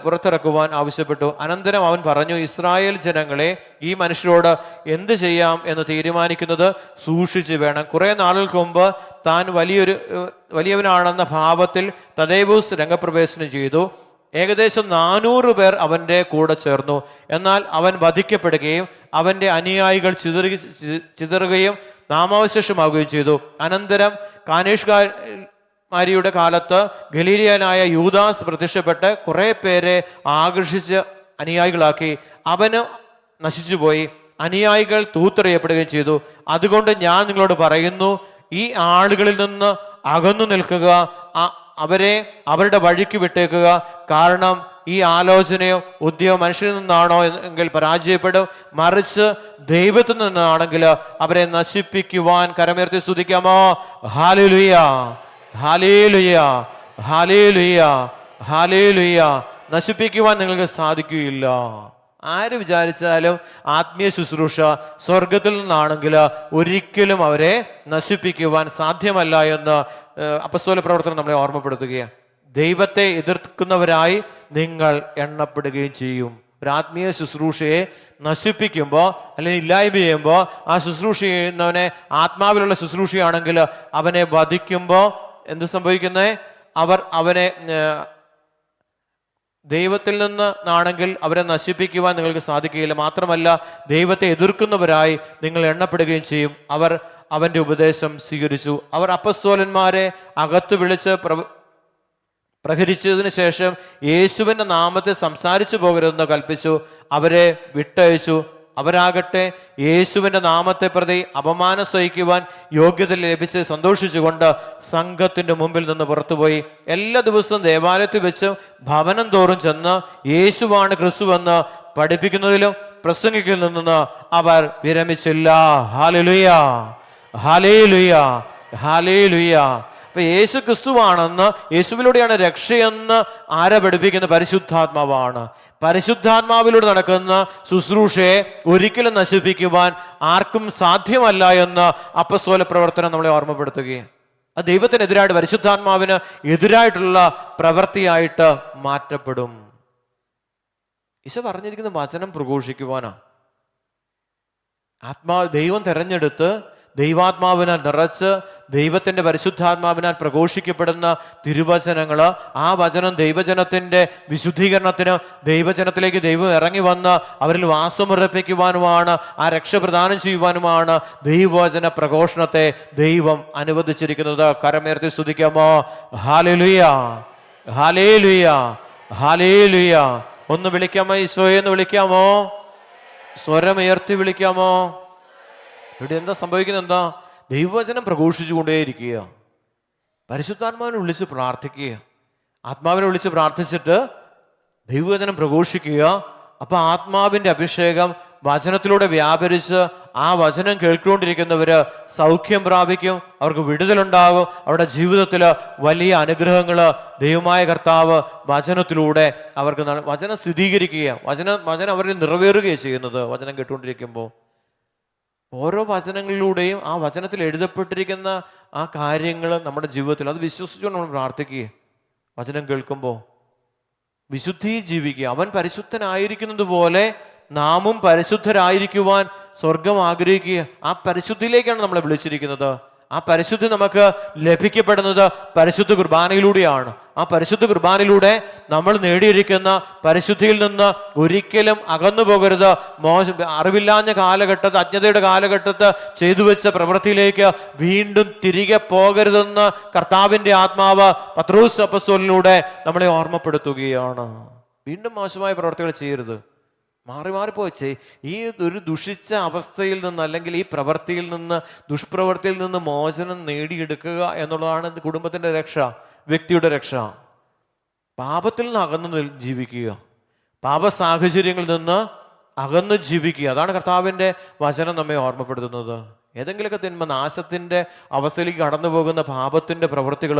Speaker 2: പുറത്തിറക്കുവാൻ ആവശ്യപ്പെട്ടു. അനന്തരം അവൻ പറഞ്ഞു, ഇസ്രായേൽ ജനങ്ങളെ, ഈ മനുഷ്യരോട് എന്ത് ചെയ്യാം എന്ന് തീരുമാനിക്കുന്നത് സൂക്ഷിച്ച് വേണം. കുറെ നാളുകൾക്ക് മുമ്പ് താൻ വലിയവനാണെന്ന ഭാവത്തിൽ തദേവൂസ് രംഗപ്രവേശനം ചെയ്തു. ഏകദേശം 400 പേർ അവൻ്റെ കൂടെ ചേർന്നു. എന്നാൽ അവൻ വധിക്കപ്പെടുകയും അവൻ്റെ അനുയായികൾ ചിതറുകയും നാമാവശേഷമാവുകയും ചെയ്തു. അനന്തരം കാനേഷ്കാരിയുടെ കാലത്ത് ഗലീലിയനായ യൂദാസ് പ്രത്യക്ഷപ്പെട്ട് കുറെ പേരെ ആകർഷിച്ച് അനുയായികളാക്കി. അവന് നശിച്ചുപോയി, അനുയായികൾ തൂത്തെറിയപ്പെടുകയും ചെയ്തു. അതുകൊണ്ട് ഞാൻ നിങ്ങളോട് പറയുന്നു, ഈ ആളുകളിൽ നിന്ന് അകന്നു നിൽക്കുക, അവരെ അവരുടെ വഴിക്ക് വിട്ടേക്കുക. കാരണം ഈ ആലോചനയോ ഉദ്യോഗം മനുഷ്യരിൽ നിന്നാണോ എങ്കിൽ പരാജയപ്പെടും, മറിച്ച് ദൈവത്തിൽ നിന്നാണെങ്കിൽ അവരെ നശിപ്പിക്കുവാൻ. കരമുയർത്തി സ്തുതിക്കാമോ? ഹല്ലേലൂയ, ഹല്ലേലൂയ, ഹല്ലേലൂയ, ഹല്ലേലൂയ. നശിപ്പിക്കുവാൻ നിങ്ങൾക്ക് സാധിക്കുകയില്ല. ആര് വിചാരിച്ചാലും ആത്മീയ ശുശ്രൂഷ സ്വർഗത്തിൽ നിന്നാണെങ്കിൽ ഒരിക്കലും അവരെ നശിപ്പിക്കുവാൻ സാധ്യമല്ല എന്ന് അപ്പസ്തോല പ്രവർത്തനം നമ്മളെ ഓർമ്മപ്പെടുത്തുകയാണ്. ദൈവത്തെ എതിർക്കുന്നവരായി നിങ്ങൾ എണ്ണപ്പെടുകയും ചെയ്യും. ഒരു ആത്മീയ ശുശ്രൂഷയെ നശിപ്പിക്കുമ്പോൾ അല്ലെങ്കിൽ ഇല്ലായ്മ ചെയ്യുമ്പോൾ, ആ ശുശ്രൂഷ ചെയ്യുന്നവനെ ആത്മാവിലുള്ള ശുശ്രൂഷയാണെങ്കിൽ അവനെ വധിക്കുമ്പോൾ എന്ത് സംഭവിക്കുന്നേ? അവനെ ദൈവത്തിൽ നിന്നാണെങ്കിൽ അവരെ നശിപ്പിക്കുവാൻ നിങ്ങൾക്ക് സാധിക്കുകയില്ല. മാത്രമല്ല, ദൈവത്തെ എതിർക്കുന്നവരായി നിങ്ങൾ എണ്ണപ്പെടുകയും ചെയ്യും. അവർ അവന്റെ ഉപദേശം സ്വീകരിച്ചു. അവർ അപ്പസ്തോലന്മാരെ അകത്ത് വിളിച്ച് പ്രഹരിച്ചതിന് ശേഷം യേശുവിന്റെ നാമത്തെ സംസാരിച്ചു പോകരുതെന്ന് കൽപ്പിച്ചു. അവരെ വിട്ടയച്ചു. അവരാകട്ടെ യേശുവിന്റെ നാമത്തെ പ്രതി അപമാനം സഹിക്കുവാൻ യോഗ്യത ലഭിച്ച് സന്തോഷിച്ചുകൊണ്ട് സംഘത്തിന്റെ മുമ്പിൽ നിന്ന് പുറത്തുപോയി. എല്ലാ ദിവസവും ദേവാലയത്തിൽ വെച്ച് ഭവനം തോറും ചെന്ന് യേശുവാണ് ക്രിസ്തുവെന്ന് പഠിപ്പിക്കുന്നതിലും പ്രസംഗിക്കുന്നതിൽ നിന്ന് അവർ വിരമിച്ചില്ല. ഹല്ലേലൂയ, ഹല്ലേലൂയ, ഹല്ലേലൂയ. അപ്പൊ യേശു ക്രിസ്തുവാണെന്ന്, യേശുവിലൂടെയാണ് രക്ഷയെന്ന് ആരെ പഠിപ്പിക്കുന്ന? പരിശുദ്ധാത്മാവാണ്. പരിശുദ്ധാത്മാവിലൂടെ നടക്കുന്ന ശുശ്രൂഷയെ ഒരിക്കലും നശിപ്പിക്കുവാൻ ആർക്കും സാധ്യമല്ല എന്ന് അപ്പസ്തോല പ്രവർത്തനം നമ്മളെ ഓർമ്മപ്പെടുത്തുകയാണ്. അത് ദൈവത്തിനെതിരായിട്ട്, പരിശുദ്ധാത്മാവിന് എതിരായിട്ടുള്ള പ്രവൃത്തിയായിട്ട് മാറ്റപ്പെടും. ഈശോ പറഞ്ഞിരിക്കുന്ന വചനം പ്രഘോഷിക്കുവാനാ. ദൈവം തെരഞ്ഞെടുത്ത് ദൈവാത്മാവിനാൽ നിറച്ച് ദൈവത്തിന്റെ പരിശുദ്ധാത്മാവിനാൽ പ്രഘോഷിക്കപ്പെടുന്ന തിരുവചനങ്ങള്, ആ വചനം ദൈവജനത്തിന്റെ വിശുദ്ധീകരണത്തിന്, ദൈവജനത്തിലേക്ക് ദൈവം ഇറങ്ങി വന്ന് അവരിൽ വാസമുറപ്പിക്കുവാനുമാണ്, ആ രക്ഷ പ്രദാനം ചെയ്യുവാനുമാണ് ദൈവവചന പ്രഘോഷണത്തെ ദൈവം അനുവദിച്ചിരിക്കുന്നത്. കരമുയർത്തി സ്തുതിക്കാമോ? ഹല്ലേലൂയ, ഹല്ലേലൂയ, ഹല്ലേലൂയ. ഒന്ന് വിളിക്കാമോ? ഈശോയെ എന്ന് വിളിക്കാമോ? സ്വരമുയർത്തി വിളിക്കാമോ? ഇവിടെ എന്താ സംഭവിക്കുന്നത്? എന്താ? ദൈവവചനം പ്രഘോഷിച്ചുകൊണ്ടേയിരിക്കുക, പരിശുദ്ധാത്മാവിനെ വിളിച്ച് പ്രാർത്ഥിക്കുക, ആത്മാവിനെ വിളിച്ച് പ്രാർത്ഥിച്ചിട്ട് ദൈവവചനം പ്രഘോഷിക്കുക. അപ്പൊ ആത്മാവിന്റെ അഭിഷേകം വചനത്തിലൂടെ വ്യാപരിച്ച് ആ വചനം കേൾക്കൊണ്ടിരിക്കുന്നവര് സൗഖ്യം പ്രാപിക്കും, അവർക്ക് വിടുതലുണ്ടാകും, അവരുടെ ജീവിതത്തിൽ വലിയ അനുഗ്രഹങ്ങൾ ദൈവമായ കർത്താവ് വചനത്തിലൂടെ അവർക്ക് വചനം സ്ഥിരീകരിക്കുക, വചനം അവരിൽ നിറവേറുകയാണ് ചെയ്യുന്നത്. വചനം കേട്ടുകൊണ്ടിരിക്കുമ്പോൾ ഓരോ വചനങ്ങളിലൂടെയും ആ വചനത്തിൽ എഴുതപ്പെട്ടിരിക്കുന്ന ആ കാര്യങ്ങൾ നമ്മുടെ ജീവിതത്തിൽ അത് വിശ്വസിച്ചുകൊണ്ട് നമ്മൾ പ്രാർത്ഥിക്കുക. വചനം കേൾക്കുമ്പോൾ വിശുദ്ധി ജീവിക്കുക. അവൻ പരിശുദ്ധനായിരിക്കുന്നത് പോലെ നാമും പരിശുദ്ധരായിരിക്കുവാൻ സ്വർഗം ആഗ്രഹിക്കുക. ആ പരിശുദ്ധിയിലേക്കാണ് നമ്മളെ വിളിച്ചിരിക്കുന്നത്. ആ പരിശുദ്ധി നമുക്ക് ലഭിക്കപ്പെടുന്നത് പരിശുദ്ധ കുർബാനയിലൂടെയാണ്. ആ പരിശുദ്ധ കുർബാനയിലൂടെ നമ്മൾ നേടിയിരിക്കുന്ന പരിശുദ്ധിയിൽ നിന്ന് ഒരിക്കലും അകന്നു പോകരുത്. അറിവില്ലാഞ്ഞ കാലഘട്ടത്ത്, അജ്ഞതയുടെ കാലഘട്ടത്ത് ചെയ്തു വെച്ച പ്രവൃത്തിയിലേക്ക് വീണ്ടും തിരികെ പോകരുതെന്ന് കർത്താവിന്റെ ആത്മാവ് പത്രോസ് അപ്പോസ്തലനിലൂടെ നമ്മളെ ഓർമ്മപ്പെടുത്തുകയാണ്. വീണ്ടും മോശമായ പ്രവൃത്തികൾ ചെയ്യരുത്. മാറിപ്പോയി ഈ ഒരു ദുഷിച്ച അവസ്ഥയിൽ നിന്ന്, അല്ലെങ്കിൽ ഈ പ്രവൃത്തിയിൽ നിന്ന്, ദുഷ്പ്രവൃത്തിയിൽ നിന്ന് മോചനം നേടിയെടുക്കുക എന്നുള്ളതാണ് കുടുംബത്തിന്റെ രക്ഷ, വ്യക്തിയുടെ രക്ഷ. പാപത്തിൽ നിന്ന് അകന്ന് ജീവിക്കുക, പാപ സാഹചര്യങ്ങളിൽ നിന്ന് അകന്ന് ജീവിക്കുക. അതാണ് കർത്താവിൻ്റെ വചനം നമ്മെ ഓർമ്മപ്പെടുത്തുന്നത്. ഏതെങ്കിലുമൊക്കെ തിന്മ, നാശത്തിന്റെ അവസ്ഥയിലേക്ക് കടന്നു പോകുന്ന പാപത്തിന്റെ പ്രവൃത്തികൾ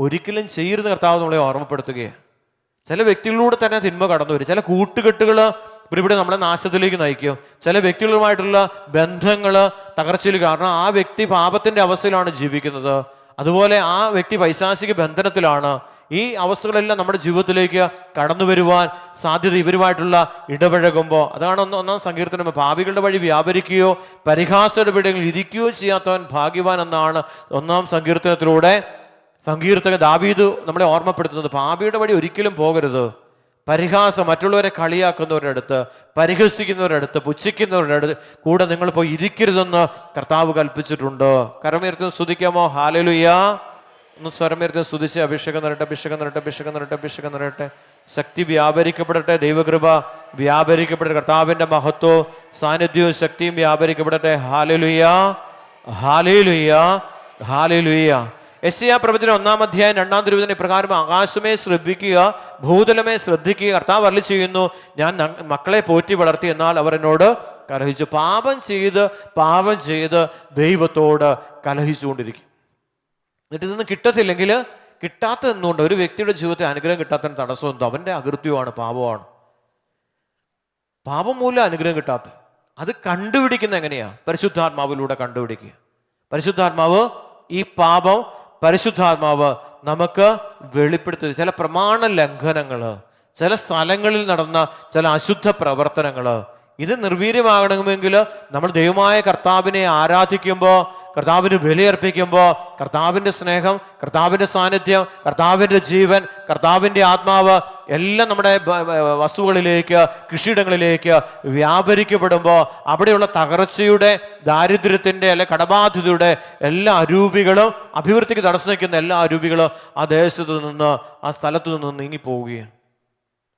Speaker 2: ഒരിക്കലും ചെയ്യരുത് കർത്താവ് നമ്മളെ ഓർമ്മപ്പെടുത്തുകയാണ്. ചില വ്യക്തികളിലൂടെ തന്നെ തിന്മ കടന്നു വരും. ചില കൂട്ടുകെട്ടുകൾ ഇവിടെ നമ്മളെ നാശത്തിലേക്ക് നയിക്കും. ചില വ്യക്തികളുമായിട്ടുള്ള ബന്ധങ്ങൾ തകർച്ചയിൽ, കാരണം ആ വ്യക്തി പാപത്തിന്റെ അവസ്ഥയിലാണ് ജീവിക്കുന്നത്. അതുപോലെ ആ വ്യക്തി പൈശാചിക ബന്ധനത്തിലാണ്. ഈ അവസ്ഥകളെല്ലാം നമ്മുടെ ജീവിതത്തിലേക്ക് കടന്നു വരുവാൻ സാധ്യത ഇവരുമായിട്ടുള്ള ഇടപഴകുമ്പോൾ. അതാണ് ഒന്നാം സങ്കീർത്തനം, പാപികളുടെ വഴി വ്യാപരിക്കുകയോ പരിഹാസയുടെ പിടങ്ങളിൽ ഇരിക്കുകയോ ചെയ്യാത്തവൻ ഭാഗ്യവാൻ എന്നാണ് ഒന്നാം സങ്കീർത്തനത്തിലൂടെ സങ്കീർത്തകൻ ദാവീദ് നമ്മളെ ഓർമ്മപ്പെടുത്തുന്നത്. പാപിയുടെ വഴി ഒരിക്കലും പോകരുത്. പരിഹാസം, മറ്റുള്ളവരെ കളിയാക്കുന്നവരുടെ അടുത്ത്, പരിഹസിക്കുന്നവരുടെ അടുത്ത്, പുച്ഛിക്കുന്നവരുടെ അടുത്ത് കൂടെ നിങ്ങൾ പോയി ഇരിക്കരുതെന്ന് കർത്താവ് കൽപ്പിച്ചിട്ടുണ്ട്. കരമുയർത്തി സ്തുതിക്കാമോ? ഹല്ലേലൂയ. ഒന്ന് സ്വരമുയർത്തി സ്തുതിച്ച് അഭിഷേകം നിറയട്ടെ, അഭിഷേകം നിറയട്ടെ, അഭിഷേകം നിറയട്ടെ, അഭിഷേകം നിറയട്ടെ. ശക്തി വ്യാപരിക്കപ്പെടട്ടെ, ദൈവകൃപ വ്യാപരിക്കപ്പെടട്ടെ, കർത്താവിന്റെ മഹത്വവും സാന്നിധ്യവും ശക്തിയും വ്യാപരിക്കപ്പെടട്ടെ. ഹല്ലേലൂയ, ഹല്ലേലൂയ, ഹല്ലേലൂയ. യെശയ്യാ പ്രവചനം 1-ാം അധ്യായം 2-ാം തിരുവചനം ഇപ്രകാരം: ആകാശമേ ശ്രദ്ധിക്കുക, ഭൂതലമേ ശ്രദ്ധിക്കുക, കർത്താവ് അരുളി ചെയ്യുന്നു, ഞാൻ മക്കളെ പോറ്റി വളർത്തി, എന്നാൽ അവർ എന്നോട് കലഹിച്ചു. പാപം ചെയ്ത് ദൈവത്തോട് കലഹിച്ചുകൊണ്ടിരിക്കും. എന്നിട്ട് ഇതൊന്നും കിട്ടത്തില്ലെങ്കിൽ, കിട്ടാത്തതെന്നുകൊണ്ട് ഒരു വ്യക്തിയുടെ ജീവിതത്തിൽ അനുഗ്രഹം കിട്ടാത്തതിന് തടസ്സം എന്തോ? അവന്റെ അകൃത്യമാണ്, പാപമാണ്. പാപം മൂലം അനുഗ്രഹം കിട്ടാത്ത അത് കണ്ടുപിടിക്കുന്ന എങ്ങനെയാ? പരിശുദ്ധാത്മാവിലൂടെ കണ്ടുപിടിക്കുക. പരിശുദ്ധാത്മാവ് ഈ പാപം, പരിശുദ്ധാത്മാവ് നമുക്ക് വെളിപ്പെടുത്തി ചില പ്രമാണ ലംഘനങ്ങള്, ചില സ്ഥലങ്ങളിൽ നടന്ന ചില അശുദ്ധ പ്രവർത്തനങ്ങള്, ഇത് നിർവീര്യമാകണമെങ്കിൽ നമ്മൾ ദൈവമായ കർത്താവിനെ ആരാധിക്കുമ്പോൾ, കർത്താവിന് ബലിയർപ്പിക്കുമ്പോൾ, കർത്താവിൻ്റെ സ്നേഹം, കർത്താവിൻ്റെ സാന്നിധ്യം, കർത്താവിൻ്റെ ജീവൻ, കർത്താവിൻ്റെ ആത്മാവ് എല്ലാം നമ്മുടെ വസ്തുക്കളിലേക്ക്, കൃഷിയിടങ്ങളിലേക്ക് വ്യാപരിക്കപ്പെടുമ്പോൾ അവിടെയുള്ള തകർച്ചയുടെ, ദാരിദ്ര്യത്തിൻ്റെ അല്ലെ കടബാധ്യതയുടെ എല്ലാ അരൂപികളും, അഭിവൃദ്ധിക്ക് തടസ്സം നിൽക്കുന്ന എല്ലാ അരൂപികളും ആ ദേശത്ത് നിന്ന്, ആ സ്ഥലത്തു നിന്ന് നീങ്ങിപ്പോവുകയാണ്.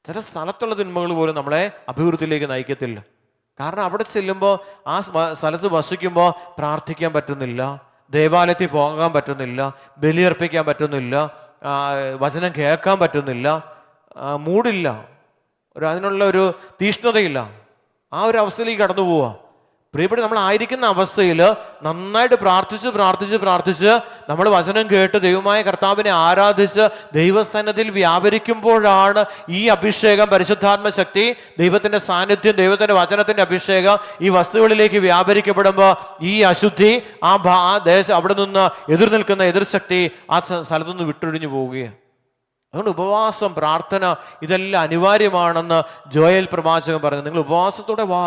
Speaker 2: ചില സ്ഥലത്തുള്ള തിന്മകൾ പോലും നമ്മളെ അഭിവൃദ്ധിയിലേക്ക് നയിക്കത്തില്ല. കാരണം അവിടെ ചെല്ലുമ്പോൾ, ആ സ്ഥലത്ത് വസിക്കുമ്പോൾ പ്രാർത്ഥിക്കാൻ പറ്റുന്നില്ല, ദേവാലയത്തിൽ പോകാൻ പറ്റുന്നില്ല, ബലിയർപ്പിക്കാൻ പറ്റുന്നില്ല, വചനം കേൾക്കാൻ പറ്റുന്നില്ല, മൂടില്ല, അതിനുള്ള ഒരു തീഷ്ണതയില്ല. ആ ഒരു അവസ്ഥയിലേക്ക് കടന്നു പോവുക. പ്രിയപ്പെട്ട, നമ്മൾ ആയിരിക്കുന്ന അവസ്ഥയിൽ നന്നായിട്ട് പ്രാർത്ഥിച്ച് നമ്മൾ വചനം കേട്ട് ദൈവമായ കർത്താവിനെ ആരാധിച്ച് ദൈവസന്നിധിയിൽ വ്യാപരിക്കുമ്പോഴാണ് ഈ അഭിഷേകം, പരിശുദ്ധാത്മ ശക്തി, ദൈവത്തിന്റെ സാന്നിധ്യം, ദൈവത്തിന്റെ വചനത്തിന്റെ അഭിഷേകം ഈ വസ്തുക്കളിലേക്ക് വ്യാപരിക്കപ്പെടുമ്പോൾ ഈ അശുദ്ധി, ആ അവിടെ നിന്ന് എതിർ നിൽക്കുന്ന എതിർശക്തി ആ സ്ഥലത്തു നിന്ന് വിട്ടൊഴിഞ്ഞു പോവുകയാണ്. അതുകൊണ്ട് ഉപവാസം, പ്രാർത്ഥന ഇതെല്ലാം അനിവാര്യമാണെന്ന് ജോയൽ പ്രവാചകൻ പറഞ്ഞു. നിങ്ങൾ ഉപവാസത്തോടെ വാ,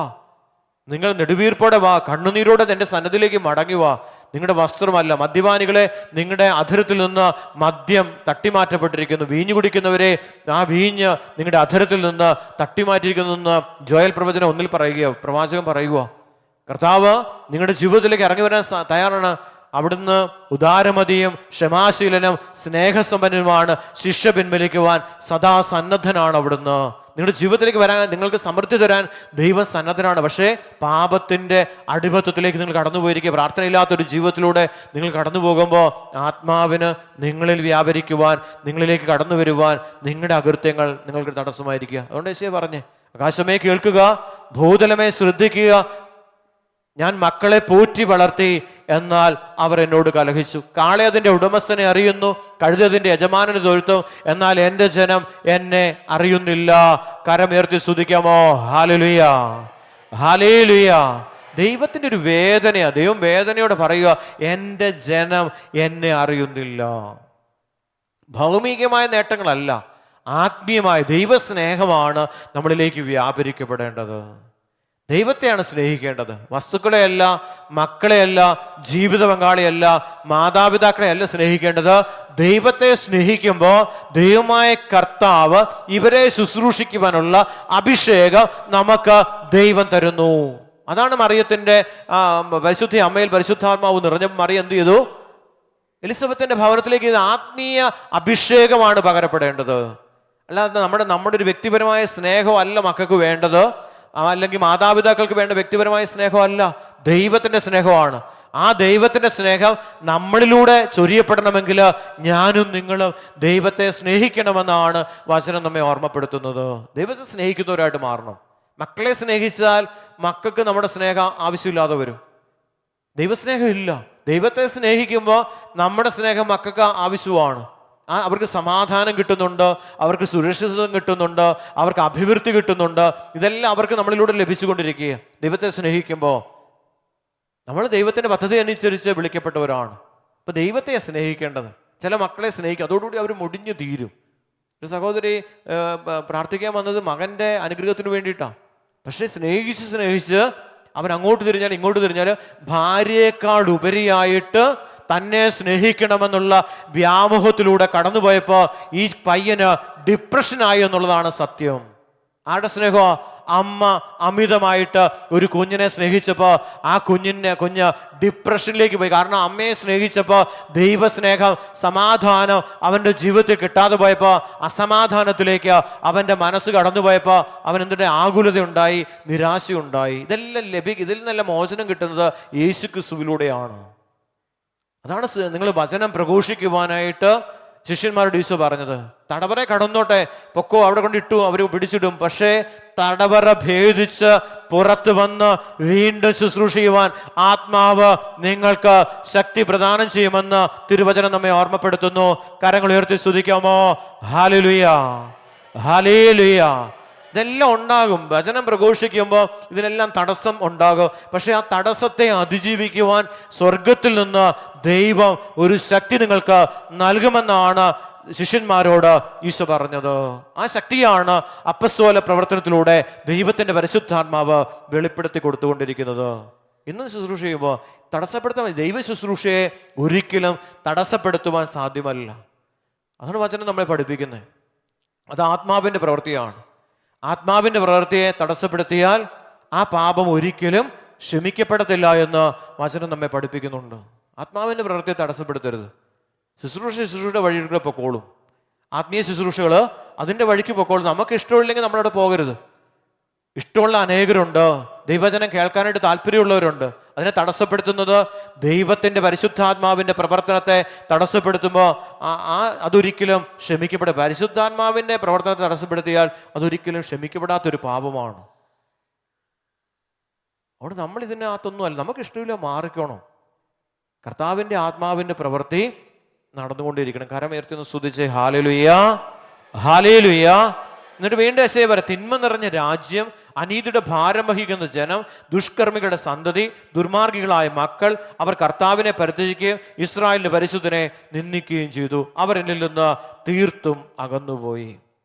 Speaker 2: നിങ്ങൾ നെടുവീർപ്പോടെ വാ, കണ്ണുനീരോടെ എൻ്റെ സന്നദ്ധിയിലേക്ക് മടങ്ങി വാ. നിങ്ങളുടെ വസ്ത്രമല്ല, മദ്യപാനികളെ, നിങ്ങളുടെ അധരത്തിൽ നിന്ന് മദ്യം തട്ടിമാറ്റപ്പെട്ടിരിക്കുന്നു. വീഞ്ഞു കുടിക്കുന്നവരെ, ആ വീഞ്ഞ് നിങ്ങളുടെ അധരത്തിൽ നിന്ന് തട്ടിമാറ്റിയിരിക്കുന്നു എന്ന് ജോയൽ പ്രവചനം 1 പ്രവാചകൻ പറയുക. കർത്താവ് നിങ്ങളുടെ ജീവിതത്തിലേക്ക് ഇറങ്ങി വരാൻ തയ്യാറാണ്. അവിടുന്ന് ഉദാരമതിയും ക്ഷമാശീലനും സ്നേഹസമ്പന്നനുമാണ്. ശിക്ഷ പിൻവലിക്കുവാൻ സദാ സന്നദ്ധനാണ് അവിടുന്ന്. നിങ്ങളുടെ ജീവിതത്തിലേക്ക് വരാൻ, നിങ്ങൾക്ക് സമൃദ്ധി തരാൻ ദൈവം സന്നദ്ധനാണ്. പക്ഷേ പാപത്തിൻ്റെ അടിമത്തത്തിലേക്ക് നിങ്ങൾ കടന്നുപോയിരിക്കുക. പ്രാർത്ഥനയില്ലാത്തൊരു ജീവിതത്തിലൂടെ നിങ്ങൾ കടന്നു പോകുമ്പോൾ ആത്മാവിന് നിങ്ങളിൽ വ്യാപരിക്കുവാൻ, നിങ്ങളിലേക്ക് കടന്നു വരുവാൻ നിങ്ങളുടെ അകൃത്യങ്ങൾ നിങ്ങൾക്ക് തടസ്സമായിരിക്കുക. അതുകൊണ്ട് യേശുവേ പറഞ്ഞേ, ആകാശമേ കേൾക്കുക, ഭൂതലമേ ശ്രദ്ധിക്കുക, ഞാൻ മക്കളെ പോറ്റി വളർത്തി, എന്നാൽ അവർ എന്നോട് കലഹിച്ചു. കാള അതിൻ്റെ ഉടമസ്ഥനെ അറിയുന്നു, കഴുത അതിൻ്റെ യജമാനന് തൊഴുത്തും, എന്നാൽ എൻ്റെ ജനം എന്നെ അറിയുന്നില്ല. കരമുയർത്തി സ്തുതിക്കാമോ? ഹല്ലേലൂയ, ഹല്ലേലൂയ. ദൈവത്തിൻ്റെ ഒരു വേദനയാണ്. ദൈവം വേദനയോടെ പറയുക, എൻ്റെ ജനം എന്നെ അറിയുന്നില്ല. ഭൗമികമായ നേട്ടങ്ങളല്ല, ആത്മീയമായ ദൈവസ്നേഹമാണ് നമ്മളിലേക്ക് വ്യാപരിക്കപ്പെടേണ്ടത്. ദൈവത്തെയാണ് സ്നേഹിക്കേണ്ടത്. വസ്തുക്കളെയല്ല, മക്കളെയല്ല, ജീവിത പങ്കാളിയല്ല, മാതാപിതാക്കളെയല്ല സ്നേഹിക്കേണ്ടത്. ദൈവത്തെ സ്നേഹിക്കുമ്പോൾ ദൈവമായ കർത്താവ് ഇവരെ ശുശ്രൂഷിക്കുവാനുള്ള അഭിഷേകം നമുക്ക് ദൈവം തരുന്നു. അതാണ് മറിയത്തിൻ്റെ പരിശുദ്ധ അമ്മയിൽ പരിശുദ്ധാത്മാവ് നിറഞ്ഞ മറിയ എന്ത് ചെയ്തു? എലിസബത്തിന്റെ ഭവനത്തിലേക്ക് ഇത് ആത്മീയ അഭിഷേകമാണ് പകരപ്പെടേണ്ടത്. അല്ലാതെ നമ്മുടെ ഒരു വ്യക്തിപരമായ സ്നേഹമല്ല മക്കൾക്ക് വേണ്ടത്, അല്ലെങ്കിൽ മാതാപിതാക്കൾക്ക് വേണ്ട വ്യക്തിപരമായ സ്നേഹമല്ല, ദൈവത്തിന്റെ സ്നേഹമാണ്. ആ ദൈവത്തിന്റെ സ്നേഹം നമ്മളിലൂടെ ചൊരിയപ്പെടണമെങ്കിൽ ഞാനും നിങ്ങളും ദൈവത്തെ സ്നേഹിക്കണമെന്നാണ് വചനം നമ്മെ ഓർമ്മപ്പെടുത്തുന്നത്. ദൈവത്തെ സ്നേഹിക്കുന്നവരായിട്ട് മാറണം. മക്കളെ സ്നേഹിച്ചാൽ മക്കൾക്ക് നമ്മുടെ സ്നേഹം ആവശ്യമില്ലാതെ വരും. ദൈവസ്നേഹം ഇല്ല. ദൈവത്തെ സ്നേഹിക്കുമ്പോൾ നമ്മുടെ സ്നേഹം മക്കൾക്ക് ആവശ്യമാണ്. അവർക്ക് സമാധാനം കിട്ടുന്നുണ്ട്, അവർക്ക് സുരക്ഷിതത്വം കിട്ടുന്നുണ്ട്, അവർക്ക് അഭിവൃദ്ധി കിട്ടുന്നുണ്ട്. ഇതെല്ലാം അവർക്ക് നമ്മളിലൂടെ ലഭിച്ചുകൊണ്ടിരിക്കുക. ദൈവത്തെ സ്നേഹിക്കുമ്പോൾ നമ്മൾ ദൈവത്തിൻ്റെ പദ്ധതി അനുസരിച്ച് വിളിക്കപ്പെട്ടവരാണ്. അപ്പൊ ദൈവത്തെ സ്നേഹിക്കേണ്ടത്. ചില മക്കളെ സ്നേഹിക്കും, അതോടുകൂടി അവർ മുടിഞ്ഞു തീരും. ഒരു സഹോദരി പ്രാർത്ഥിക്കാൻ വന്നത് മകന്റെ അനുഗ്രഹത്തിന് വേണ്ടിയിട്ടാണ്. പക്ഷെ സ്നേഹിച്ച് അവൻ അങ്ങോട്ട് തിരിഞ്ഞാൽ ഇങ്ങോട്ട് തിരിഞ്ഞാൽ ഭാര്യയേക്കാൾ ഉപരിയായിട്ട് തന്നെ സ്നേഹിക്കണമെന്നുള്ള വ്യാമോഹത്തിലൂടെ കടന്നുപോയപ്പോൾ ഈ പയ്യന് ഡിപ്രഷനായി എന്നുള്ളതാണ് സത്യം. ആരുടെ സ്നേഹമോ? അമ്മ അമിതമായിട്ട് ഒരു കുഞ്ഞിനെ സ്നേഹിച്ചപ്പോൾ ആ കുഞ്ഞ് ഡിപ്രഷനിലേക്ക് പോയി. കാരണം അമ്മയെ സ്നേഹിച്ചപ്പോൾ ദൈവസ്നേഹം, സമാധാനം അവൻ്റെ ജീവിതത്തിൽ കിട്ടാതെ പോയപ്പോൾ അസമാധാനത്തിലേക്ക് അവൻ്റെ മനസ്സ് കടന്നുപോയപ്പോൾ അവൻ എന്തിൻ്റെ ആകുലതയുണ്ടായി, നിരാശയുണ്ടായി. ഇതിൽ നിന്നെല്ലാം മോചനം കിട്ടുന്നത് യേശു ക്രിസ്തുവിലൂടെയാണ്. അതാണ് നിങ്ങൾ വചനം പ്രഘോഷിക്കുവാനായിട്ട് ശിഷ്യന്മാരോട് ഈശോ പറഞ്ഞത്. തടവറ കടന്നോട്ടെ, പൊക്കോ, അവിടെ കൊണ്ടിട്ടു, അവർ പിടിച്ചിടും. പക്ഷേ തടവറ ഭേദിച്ച് പുറത്തു വന്ന് വീണ്ടും ശുശ്രൂഷ ചെയ്യുവാൻ ആത്മാവ് നിങ്ങൾക്ക് ശക്തി പ്രദാനം ചെയ്യുമെന്ന് തിരുവചനം നമ്മെ ഓർമ്മപ്പെടുത്തുന്നു. കരങ്ങൾ ഉയർത്തി സ്തുതിക്കാമോ? Hallelujah, hallelujah. ഇതെല്ലാം ഉണ്ടാകും. വചനം പ്രഘോഷിക്കുമ്പോൾ ഇതിനെല്ലാം തടസ്സം ഉണ്ടാകും. പക്ഷെ ആ തടസ്സത്തെ അതിജീവിക്കുവാൻ സ്വർഗത്തിൽ നിന്ന് ദൈവം ഒരു ശക്തി നിങ്ങൾക്ക് നൽകുമെന്നാണ് ശിഷ്യന്മാരോട് ഈശോ പറഞ്ഞത്. ആ ശക്തിയാണ് അപ്പസ്തോല പ്രവർത്തനത്തിലൂടെ ദൈവത്തിന്റെ പരിശുദ്ധാത്മാവ് വെളിപ്പെടുത്തി കൊടുത്തുകൊണ്ടിരിക്കുന്നത്. ഇന്നും ശുശ്രൂഷ ചെയ്യുമ്പോൾ തടസ്സപ്പെടുത്താൻ, ദൈവ ശുശ്രൂഷയെ ഒരിക്കലും തടസ്സപ്പെടുത്തുവാൻ സാധ്യമല്ല. അതാണ് വചനം നമ്മളെ പഠിപ്പിക്കുന്നത്. അത് ആത്മാവിന്റെ പ്രവൃത്തിയാണ്. ആത്മാവിന്റെ പ്രവൃത്തിയെ തടസ്സപ്പെടുത്തിയാൽ ആ പാപം ഒരിക്കലും ക്ഷമിക്കപ്പെടത്തില്ല എന്ന് വചനം നമ്മെ പഠിപ്പിക്കുന്നുണ്ട്. ആത്മാവിന്റെ പ്രവൃത്തിയെ തടസ്സപ്പെടുത്തരുത്. ശുശ്രൂഷയുടെ വഴിയുടെ പൊക്കോളും. ആത്മീയ ശുശ്രൂഷകൾ അതിൻ്റെ വഴിക്ക് പൊക്കോളും. നമുക്ക് ഇഷ്ടമില്ലെങ്കിൽ നമ്മളവിടെ പോകരുത്. ഇഷ്ടമുള്ള അനേകരുണ്ട്, ദൈവവചനം കേൾക്കാനായിട്ട് താല്പര്യമുള്ളവരുണ്ട്. അതിനെ തടസ്സപ്പെടുത്തുന്നത് ദൈവത്തിന്റെ പരിശുദ്ധാത്മാവിന്റെ പ്രവർത്തനത്തെ തടസ്സപ്പെടുത്തുമ്പോൾ അതൊരിക്കലും ക്ഷമിക്കപ്പെടും. പരിശുദ്ധാത്മാവിന്റെ പ്രവർത്തനത്തെ തടസ്സപ്പെടുത്തിയാൽ അതൊരിക്കലും ക്ഷമിക്കപ്പെടാത്തൊരു പാപമാണ്. അതുകൊണ്ട് നമ്മൾ ഇതിനകത്തൊന്നുമല്ല, നമുക്ക് ഇഷ്ടമില്ല, മാറിക്കോണം. കർത്താവിന്റെ ആത്മാവിന്റെ പ്രവൃത്തി നടന്നുകൊണ്ടിരിക്കണം. കരമുയർത്തി സ്തുതിച്ച് ഹല്ലേലൂയ, ഹല്ലേലൂയ. എന്നിട്ട് വീണ്ടും യെശയ്യാ പറ, തിന്മ നിറഞ്ഞ രാജ്യം, അനീതിയുടെ ഭാരം വഹിക്കുന്ന ജനം, ദുഷ്കർമ്മികളുടെ സന്തതി, ദുർമാർഗികളായ മക്കൾ, അവർ കർത്താവിനെ പരിത്യജിക്കുകയും ഇസ്രായേലിന്റെ പരിശുദ്ധനെ നിന്ദിക്കുകയും ചെയ്തു. അവർ എന്നിൽ നിന്ന് തീർത്തും അകന്നുപോയി.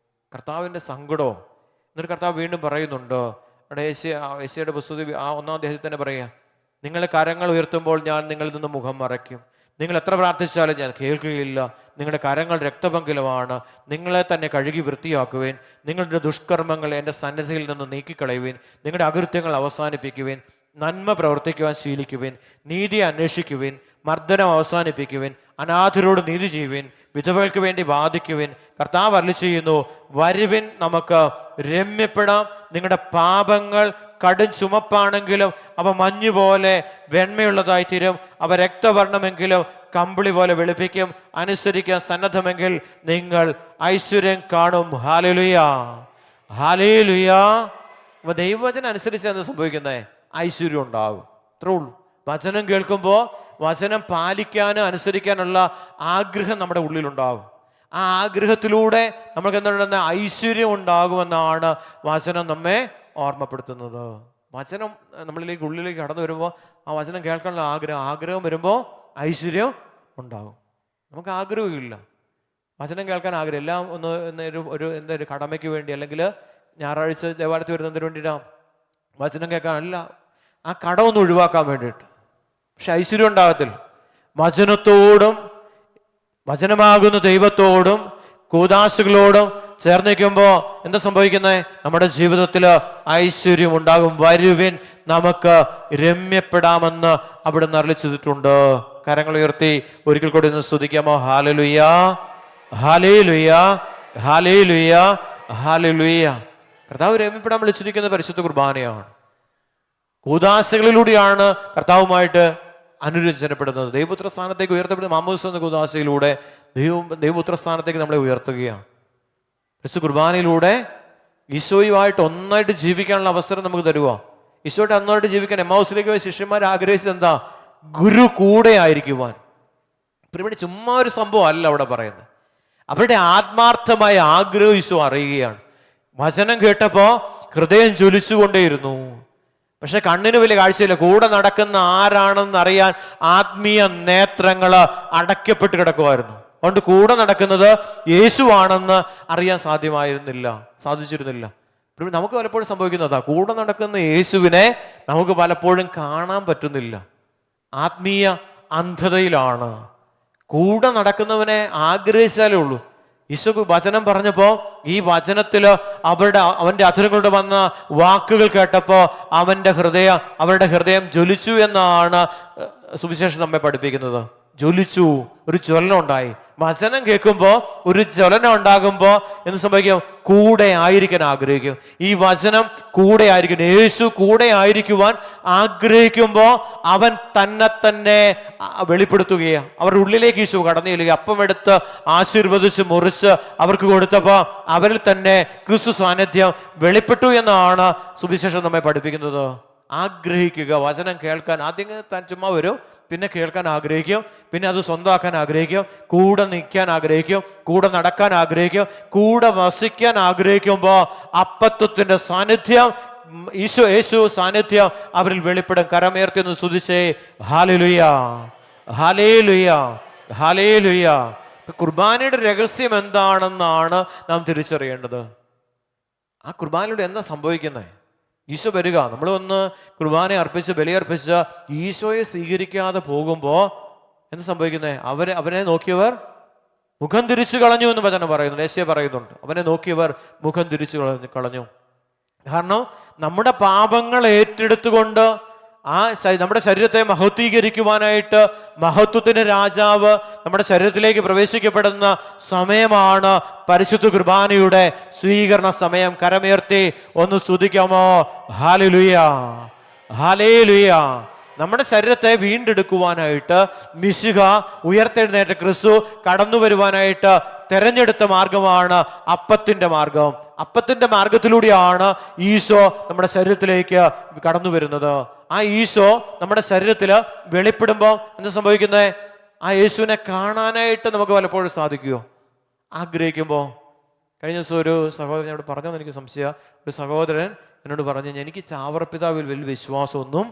Speaker 2: കർത്താവിന്റെ സങ്കടോ. എന്നിട്ട് കർത്താവ് വീണ്ടും പറയുന്നുണ്ട്, അവിടെ യെശയ്യായുടെ പുസ്തകത്തിൽ 1-ാം അധ്യായത്തിൽ തന്നെ പറയുക, നിങ്ങളെ കരങ്ങൾ ഉയർത്തുമ്പോൾ ഞാൻ നിങ്ങളിൽ നിന്ന് മുഖം മറയ്ക്കും. നിങ്ങൾ എത്ര പ്രാർത്ഥിച്ചാലും ഞാൻ കേൾക്കുകയില്ല. നിങ്ങളുടെ കരങ്ങൾ രക്തപങ്കിലമാണ്. നിങ്ങളെ തന്നെ കഴുകി വൃത്തിയാക്കുവേൻ. നിങ്ങളുടെ ദുഷ്കർമ്മങ്ങൾ എൻ്റെ സന്നിധിയിൽ നിന്ന് നീക്കിക്കളയുവേൻ. നിങ്ങളുടെ അകൃത്യങ്ങൾ അവസാനിപ്പിക്കുവേൻ. നന്മ പ്രവർത്തിക്കുവാൻ ശീലിക്കുവേൻ. നീതിയെ അന്വേഷിക്കുവേൻ. മർദ്ദനം അവസാനിപ്പിക്കുവിൻ, അനാഥരോട് നീതി ചെയ്യുവിൻ, വിധവകൾക്ക് വേണ്ടി വാദിക്കുവിൻ. കർത്താവ് അരുളി ചെയ്യുന്നു, വരുവിൻ, നമുക്ക് രമ്യപ്പെടാം. നിങ്ങളുടെ പാപങ്ങൾ കടും ചുമപ്പാണെങ്കിലും അവ മഞ്ഞുപോലെ വെണ്മയുള്ളതായി തീരും. അവ രക്തവർണ്ണമെങ്കിലും കമ്പിളി പോലെ വെളുപ്പിക്കും. അനുസരിക്കാൻ സന്നദ്ധമെങ്കിൽ നിങ്ങൾ ഐശ്വര്യം കാണും. ഹല്ലേലൂയാ, ഹല്ലേലൂയാ. അപ്പൊ ദൈവവചനം അനുസരിച്ച് എന്താ സംഭവിക്കുന്നത്? ഐശ്വര്യം ഉണ്ടാകും. അത്രേ ഉള്ളൂ. വചനം കേൾക്കുമ്പോൾ വചനം പാലിക്കാനും അനുസരിക്കാനുള്ള ആഗ്രഹം നമ്മുടെ ഉള്ളിലുണ്ടാകും. ആ ആഗ്രഹത്തിലൂടെ നമുക്ക് എന്താണ് ഐശ്വര്യം ഉണ്ടാകുമെന്നാണ് വചനം നമ്മെ ഓർമ്മപ്പെടുത്തുന്നത്. വചനം നമ്മളിലേക്ക് ഉള്ളിലേക്ക് കടന്നു വരുമ്പോൾ ആ വചനം കേൾക്കാനുള്ള ആഗ്രഹം വരുമ്പോൾ ഐശ്വര്യം ഉണ്ടാകും. നമുക്ക് ആഗ്രഹമില്ല വചനം കേൾക്കാൻ ആഗ്രഹം. എല്ലാം ഒരു കടമയ്ക്ക് വേണ്ടി, അല്ലെങ്കിൽ ഞായറാഴ്ച ദേവാലയത്തിൽ വരുന്നതിന് വേണ്ടിയിട്ടാണ് വചനം കേൾക്കാനല്ല, ആ കടമൊന്ന് ഒഴിവാക്കാൻ വേണ്ടിയിട്ട്. പക്ഷെ ഐശ്വര്യം ഉണ്ടാകത്തില്ല. വചനത്തോടും വചനമാകുന്ന ദൈവത്തോടും കൂദാശകളോടും ചേർന്ന് നിൽക്കുമ്പോൾ എന്താ സംഭവിക്കുന്നത്? നമ്മുടെ ജീവിതത്തിൽ ഐശ്വര്യം ഉണ്ടാകും. വരുവിൻ, നമുക്ക് രമ്യപ്പെടാമെന്ന് അവിടെ അരുളി ചെയ്തിട്ടുണ്ട്. കരങ്ങൾ ഉയർത്തി ഒരിക്കൽ കൂടി ഒന്ന് സ്തുതിക്കാമോ? ഹല്ലേലൂയാ, ഹല്ലേലൂയാ, ഹല്ലേലൂയാ, ഹല്ലേലൂയാ. കർത്താവ് രമ്യപ്പെടാൻ വിളിച്ചിരിക്കുന്ന പരിശുദ്ധ കുർബാനയാണ്. കൂദാശകളിലൂടെയാണ് കർത്താവുമായിട്ട് അനുരഞ്ജനപ്പെടുന്നത്. ദൈവപുത്ര സ്ഥാനത്തേക്ക് ഉയർത്തപ്പെടുന്ന മാമോദിസ എന്ന കൂദാശയിലൂടെ ദൈവപുത്ര സ്ഥാനത്തേക്ക് നമ്മളെ ഉയർത്തുകയാണ്. പരിശുദ്ധ കുർബാനയിലൂടെ ഈശോയുമായിട്ട് ഒന്നായിട്ട് ജീവിക്കാനുള്ള അവസരം നമുക്ക് തരുക. ഈശോയുടെ ഒന്നായിട്ട് ജീവിക്കാൻ എമ്മാവുസിലേക്ക് പോയ ശിഷ്യന്മാർ ആഗ്രഹിച്ചത് എന്താ? ഗുരു കൂടെ ആയിരിക്കുവാൻ. ഇവിടെ ചുമ്മാ ഒരു സംഭവം അല്ല അവിടെ പറയുന്നത്. അവരുടെ ആത്മാർത്ഥമായ ആഗ്രഹം ഈശോ അറിയുകയാണ്. വചനം കേട്ടപ്പോ ഹൃദയം ജ്വലിച്ചുകൊണ്ടേയിരുന്നു. പക്ഷെ കണ്ണിന് വലിയ കാഴ്ചയില്ല. കൂടെ നടക്കുന്ന ആരാണെന്ന് അറിയാൻ ആത്മീയ നേത്രങ്ങള് അടയ്ക്കപ്പെട്ട് കിടക്കുമായിരുന്നു. അതുകൊണ്ട് കൂടെ നടക്കുന്നത് യേശുവാണെന്ന് അറിയാൻ സാധിച്ചിരുന്നില്ല. നമുക്ക് പലപ്പോഴും സംഭവിക്കുന്നതാ, കൂടെ നടക്കുന്ന യേശുവിനെ നമുക്ക് പലപ്പോഴും കാണാൻ പറ്റുന്നില്ല. ആത്മീയ അന്ധതയിലാണ്. കൂടെ നടക്കുന്നവനെ ആഗ്രഹിച്ചാലേ ഉള്ളൂ. ഈശോ വചനം പറഞ്ഞപ്പോ ഈ വചനത്തില് അവന്റെ അധരങ്ങളുടെ വന്ന വാക്കുകൾ കേട്ടപ്പോ അവരുടെ ഹൃദയം ജ്വലിച്ചു എന്നാണ് സുവിശേഷം നമ്മെ പഠിപ്പിക്കുന്നത്. ജ്വലിച്ചു, ഒരു ജ്വലനം ഉണ്ടായി. വചനം കേൾക്കുമ്പോ ഒരു ജ്വലനം ഉണ്ടാകുമ്പോ എന്ത് സംഭവിക്കും? കൂടെ ആയിരിക്കാൻ ആഗ്രഹിക്കും. ഈ വചനം കൂടെ ആയിരിക്കും. യേശു കൂടെ ആയിരിക്കുവാൻ ആഗ്രഹിക്കുമ്പോ അവൻ തന്നെ വെളിപ്പെടുത്തുകയാണ്. അവരുടെ ഉള്ളിലേക്ക് യേശു കടന്നു ചെല്ലുക. അപ്പം എടുത്ത് ആശീർവദിച്ച് മുറിച്ച് അവർക്ക് കൊടുത്തപ്പോ അവരിൽ തന്നെ ക്രിസ്തു സാന്നിധ്യം വെളിപ്പെട്ടു എന്നാണ് സുവിശേഷം നമ്മെ പഠിപ്പിക്കുന്നത്. ആഗ്രഹിക്കുക, വചനം കേൾക്കാൻ. ആദ്യം താൻ ചുമ്മാ വരും, പിന്നെ കേൾക്കാൻ ആഗ്രഹിക്കും, പിന്നെ അത് സ്വന്തമാക്കാൻ ആഗ്രഹിക്കും, കൂടെ നിൽക്കാൻ ആഗ്രഹിക്കും, കൂടെ നടക്കാൻ ആഗ്രഹിക്കും, കൂടെ വസിക്കാൻ ആഗ്രഹിക്കുമ്പോൾ അപ്പത്വത്തിന്റെ സാന്നിധ്യം, യേശു സാന്നിധ്യം അവരിൽ വെളിപ്പെടും. കരമേർത്തി ഒന്ന് സ്തുതിച്ചേ. ഹല്ലേലൂയാ, ഹല്ലേലൂയാ, ഹല്ലേലൂയാ. കുർബാനയുടെ രഹസ്യം എന്താണെന്നാണ് നാം തിരിച്ചറിയേണ്ടത്. ആ കുർബാനയിലൂടെ എന്താ സംഭവിക്കുന്നത്? ഈശോ വരിക, നമ്മൾ ഒന്ന് കുർബാന അർപ്പിച്ച് ബലിയർപ്പിച്ച് ഈശോയെ സ്വീകരിക്കാതെ പോകുമ്പോൾ എന്ത് സംഭവിക്കുന്നത്? അവനെ നോക്കിയവർ മുഖം തിരിച്ചു കളഞ്ഞു എന്ന് വചനം പറയുന്നുണ്ട്. യേശയ്യ പറയുന്നുണ്ട്, അവനെ നോക്കിയവർ മുഖം തിരിച്ചു കളഞ്ഞു. കാരണം നമ്മുടെ പാപങ്ങൾ ഏറ്റെടുത്തുകൊണ്ട് നമ്മുടെ ശരീരത്തെ മഹത്വീകരിക്കുവാനായിട്ട് മഹത്വത്തിന്റെ രാജാവ് നമ്മുടെ ശരീരത്തിലേക്ക് പ്രവേശിക്കപ്പെടുന്ന സമയമാണ് പരിശുദ്ധ കുർബാനയുടെ സ്വീകരണ സമയം. കരമുയർത്തി ഒന്ന് സ്തുതിക്കാമോ? ഹല്ലേലൂയാ, ഹല്ലേലൂയാ. നമ്മുടെ ശരീരത്തെ വീണ്ടെടുക്കുവാനായിട്ട് മിശിഹ ഉയർത്തെഴുന്നേറ്റ ക്രിസ്തു കടന്നു വരുവാനായിട്ട് തെരഞ്ഞെടുത്ത മാർഗമാണ് അപ്പത്തിന്റെ മാർഗം. അപ്പത്തിന്റെ മാർഗത്തിലൂടെയാണ് ഈശോ നമ്മുടെ ശരീരത്തിലേക്ക് കടന്നു വരുന്നത്. ആ ഈശോ നമ്മുടെ ശരീരത്തിൽ വെളിപ്പെടുമ്പോൾ എന്താ സംഭവിക്കുന്നത്? ആ യേശുവിനെ കാണാനായിട്ട് നമുക്ക് പലപ്പോഴും സാധിക്കുമോ? ആഗ്രഹിക്കുമ്പോൾ. കഴിഞ്ഞ ദിവസം ഒരു സഹോദരൻ എന്നോട് പറഞ്ഞതെന്ന് എനിക്ക് സംശയം. ഒരു സഹോദരൻ എന്നോട് പറഞ്ഞു, എനിക്ക് ചാവറപ്പിതാവിൽ വലിയ വിശ്വാസമൊന്നും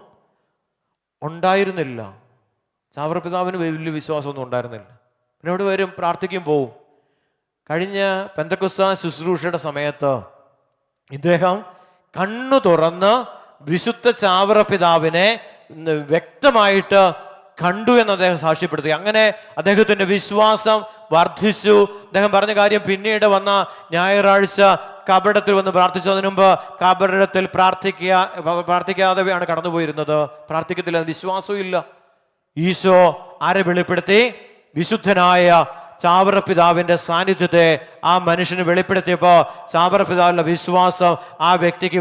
Speaker 2: ഉണ്ടായിരുന്നില്ല. ചാവറപ്പിതാവിന് വലിയ വിശ്വാസമൊന്നും ഉണ്ടായിരുന്നില്ല. പിന്നെ അവിടെ വരും, പ്രാർത്ഥിക്കും, പോവും. കഴിഞ്ഞ പെന്തക്കോസ്താ ശുശ്രൂഷയുടെ സമയത്ത് ഇദ്ദേഹം കണ്ണു തുറന്ന് വിശുദ്ധ ചാവറപ്പിതാവിനെ വ്യക്തമായിട്ട് കണ്ടു എന്ന് അദ്ദേഹം സാക്ഷ്യപ്പെടുത്തി. അങ്ങനെ അദ്ദേഹത്തിന്റെ വിശ്വാസം വർദ്ധിച്ചു. അദ്ദേഹം പറഞ്ഞ കാര്യം പിന്നീട് വന്ന ഞായറാഴ്ച കബറിടത്തിൽ വന്ന് പ്രാർത്ഥിച്ചതിന് മുമ്പ് കബറിടത്തിൽ പ്രാർത്ഥിക്കാതെയാണ് കടന്നുപോയിരുന്നത്. പ്രാർത്ഥിക്കത്തില്ല, വിശ്വാസവും ഇല്ല. ഈശോ ആരെ വെളിപ്പെടുത്തി? വിശുദ്ധനായ ചാവറ പിതാവിന്റെ സാന്നിധ്യത്തെ ആ മനുഷ്യന് വെളിപ്പെടുത്തിയപ്പോൾ ചാവറ പിതാവിന്റെ വിശ്വാസം ആ വ്യക്തിക്ക്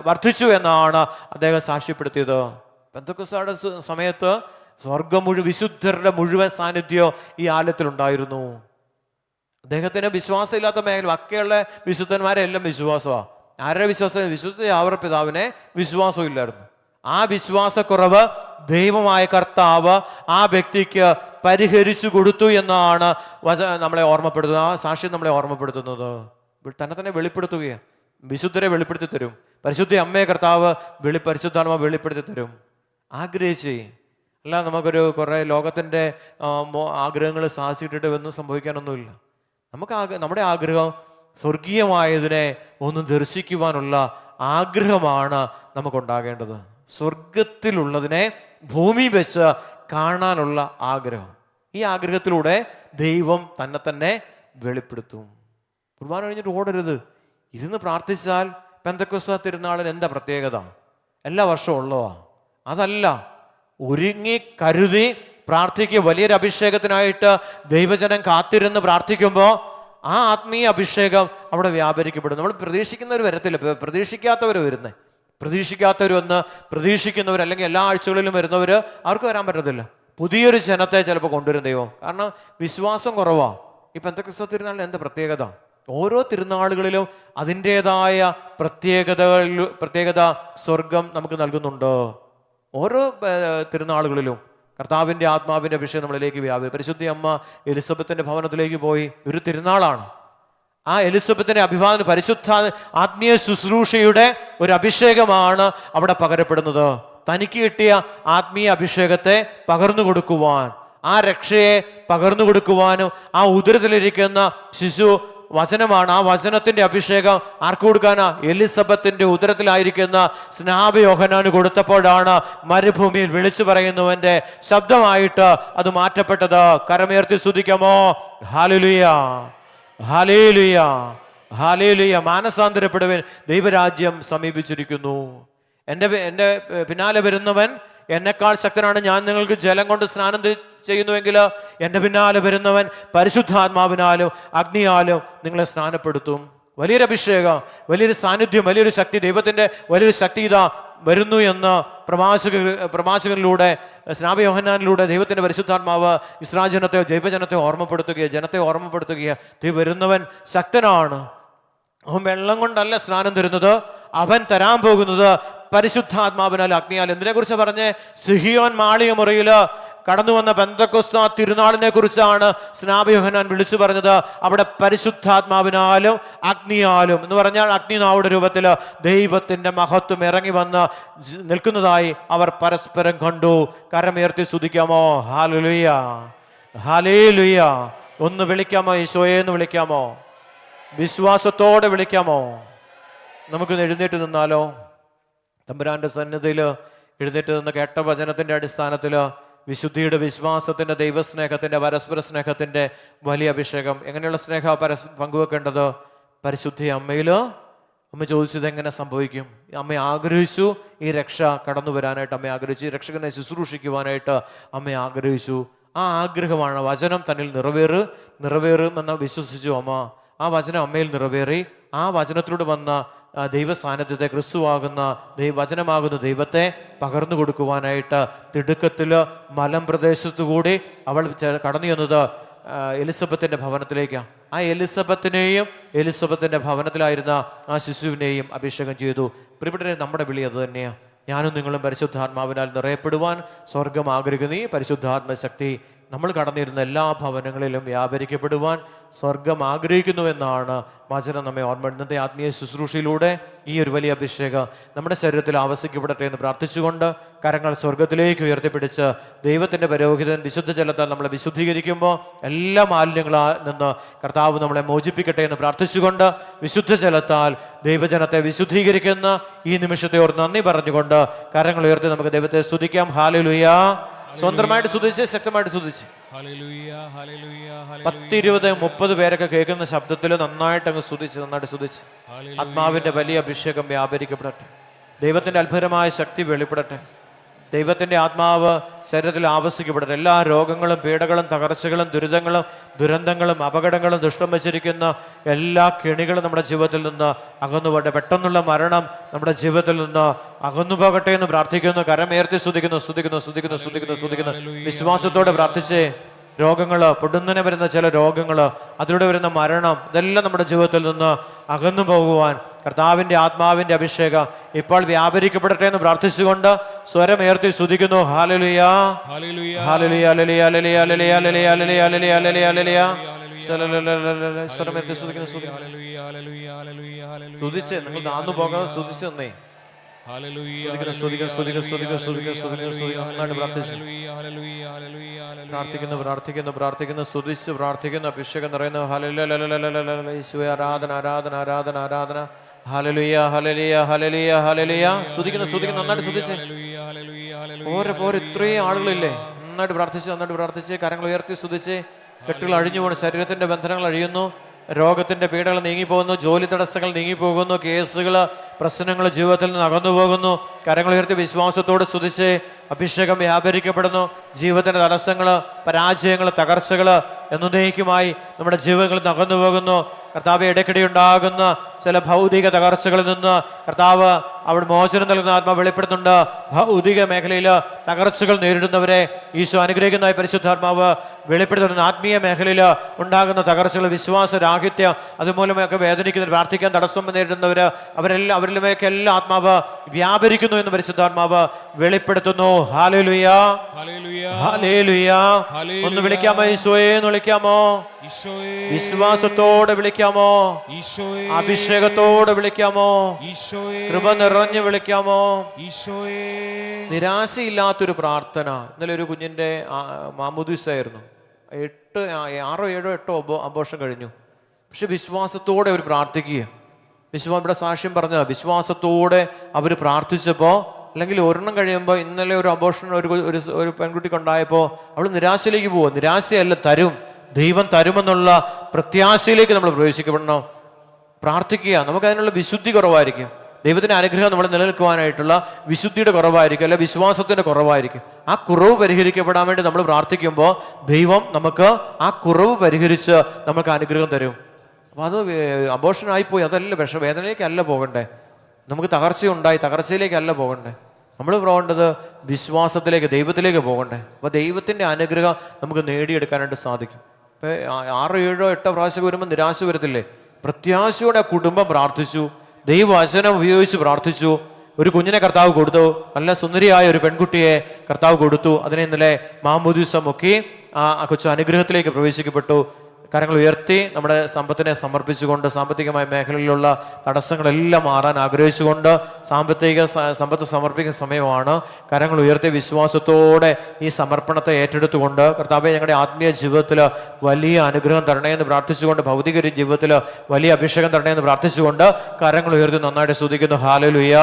Speaker 2: വർദ്ധിച്ചു എന്നാണ് അദ്ദേഹം സാക്ഷ്യപ്പെടുത്തിയത്. പെന്തക്കോസ്തായുടെ സമയത്ത് സ്വർഗം മുഴുവൻ, വിശുദ്ധരുടെ മുഴുവൻ സാന്നിധ്യം ഈ ആലയത്തിലുണ്ടായിരുന്നു. അദ്ദേഹത്തിന് വിശ്വാസം ഇല്ലാത്ത മേഖല, ബാക്കിയുള്ള വിശുദ്ധന്മാരെ എല്ലാം വിശ്വാസമാണ്. ആരുടെ വിശ്വാസം? വിശുദ്ധ ചാവറ പിതാവിനെ വിശ്വാസം ഇല്ലായിരുന്നു. ആ വിശ്വാസക്കുറവ് ദൈവമായ കർത്താവ് ആ വ്യക്തിക്ക് പരിഹരിച്ചു കൊടുത്തു എന്നാണ് നമ്മളെ ഓർമ്മപ്പെടുത്തുന്നത്. ആ സാക്ഷ്യം നമ്മളെ ഓർമ്മപ്പെടുത്തുന്നത്. തന്നെ വെളിപ്പെടുത്തുകയാണ്. വിശുദ്ധരെ വെളിപ്പെടുത്തി തരും. പരിശുദ്ധ അമ്മയെ കർത്താവ് പരിശുദ്ധാത്മാവ് വെളിപ്പെടുത്തി തരും. ആഗ്രഹിച്ച് അല്ല, നമുക്കൊരു കുറേ ലോകത്തിൻ്റെ ആഗ്രഹങ്ങൾ സാധിച്ചിട്ടിട്ട് ഒന്നും സംഭവിക്കാനൊന്നുമില്ല. നമ്മുടെ ആഗ്രഹം സ്വർഗീയമായതിനെ ഒന്ന് ദർശിക്കുവാനുള്ള ആഗ്രഹമാണ് നമുക്കുണ്ടാകേണ്ടത്. സ്വർഗത്തിലുള്ളതിനെ ഭൂമി വെച്ച് കാണാനുള്ള ആഗ്രഹം. ഈ ആഗ്രഹത്തിലൂടെ ദൈവം തന്നെ വെളിപ്പെടുത്തും. കുർബാന കഴിഞ്ഞിട്ട് ഓടരുത്. ഇരുന്ന് പ്രാർത്ഥിച്ചാൽ പെന്തക്കോസ്താ തിരുനാളിന് എന്താ പ്രത്യേകത? എല്ലാ വർഷവും ഉള്ളതാ? അതല്ല. ഒരുങ്ങി കരുതി പ്രാർത്ഥിക്കുക. വലിയൊരു അഭിഷേകത്തിനായിട്ട് ദൈവജനം കാത്തിരുന്ന് പ്രാർത്ഥിക്കുമ്പോൾ ആ ആത്മീയ അഭിഷേകം അവിടെ വ്യാപരിക്കപ്പെടും. നമ്മൾ പ്രതീക്ഷിക്കുന്നവർ വരത്തില്ല, പ്രതീക്ഷിക്കാത്തവർ വരുന്നേ. പ്രതീക്ഷിക്കാത്തവർ വന്ന് പ്രതീക്ഷിക്കുന്നവർ, അല്ലെങ്കിൽ എല്ലാ ആഴ്ചകളിലും വരുന്നവർ, അവർക്ക് വരാൻ പറ്റത്തില്ല. പുതിയൊരു ജനത്തെ ചിലപ്പോൾ കൊണ്ടുവരും ദൈവം. കാരണം വിശ്വാസം കുറവാ. ഈ പെന്തക്കോസ്താ തിരുനാളിന് എന്താ പ്രത്യേകത? ഓരോ തിരുനാളുകളിലും അതിൻ്റെതായ പ്രത്യേകത സ്വർഗം നമുക്ക് നൽകുന്നുണ്ട്. ഓരോ തിരുനാളുകളിലും കർത്താവിൻ്റെ ആത്മാവിൻ്റെ അഭിഷേകം നമ്മളിലേക്ക് വ്യാപരി. പരിശുദ്ധ അമ്മ എലിസബത്തിന്റെ ഭവനത്തിലേക്ക് പോയി. ഒരു തിരുനാളാണ്. ആ എലിസബത്തിന്റെ അഭിവാദന പരിശുദ്ധ ആത്മീയ ശുശ്രൂഷയുടെ ഒരു അഭിഷേകമാണ് അവിടെ പകരപ്പെടുന്നത്. തനിക്ക് കിട്ടിയ ആത്മീയ അഭിഷേകത്തെ പകർന്നു കൊടുക്കുവാൻ, ആ രക്ഷയെ പകർന്നു കൊടുക്കുവാനും, ആ ഉദരത്തിലിരിക്കുന്ന ശിശു വചനമാണ്. ആ വചനത്തിന്റെ അഭിഷേകം ആർക്ക് കൊടുക്കാനാ? എലിസബത്തിന്റെ ഉദരത്തിലായിരിക്കുന്ന സ്നാപക യോഹന്നാന് കൊടുത്തപ്പോഴാണ് മരുഭൂമിയിൽ വിളിച്ചു പറയുന്നവന്റെ ശബ്ദമായിട്ട് അത് മാറ്റപ്പെട്ടത്. കരമുയർത്തി സ്തുതിക്കാമോ? ഹല്ലേലൂയ, ഹല്ലേലൂയ, ഹല്ലേലൂയ. മാനസാന്തരപ്പെടുവിൻ, ദൈവരാജ്യം സമീപിച്ചിരിക്കുന്നു. എൻ്റെ പിന്നാലെ വരുന്നവൻ എന്നെക്കാൾ ശക്തനാണ്. ഞാൻ നിങ്ങൾക്ക് ജലം കൊണ്ട് സ്നാനം ചെയ്യുന്നുവെങ്കിൽ എൻ്റെ പിന്നാലെ വരുന്നവൻ പരിശുദ്ധാത്മാവിനാലും അഗ്നിയാലും നിങ്ങളെ സ്നാനപ്പെടുത്തും. വലിയൊരു അഭിഷേകം, വലിയൊരു സാന്നിധ്യം, വലിയൊരു ശക്തി, ദൈവത്തിൻ്റെ വലിയൊരു ശക്തി ഇതാ വരുന്നു എന്ന് പ്രവാചകനിലൂടെ, സ്നാപക യോഹന്നാനിലൂടെ ദൈവത്തിൻ്റെ പരിശുദ്ധാത്മാവ് ഇസ്രായേൽ ജനത്തെ, ദൈവജനത്തെ ഓർമ്മപ്പെടുത്തുകയാണ്. വരുന്നവൻ ശക്തനാണ്. അവൻ വെള്ളം കൊണ്ടല്ല സ്നാനം തരുന്നത്, അവൻ തരാൻ പോകുന്നത് പരിശുദ്ധാത്മാവിനാൽ അഗ്നിയാൽ. എന്തിനെ കുറിച്ച് പറഞ്ഞ്? സിഹിയോൻ മാളിക മുറിയിൽ കടന്നു വന്ന പെന്തക്കോസ്താ തിരുനാളിനെ കുറിച്ചാണ് സ്നാപക യോഹന്നാൻ വിളിച്ചു പറഞ്ഞത്. അവിടെ പരിശുദ്ധാത്മാവിനാലും അഗ്നിയാലും എന്ന് പറഞ്ഞാൽ അഗ്നിനാവുടെ രൂപത്തിൽ ദൈവത്തിന്റെ മഹത്വം ഇറങ്ങി വന്ന് നിൽക്കുന്നതായി അവർ പരസ്പരം കണ്ടു. കരമുയർത്തി സ്തുതിക്കാമോ? ഹല്ലേലൂയ, ഹല്ലേലൂയ. ഒന്ന് വിളിക്കാമോ? ഈശോയെ എന്ന് വിളിക്കാമോ? വിശ്വാസത്തോടെ വിളിക്കാമോ? നമുക്കൊന്ന് എഴുന്നേറ്റ് നിന്നാലോ? തമ്പുരാന്റെ സന്നിധിയിൽ എഴുന്നേറ്റ് നിന്ന് കേട്ട വചനത്തിന്റെ അടിസ്ഥാനത്തിൽ വിശുദ്ധിയുടെ, വിശ്വാസത്തിന്റെ, ദൈവസ്നേഹത്തിന്റെ, പരസ്പര സ്നേഹത്തിന്റെ വലിയ അഭിഷേകം. എങ്ങനെയുള്ള സ്നേഹം പങ്കുവെക്കേണ്ടത്? പരിശുദ്ധ അമ്മയിൽ അമ്മ ചോദിച്ചത് എങ്ങനെ സംഭവിക്കും? അമ്മ ആഗ്രഹിച്ചു ഈ രക്ഷ കടന്നു വരാനായിട്ട്. അമ്മ ആഗ്രഹിച്ചു ഈ രക്ഷകനെ ശുശ്രൂഷിക്കുവാനായിട്ട്. അമ്മ ആഗ്രഹിച്ചു. ആ ആഗ്രഹമാണ് വചനം തന്നിൽ നിറവേറുമെന്ന് വിശ്വസിച്ചു അമ്മ. ആ വചനം അമ്മയിൽ നിറവേറി. ആ വചനത്തിലൂടെ വന്ന ദൈവ സാന്നിധ്യത്തെ, ക്രിസ്തുവാകുന്ന വചനമാകുന്ന ദൈവത്തെ പകർന്നു കൊടുക്കുവാനായിട്ട് തിടുക്കത്തിൽ മലമ്പ്രദേശത്തു കൂടി അവൾ കടന്നു ചെന്നത് എലിസബത്തിന്റെ ഭവനത്തിലേക്കാണ്. ആ എലിസബത്തിന്റെ ഭവനത്തിലായിരുന്ന ആ ശിശുവിനെയും അഭിഷേകം ചെയ്തു. പ്രിയപ്പെട്ടവരെ, നമ്മുടെ വിളി അത് തന്നെയാണ്. ഞാനും നിങ്ങളും പരിശുദ്ധാത്മാവിനാൽ നിറയപ്പെടുവാൻ സ്വർഗം ആഗ്രഹിക്കുന്ന ഈ പരിശുദ്ധാത്മശക്തി നമ്മൾ കടന്നിരുന്ന എല്ലാ ഭവനങ്ങളിലും വ്യാപരിക്കപ്പെടുവാൻ സ്വർഗം ആഗ്രഹിക്കുന്നുവെന്നാണ് വചനം നമ്മെ ഓർമ്മ. ഇന്നത്തെ ആത്മീയ ശുശ്രൂഷയിലൂടെ ഈ ഒരു വലിയ അഭിഷേകം നമ്മുടെ ശരീരത്തിൽ ആവസിക്കപ്പെടട്ടെ എന്ന് പ്രാർത്ഥിച്ചുകൊണ്ട് കരങ്ങൾ സ്വർഗത്തിലേക്ക് ഉയർത്തിപ്പിടിച്ച് ദൈവത്തിൻ്റെ പരോഹിതൻ വിശുദ്ധ ജലത്താൽ നമ്മളെ വിശുദ്ധീകരിക്കുമ്പോൾ എല്ലാ മാലിന്യങ്ങളിൽ നിന്ന് കർത്താവ് നമ്മളെ മോചിപ്പിക്കട്ടെ എന്ന് പ്രാർത്ഥിച്ചുകൊണ്ട് വിശുദ്ധ ജലത്താൽ ദൈവജനത്തെ വിശുദ്ധീകരിക്കുന്ന ഈ നിമിഷത്തെ ഓർത്ത് നന്ദി പറഞ്ഞുകൊണ്ട് കരങ്ങൾ ഉയർത്തി നമുക്ക് ദൈവത്തെ സ്തുതിക്കാം. ഹല്ലേലൂയ. സ്വന്തമായിട്ട് സ്തുതിച്ച്, ശക്തമായിട്ട് സ്തുതിച്ച് 10-20-30 പേരൊക്കെ കേൾക്കുന്ന ശബ്ദത്തിൽ നന്നായിട്ട് അങ്ങ് നന്നായിട്ട് സ്തുതിച്ച് ആത്മാവിന്റെ വലിയ അഭിഷേകം വ്യാപരിക്കപ്പെടട്ടെ. ദൈവത്തിന്റെ അത്ഭുതമായ ശക്തി വെളിപ്പെടട്ടെ. ദൈവത്തിൻ്റെ ആത്മാവ് ശരീരത്തിൽ ആവസിക്കപ്പെടട്ടെ. എല്ലാ രോഗങ്ങളും പീഡകളും തകർച്ചകളും ദുരിതങ്ങളും ദുരന്തങ്ങളും അപകടങ്ങളും ദുഷ്ടം വച്ചിരിക്കുന്ന എല്ലാ കെണികളും നമ്മുടെ ജീവിതത്തിൽ നിന്ന് അകന്നുപോകട്ടെ. പെട്ടെന്നുള്ള മരണം നമ്മുടെ ജീവിതത്തിൽ നിന്ന് അകന്നുപോകട്ടെ എന്ന് പ്രാർത്ഥിക്കുന്നു. കരമേർത്തി സ്തുതിക്കുന്നു. വിശ്വാസത്തോടെ പ്രാർത്ഥിച്ചേ. രോഗങ്ങൾ, പൊടുന്നനെ വരുന്ന ചില രോഗങ്ങൾ, അതിലൂടെ വരുന്ന മരണം, ഇതെല്ലാം നമ്മുടെ ജീവിതത്തിൽ നിന്ന് അകന്നു പോകുവാൻ കർത്താവിൻ്റെ ആത്മാവിൻ്റെ അഭിഷേകം ഇപ്പോൾ വ്യാപരിക്കപ്പെടട്ടെ എന്ന് പ്രാർത്ഥിച്ചുകൊണ്ട് സ്വരമേർത്തി സ്തുതിക്കുന്നു. ഹല്ലേലൂയ, hallelujah, hallelujah, hallelujah, hallelujah, hallelujah, hallelujah, ഹല്ലേലൂയ. സ്വരമേർത്തി സ്തുതിക്കുന്നു. സ്തുതിച്ച് നിങ്ങൾ നാന്നു പോകാതെ സ്തുതിച്ചു തന്നേ. പ്രാർത്ഥിക്കുന്നു, സ്തുതിച്ച് പ്രാർത്ഥിക്കുന്നു. അഭിഷേകം നിറയുന്നു. ആരാധന, ആരാധന, ആരാധന, ആരാധന. Hallelujah, hallelujah, hallelujah, hallelujah. സ്തുതിക്കുന്നു. നന്നായിട്ട് സ്തുതിച്ച്. പോരെ ഇത്രയും ആളുകളില്ലേ? നന്നായിട്ട് പ്രാർത്ഥിച്ച് കരങ്ങൾ ഉയർത്തി സ്തുതിച്ച്. കെട്ടുകൾ അഴിഞ്ഞു പോകുന്നു, ശരീരത്തിന്റെ ബന്ധനങ്ങൾ അഴിയുന്നു, രോഗത്തിന്റെ പീഡകൾ നീങ്ങിപ്പോകുന്നു, ജോലി തടസ്സങ്ങൾ നീങ്ങിപ്പോകുന്നു, കേസുകൾ പ്രശ്നങ്ങൾ ജീവിതത്തിൽ നിന്ന് അകന്നു പോകുന്നു. കരങ്ങൾ ഉയർത്തി വിശ്വാസത്തോട് സ്തുതിച്ച് അഭിഷേകം വ്യാപരിക്കപ്പെടുന്നു. ജീവിതത്തിന്റെ തടസ്സങ്ങൾ, പരാജയങ്ങൾ, തകർച്ചകൾ എന്നേക്കുമായി നമ്മുടെ ജീവിതങ്ങളിൽ നിന്ന് അകന്നു പോകുന്നു. കർത്താവ് ഇടയ്ക്കിടെ ഉണ്ടാകുന്ന ചില ഭൗതിക തകർച്ചകളിൽ നിന്ന് കർത്താവ് അവിടെ മോചനം നൽകുന്ന ആത്മാ വെളിപ്പെടുന്നുണ്ട്. ഭൗതിക മേഖലയിൽ തകർച്ചകൾ നേരിടുന്നവരെ ഈശോ അനുഗ്രഹിക്കുന്നതായി പരിശുദ്ധാത്മാവ് വെളിപ്പെടുത്തുന്നു. ആത്മീയ മേഖലയിൽ ഉണ്ടാകുന്ന തകർച്ചകൾ, വിശ്വാസരാഹിത്യം, അതുമൂലമൊക്കെ വേദനിക്കുന്നവർ, പ്രാർത്ഥിക്കാൻ തടസ്സം നേരിടുന്നവർ, അവരിലുമേക്കെല്ലാം ആത്മാവ് വ്യാപരിക്കുന്നു എന്ന് പരിശുദ്ധാത്മാവ് വെളിപ്പെടുത്തുന്നു. ഹല്ലേലൂയ, ഹല്ലേലൂയ. ഒന്ന് വിളിക്കാമോ? ഈശോയെ എന്ന് വിളിക്കാമോ? വിശ്വാസത്തോടെ വിളിക്കാമോ? അഭിഷേകത്തോടെ വിളിക്കാമോ? കൃപ നിറഞ്ഞു വിളിക്കാമോ? നിരാശയില്ലാത്തൊരു പ്രാർത്ഥന. ഇന്നലെ ഒരു കുഞ്ഞിന്റെ മാമോദീസായിരുന്നു. 6 7 8 അബോർഷൻ കഴിഞ്ഞു. പക്ഷെ വിശ്വാസത്തോടെ അവർ പ്രാർത്ഥിക്കുക. ഇവിടെ സാക്ഷ്യം പറഞ്ഞ വിശ്വാസത്തോടെ അവർ പ്രാർത്ഥിച്ചപ്പോൾ, അല്ലെങ്കിൽ ഒരെണ്ണം കഴിയുമ്പോൾ, ഇന്നലെ ഒരു അബോർഷൻ ഒരു പെൺകുട്ടിക്കുണ്ടായപ്പോൾ അവൾ നിരാശയിലേക്ക് പോവുക. നിരാശയല്ല, ദൈവം തരുമെന്നുള്ള പ്രത്യാശയിലേക്ക് നമ്മൾ പ്രവേശിക്കപ്പെടണം. പ്രാർത്ഥിക്കുക. നമുക്കതിനുള്ള വിശുദ്ധി കുറവായിരിക്കും. ദൈവത്തിൻ്റെ അനുഗ്രഹം നമ്മൾ നിലനിൽക്കുവാനായിട്ടുള്ള വിശുദ്ധിയുടെ കുറവായിരിക്കും, അല്ലെ വിശ്വാസത്തിൻ്റെ കുറവായിരിക്കും. ആ കുറവ് പരിഹരിക്കപ്പെടാൻ വേണ്ടി നമ്മൾ പ്രാർത്ഥിക്കുമ്പോൾ ദൈവം നമുക്ക് ആ കുറവ് പരിഹരിച്ച് നമുക്ക് അനുഗ്രഹം തരും. അപ്പം അത് അബോർഷനായിപ്പോയി, അതല്ല വേദനയിലേക്കല്ല പോകണ്ടേ. നമുക്ക് തകർച്ചയുണ്ടായി, തകർച്ചയിലേക്കല്ല പോകണ്ടേ. നമ്മൾ പോകേണ്ടത് വിശ്വാസത്തിലേക്ക്, ദൈവത്തിലേക്ക് പോകണ്ടേ. അപ്പോൾ ദൈവത്തിൻ്റെ അനുഗ്രഹം നമുക്ക് നേടിയെടുക്കാനായിട്ട് സാധിക്കും. ഇപ്പോൾ 6 7 8 പ്രാവശ്യം വരുമ്പോൾ നിരാശ വരത്തില്ലേ? പ്രത്യാശയോടെ കുടുംബം പ്രാർത്ഥിച്ചു, ദൈവവചനം ഉപയോഗിച്ച് പ്രാർത്ഥിച്ചു. ഒരു കുഞ്ഞിനെ കർത്താവ് കൊടുത്തു, നല്ല സുന്ദരിയായ ഒരു പെൺകുട്ടിയെ കർത്താവ് കൊടുത്തു. അതിനെ ഇന്നലെ മാമോദീസ മുക്കി ആ കൊച്ചു അനുഗ്രഹത്തിലേക്ക് പ്രവേശിക്കപ്പെട്ടു. കരങ്ങൾ ഉയർത്തി നമ്മുടെ സമ്പത്തിനെ സമർപ്പിച്ചുകൊണ്ട്, സാമ്പത്തികമായ മേഖലയിലുള്ള തടസ്സങ്ങളെല്ലാം മാറാൻ ആഗ്രഹിച്ചുകൊണ്ട് സമ്പത്ത് സമർപ്പിക്കുന്ന സമയമാണ്. കരങ്ങൾ ഉയർത്തി വിശ്വാസത്തോടെ ഈ സമർപ്പണത്തെ ഏറ്റെടുത്തുകൊണ്ട്, കർത്താവേ ഞങ്ങളുടെ ആത്മീയ ജീവിതത്തിൽ വലിയ അനുഗ്രഹം തരണേന്ന് പ്രാർത്ഥിച്ചുകൊണ്ട്, ഭൗതിക ജീവിതത്തിൽ വലിയ അഭിഷേകം തരണേന്ന് പ്രാർത്ഥിച്ചുകൊണ്ട് കരങ്ങൾ ഉയർത്തി നന്നായിട്ട് സ്തുതിക്കുന്നു. ഹല്ലേലൂയ.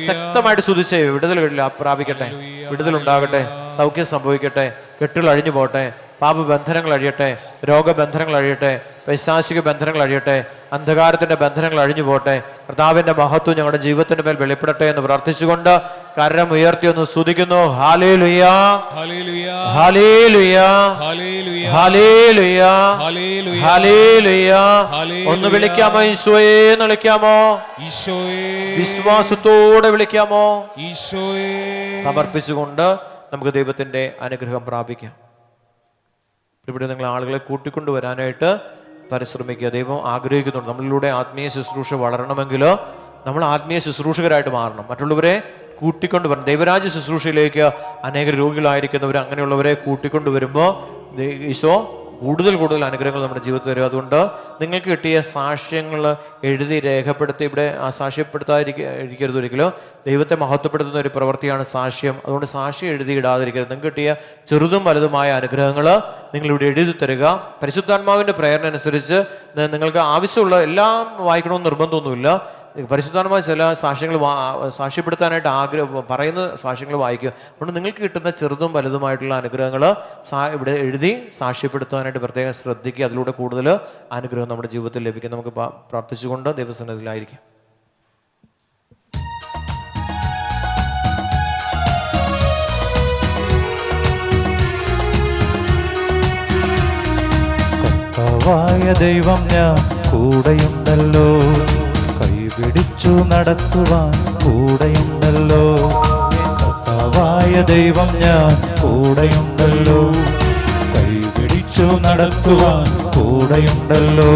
Speaker 2: ശക്തമായിട്ട് സ്തുതിച്ചേ. വിടുതൽ പ്രാപിക്കട്ടെ, വിടുതലുണ്ടാകട്ടെ, സൗഖ്യം സംഭവിക്കട്ടെ, കെട്ടുകൾ അഴിഞ്ഞു പോട്ടെ, പാപബന്ധനങ്ങൾ അഴിയട്ടെ, രോഗബന്ധനങ്ങൾ അഴിയട്ടെ, പൈശാചിക ബന്ധനങ്ങൾ അഴിയട്ടെ, അന്ധകാരത്തിന്റെ ബന്ധനങ്ങൾ അഴിഞ്ഞു പോട്ടെ. കർത്താവിന്റെ മഹത്വം ഞങ്ങളുടെ ജീവിതത്തിന്റെ മേൽ വെളിപ്പെടട്ടെ എന്ന് പ്രാർത്ഥിച്ചുകൊണ്ട് കരം ഉയർത്തി ഒന്ന് സ്തുതിക്കുന്നു. ഹല്ലേലൂയ, ഹല്ലേലൂയ, ഹല്ലേലൂയ, ഹല്ലേലൂയ. ഒന്ന് വിളിക്കാമോ? ഈശോയെ എന്ന് വിളിക്കാമോ? വിശ്വാസത്തോടെ വിളിക്കാമോ? സമർപ്പിച്ചുകൊണ്ട് നമുക്ക് ദൈവത്തിന്റെ അനുഗ്രഹം പ്രാപിക്കാം. ഇവിടെ നിങ്ങൾ ആളുകളെ കൂട്ടിക്കൊണ്ടുവരാനായിട്ട് പരിശ്രമിക്കുക. ദൈവം ആഗ്രഹിക്കുന്നുണ്ട്. നമ്മളിലൂടെ ആത്മീയ ശുശ്രൂഷ വളരണമെങ്കിൽ നമ്മൾ ആത്മീയ ശുശ്രൂഷകരായിട്ട് മാറണം. മറ്റുള്ളവരെ കൂട്ടിക്കൊണ്ടുവരണം. ദൈവരാജ്യ ശുശ്രൂഷയിലേക്ക് അനേക രോഗികളായിരിക്കുന്നവർ, അങ്ങനെയുള്ളവരെ കൂട്ടിക്കൊണ്ടുവരുമ്പോൾ ഈശോ കൂടുതൽ അനുഗ്രഹങ്ങൾ നമ്മുടെ ജീവിതത്തിൽ തരും. അതുകൊണ്ട് നിങ്ങൾക്ക് കിട്ടിയ സാക്ഷ്യങ്ങൾ എഴുതി രേഖപ്പെടുത്തി ഇവിടെ സാക്ഷ്യപ്പെടുത്താതിരിക്കരുത് ഒരിക്കലും. ദൈവത്തെ മഹത്വപ്പെടുത്തുന്ന ഒരു പ്രവൃത്തിയാണ് സാക്ഷ്യം. അതുകൊണ്ട് സാക്ഷ്യം എഴുതിയിടാതിരിക്കരുത്. നിങ്ങൾക്ക് കിട്ടിയ ചെറുതും വലുതുമായ അനുഗ്രഹങ്ങൾ നിങ്ങളിവിടെ എഴുതി തരിക. പരിശുദ്ധാത്മാവിൻ്റെ പ്രേരണ അനുസരിച്ച് നിങ്ങൾക്ക് ആവശ്യമുള്ള എല്ലാം വായിക്കണമെന്ന് നിർബന്ധമൊന്നുമില്ല. പരിശുദ്ധാത്മാവ് ചില സാക്ഷ്യങ്ങൾ സാക്ഷ്യപ്പെടുത്താനായിട്ട് പറയുന്ന സാക്ഷ്യങ്ങൾ വായിക്കുക. അതുകൊണ്ട് നിങ്ങൾക്ക് കിട്ടുന്ന ചെറുതും വലുതുമായിട്ടുള്ള അനുഗ്രഹങ്ങൾ ഇവിടെ എഴുതി സാക്ഷ്യപ്പെടുത്താനായിട്ട് പ്രത്യേകം ശ്രദ്ധിക്കുക. അതിലൂടെ കൂടുതൽ അനുഗ്രഹം നമ്മുടെ ജീവിതത്തിൽ ലഭിക്കും. നമുക്ക് പ്രാർത്ഥിച്ചുകൊണ്ട് ദൈവസന്നിധിയിലായിരിക്കാം.
Speaker 1: കർത്താവായ ദൈവം ഞാൻ കൂടെയുണ്ടല്ലോ, കൈപിടിച്ചു നടത്തുവാൻ കൂടെയുണ്ടല്ലോ. കർത്താവായ ദൈവം ഞാൻ കൂടെയുണ്ടല്ലോ, കൈപിടിച്ചു നടത്തുവാൻ കൂടെയുണ്ടല്ലോ.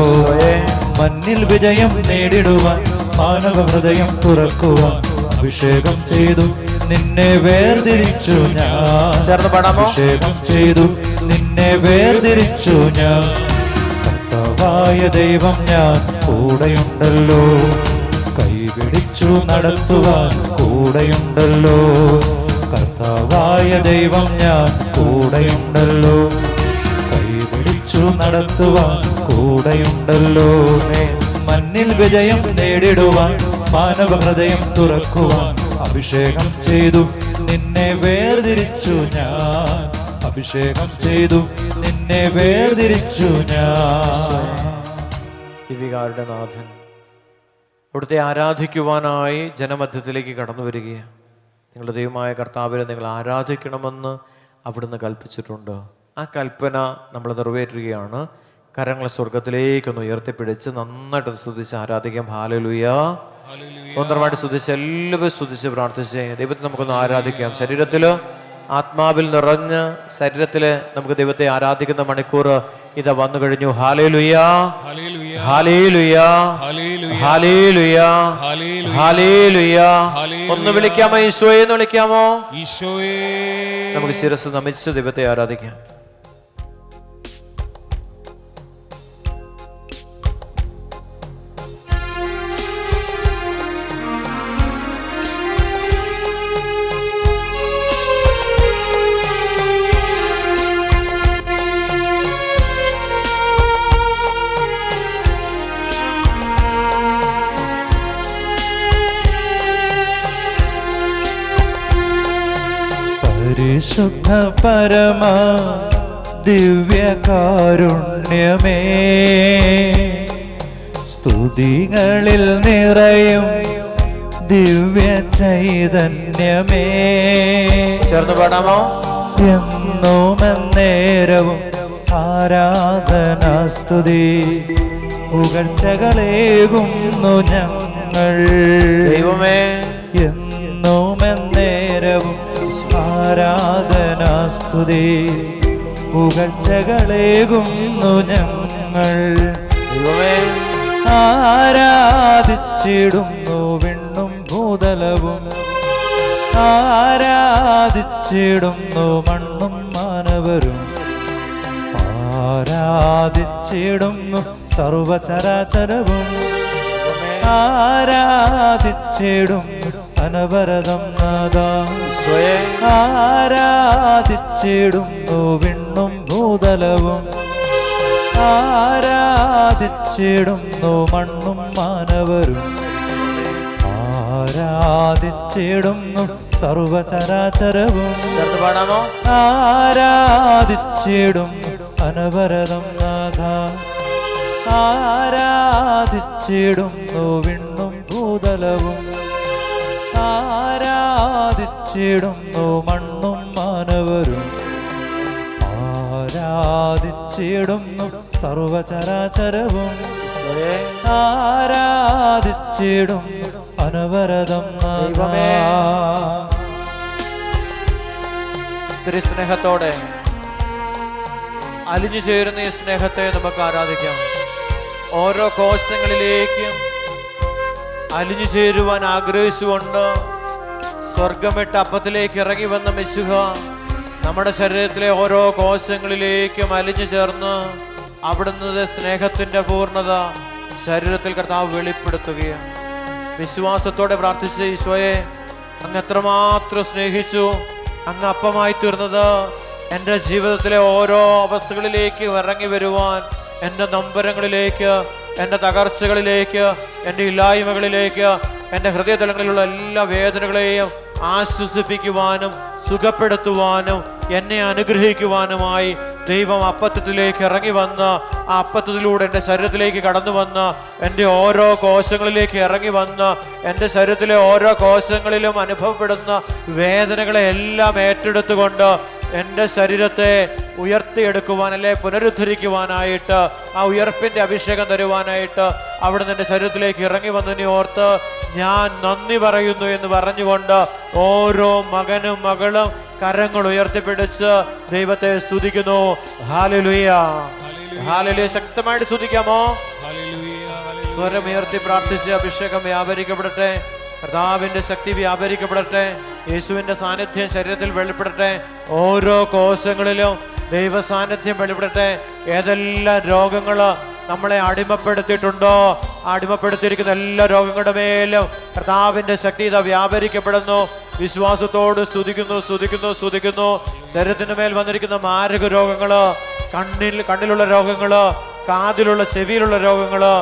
Speaker 1: മന്നിൽ വിജയം നേടിടുവാൻ മാനവ ഹൃദയം തുറക്കുവാൻ അഭിഷേകം ചെയ്തു നിന്നെ വേർതിരിച്ചു ഞാൻ. അഭിഷേകം ചെയ്തു നിന്നെ വേർതിരിച്ചു ഞാൻ. കർത്താവായ ദൈവം ഞാൻ കൂടെയുണ്ടല്ലോ, കൈപിടിച്ചു നടത്തുവാൻ കൂടെയുണ്ടല്ലോ. കർത്താവായ ദൈവം ഞാൻ കൂടെയുണ്ടല്ലോ, കൈപിടിച്ചു നടത്തുവാൻ കൂടെയുണ്ടല്ലോ. മന്നിൽ വിജയം നേടിടുവാൻ മാനവ ഹൃദയം തുറക്കുവാൻ അഭിഷേകം ചെയ്തു നിന്നെ വേർതിരിച്ചു ഞാൻ. അഭിഷേകം ചെയ്തു നിന്നെ വേർതിരിച്ചു ഞാൻ.
Speaker 2: ദിവികാരുടെ നാഥൻ അവിടുത്തെ ആരാധിക്കുവാനായി ജനമധ്യത്തിലേക്ക് കടന്നു വരികയാണ്. നിങ്ങളുടെ ദൈവമായ കർത്താവിനെ നിങ്ങൾ ആരാധിക്കണമെന്ന് അവിടുന്ന് കൽപ്പിച്ചിട്ടുണ്ട്. ആ കൽപ്പന നമ്മൾ നിറവേറ്റുകയാണ്. കരങ്ങളെ സ്വർഗത്തിലേക്കൊന്ന് ഉയർത്തിപ്പിടിച്ച് നന്നായിട്ട് സ്തുതിച്ച് ആരാധിക്കാം. ഹല്ലേലൂയ. സ്വന്തമായിട്ട് സ്തുതിച്ച് എല്ലാവരും സ്തുതിച്ച് പ്രാർത്ഥിച്ച് ദൈവത്തെ നമുക്കൊന്ന് ആരാധിക്കാം. ശരീരത്തില് ആത്മാവിൽ നിറഞ്ഞ് ശരീരത്തില് നമുക്ക് ദൈവത്തെ ആരാധിക്കുന്ന മണിക്കൂർ ഇതാ വന്നു കഴിഞ്ഞു. ഹല്ലേലൂയ, ഹല്ലേലൂയ, ഹല്ലേലൂയ, ഹല്ലേലൂയ. ഒന്ന് വിളിക്കാമോ? ഈശോയെ എന്ന് വിളിക്കാമോ? ഈശോയെ. നമുക്ക് ശിരസ് നമിച്ച് ദൈവത്തെ ആരാധിക്കാം.
Speaker 1: പരിശുദ്ധ പരമ ദിവ്യകാരുണ്യമേ, സ്തുതികളിൽ നിറയും ദിവ്യ ചൈതന്യമേ,
Speaker 2: ചേർന്ന് പാടാമോ?
Speaker 1: എന്നും എന്നേരവും ആരാധനാസ്തുതി പുകഴ്ചകളേകുന്നു ഞങ്ങൾ.
Speaker 2: ദൈവമേ,
Speaker 1: എന്നും എന്നേരവും ആരാധനാസ്തുതി പുകഴ്ചകളേകുന്നു ഞങ്ങൾ.
Speaker 2: ദൈവമേ,
Speaker 1: ആരാധിച്ചിടുന്നു വിണ്ണും ഭൂതലവും, ആരാധിച്ചിടുന്നു മണ്ണും മാനവരും, ആരാധിച്ചിടുന്നു സർവചരാചരവും, ആരാധിച്ചിടുന്നു അനവരതം നാദാ. ആരാധിച്ചിടുന്നു വിണ്ണും ഭൂതലവും, ആരാധിച്ചിടുന്നു മണ്ണും മാനവരും, ആരാധിച്ചിടുന്നു സർവചരാചരവും, ആരാധിച്ചിടുന്നു അനവരതം നാഥാ. ആരാധിച്ചിടുന്നു വിണ്ണും ഭൂതലവും, ആരാധിച്ചിടുന്നു മണ്ണും മാനവരും, ആരാധിച്ചിടുന്നു സർവചരാചരവും, ആരാധിച്ചിടുന്നു അനവരതം നാഥാ.
Speaker 2: ഒത്തിരി സ്നേഹത്തോടെ അലിഞ്ഞു ചേരുന്ന ഈ സ്നേഹത്തെ നമുക്ക് ആരാധിക്കാം. ഓരോ കോശങ്ങളിലേക്കും അലിഞ്ഞു ചേരുവാൻ ആഗ്രഹിച്ചുകൊണ്ട് സ്വർഗമിട്ട് അപ്പത്തിലേക്ക് ഇറങ്ങി വന്ന മിശിഹ നമ്മുടെ ശരീരത്തിലെ ഓരോ കോശങ്ങളിലേക്കും അലിഞ്ഞു ചേർന്ന് അവിടുന്ന് സ്നേഹത്തിന്റെ പൂർണ്ണത ശരീരത്തിൽ കർത്താവ് വെളിപ്പെടുത്തുകയാണ്. വിശ്വാസത്തോടെ പ്രാർത്ഥിച്ച ഈശോയെ, അങ്ങ് എത്രമാത്രം സ്നേഹിച്ചു, അങ്ങ് അപ്പമായി തീർന്നത് എൻ്റെ ജീവിതത്തിലെ ഓരോ അവസ്ഥകളിലേക്ക് ഇറങ്ങി വരുവാൻ, എൻ്റെ നൊമ്പരങ്ങളിലേക്ക്, എൻ്റെ തകർച്ചകളിലേക്ക്, എൻ്റെ ഇല്ലായ്മകളിലേക്ക്, എൻ്റെ ഹൃദയതലങ്ങളിലുള്ള എല്ലാ വേദനകളെയും ആശ്വസിപ്പിക്കുവാനും സുഖപ്പെടുത്തുവാനും എന്നെ അനുഗ്രഹിക്കുവാനുമായി ദൈവം അപ്പത്തിലേക്ക് ഇറങ്ങി വന്ന് ആ അപ്പത്തിലൂടെ എൻ്റെ ശരീരത്തിലേക്ക് കടന്നു വന്ന് എൻ്റെ ഓരോ കോശങ്ങളിലേക്ക് ഇറങ്ങി വന്ന് എൻ്റെ ശരീരത്തിലെ ഓരോ കോശങ്ങളിലും അനുഭവപ്പെടുന്ന വേദനകളെ എല്ലാം ഏറ്റെടുത്തുകൊണ്ട് എൻ്റെ ശരീരത്തെ ഉയർത്തിയെടുക്കുവാൻ, അല്ലെ പുനരുദ്ധരിക്കുവാനായിട്ട്, ആ ഉയർപ്പിന്റെ അഭിഷേകം തരുവാനായിട്ട് അവിടെ നിന്റെ ശരീരത്തിലേക്ക് ഇറങ്ങി വന്നതിനെ ഓർത്ത് ഞാൻ നന്ദി പറയുന്നു എന്ന് പറഞ്ഞുകൊണ്ട് ഓരോ മകനും മകളും കരങ്ങൾ ഉയർത്തിപ്പിടിച്ച് ദൈവത്തെ സ്തുതിക്കുന്നു. ഹല്ലേലൂയ, ഹല്ലേലൂയ. ശക്തമായിട്ട് സ്തുതിക്കാമോ? സ്വരമുയർത്തി പ്രാർത്ഥിച്ച് അഭിഷേകം വ്യാപരിക്കപ്പെടട്ടെ, കർത്താവിന്റെ ശക്തി വ്യാപരിക്കപ്പെടട്ടെ, യേശുവിന്റെ സാന്നിധ്യം ശരീരത്തിൽ വെളിപ്പെടട്ടെ, ഓരോ കോശങ്ങളിലും ദൈവ സാന്നിധ്യം വെളിപ്പെടട്ടെ. ഏതെല്ലാം രോഗങ്ങള് നമ്മളെ അടിമപ്പെടുത്തിയിട്ടുണ്ടോ, അടിമപ്പെടുത്തിയിരിക്കുന്ന എല്ലാ രോഗങ്ങളുടെ മേലും കർത്താവിന്റെ ശക്തി ഇതാ വ്യാപരിക്കപ്പെടുന്നു. വിശ്വാസത്തോട് സ്തുതിക്കുന്നു, സ്തുതിക്കുന്നു, സ്തുതിക്കുന്നു. ശരീരത്തിന് മേൽ വന്നിരിക്കുന്ന മാരക രോഗങ്ങള്, കണ്ണിലുള്ള രോഗങ്ങള്, കാതിലുള്ള ചെവിയിലുള്ള രോഗങ്ങള്,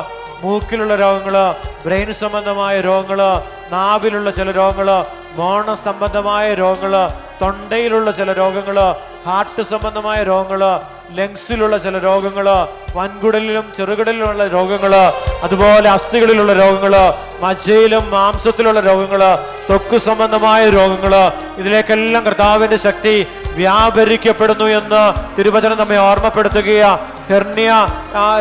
Speaker 2: മൂക്കിലുള്ള രോഗങ്ങള്, ബ്രെയിൻ സംബന്ധമായ രോഗങ്ങള്, നാവിലുള്ള ചില രോഗങ്ങള്, മോണ സംബന്ധമായ രോഗങ്ങള്, തൊണ്ടയിലുള്ള ചില രോഗങ്ങള്, ഹാർട്ട് സംബന്ധമായ രോഗങ്ങള്, ലങ്സിലുള്ള ചില രോഗങ്ങള്, വൻകുടലിലും ചെറുകുടലിലുള്ള രോഗങ്ങള്, അതുപോലെ അസ്ഥികളിലുള്ള രോഗങ്ങള്, മജ്ജയിലും മാംസത്തിലുള്ള രോഗങ്ങള്, ത്വക്ക് സംബന്ധമായ രോഗങ്ങള്, ഇതിലേക്കെല്ലാം കർത്താവിന്റെ ശക്തി വ്യാപരിക്കപ്പെടുന്നു എന്ന് തിരുവചനം നമ്മെ ഓർമ്മപ്പെടുത്തുകയാ. ഹെർണിയ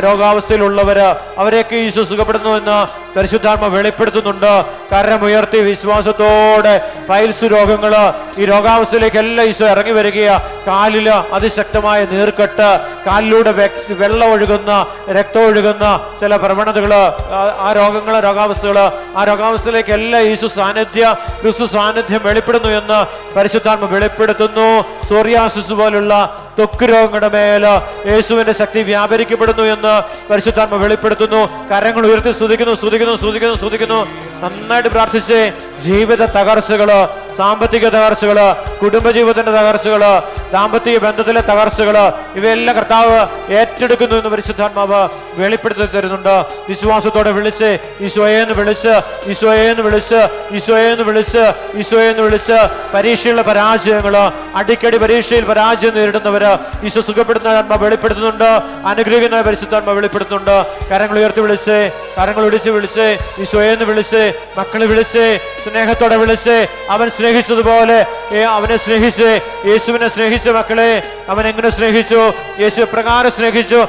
Speaker 2: രോഗാവസ്ഥയിലുള്ളവര്, അവരെയൊക്കെ ഈശോ സുഖപ്പെടുന്നു എന്ന് പരിശുദ്ധാത്മ വെളിപ്പെടുത്തുന്നുണ്ട്. കരമുയർത്തി വിശ്വാസത്തോടെ പൈൽസ് രോഗങ്ങള്, ഈ രോഗാവസ്ഥയിലേക്ക് എല്ലാം ഈശോ ഇറങ്ങി വരികയാ. കാലില് അതിശക്തമായ നീർക്കെട്ട്, കാലിലൂടെ വെള്ളം ഒഴുകുന്ന, രക്തം ഒഴുകുന്ന ചില പ്രവണതകള്, ആ രോഗങ്ങള്, രോഗാവസ്ഥകള്, ആ രോഗാവസ്ഥയിലേക്ക് എല്ലാം ക്രിസ്തു സാന്നിധ്യം വെളിപ്പെടുന്നു എന്ന് പരിശുദ്ധാത്മ വെളിപ്പെടുത്തുന്നു. സോറിയാസിസ് പോലുള്ള ത്വക്ക് രോഗങ്ങളുടെ മേല് യേശുവിന്റെ ശക്തി വ്യാപരിക്കപ്പെടുന്നു എന്ന് പരിശുദ്ധാത്മ വെളിപ്പെടുത്തുന്നു. കരങ്ങൾ ഉയർത്തി സ്തുതിക്കുന്നു, സ്തുതിക്കുന്നു, സ്തുതിക്കുന്നു, സ്തുതിക്കുന്നു. നന്നായിട്ട് പ്രാർത്ഥിച്ച് ജീവിത തകർച്ചകള്, സാമ്പത്തിക തകർച്ചകള്, കുടുംബജീവിതത്തിന്റെ തകർച്ചകള്, ദാമ്പത്തിക ബന്ധത്തിലെ തകർച്ചകള്, ഇവയെല്ലാം കർത്താവ് ഏറ്റെടുക്കുന്നു എന്ന് പരിശുദ്ധാത്മാവ് വെളിപ്പെടുത്തി തരുന്നുണ്ട്. വിശ്വാസത്തോടെ വിളിച്ച് ഈശോയെന്ന് വിളിച്ച്, ഈശോയെന്ന് വിളിച്ച്, ഈശോയെന്ന് വിളിച്ച്, ഈശോയെന്ന് വിളിച്ച്. പരീക്ഷയുള്ള പരാജയങ്ങള്, അടിക്കടി പരീക്ഷയിൽ പരാജയം നേരിടുന്നവര് ഈശോ സുഖപ്പെടുന്ന ആത്മാവ് വെളിപ്പെടുത്തുന്നുണ്ട്. അനുഗ്രഹിക്കുന്ന പരിശുദ്ധാത്മാവ് വെളിപ്പെടുത്തുന്നുണ്ട്. കരങ്ങൾ ഉയർത്തി വിളിച്ച്, കരങ്ങൾ ഒടിച്ച് വിളിച്ച്, ഈശോയെന്ന് വിളിച്ച്, മക്കളെ വിളിച്ച്, സ്നേഹത്തോടെ വിളിച്ച്. അവൻ സ്നേഹിച്ചതുപോലെ അവനെ സ്നേഹിച്ച്, യേശുവിനെ സ്നേഹിച്ച മക്കളെ അവൻ എങ്ങനെ സ്നേഹിച്ചു? യേശു എപ്രകാരം സ്നേഹിച്ചു?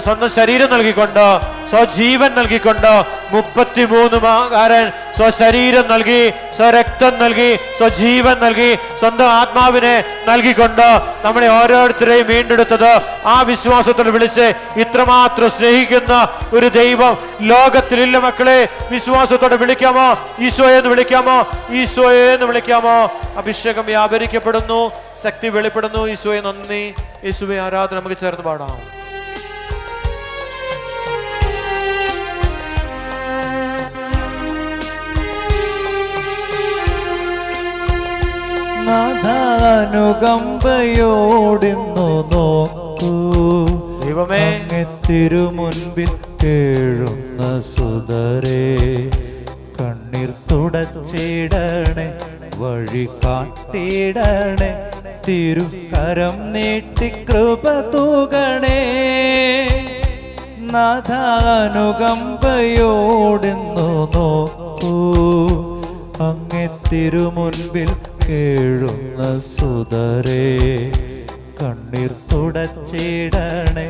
Speaker 2: സ്വന്തം ശരീരം നൽകിക്കൊണ്ട്, സ്വജീവൻ നൽകിക്കൊണ്ട്, 33 സ്വശരീരം നൽകി, സ്വരക്തം നൽകി, സ്വജീവൻ നൽകി, സ്വന്തം ആത്മാവിനെ നൽകിക്കൊണ്ട് നമ്മളെ ഓരോരുത്തരെയും വീണ്ടെടുത്തത്. ആ വിശ്വാസത്തോടെ വിളിച്ച്, ഇത്രമാത്രം സ്നേഹിക്കുന്ന ഒരു ദൈവം ലോകത്തിലില്ല മക്കളെ. വിശ്വാസത്തോടെ വിളിക്കാമോ? ഈശോയെന്ന് വിളിക്കാമോ? ഈശോയെന്ന് വിളിക്കാമോ? അഭിഷേകം വ്യാപരിക്കപ്പെടുന്നു, ശക്തി വെളിപ്പെടുന്നു. ഈശോയെ നന്ദി, യേശുവെ ആരാധന. നമുക്ക് ചേർന്ന് പാടാം.
Speaker 1: അനുകമ്പയോടിന്നു നോക്കൂ ദൈവമേ, തിരുമുൻപിൽ കേഴുന്ന സുതരേ, കണ്ണീർ തുടച്ചിടണേ, വഴി കാട്ടിടണേ, തിരുകരം നീട്ടി കൃപ തൂകണേ. നാഥാനുകമ്പയോടിന്നു നോക്കൂ, അങ്ങേ തിരുമുൻപിൽ കേഴുന്ന സുതരേ, കണ്ണീർ തുടച്ചിടണേ,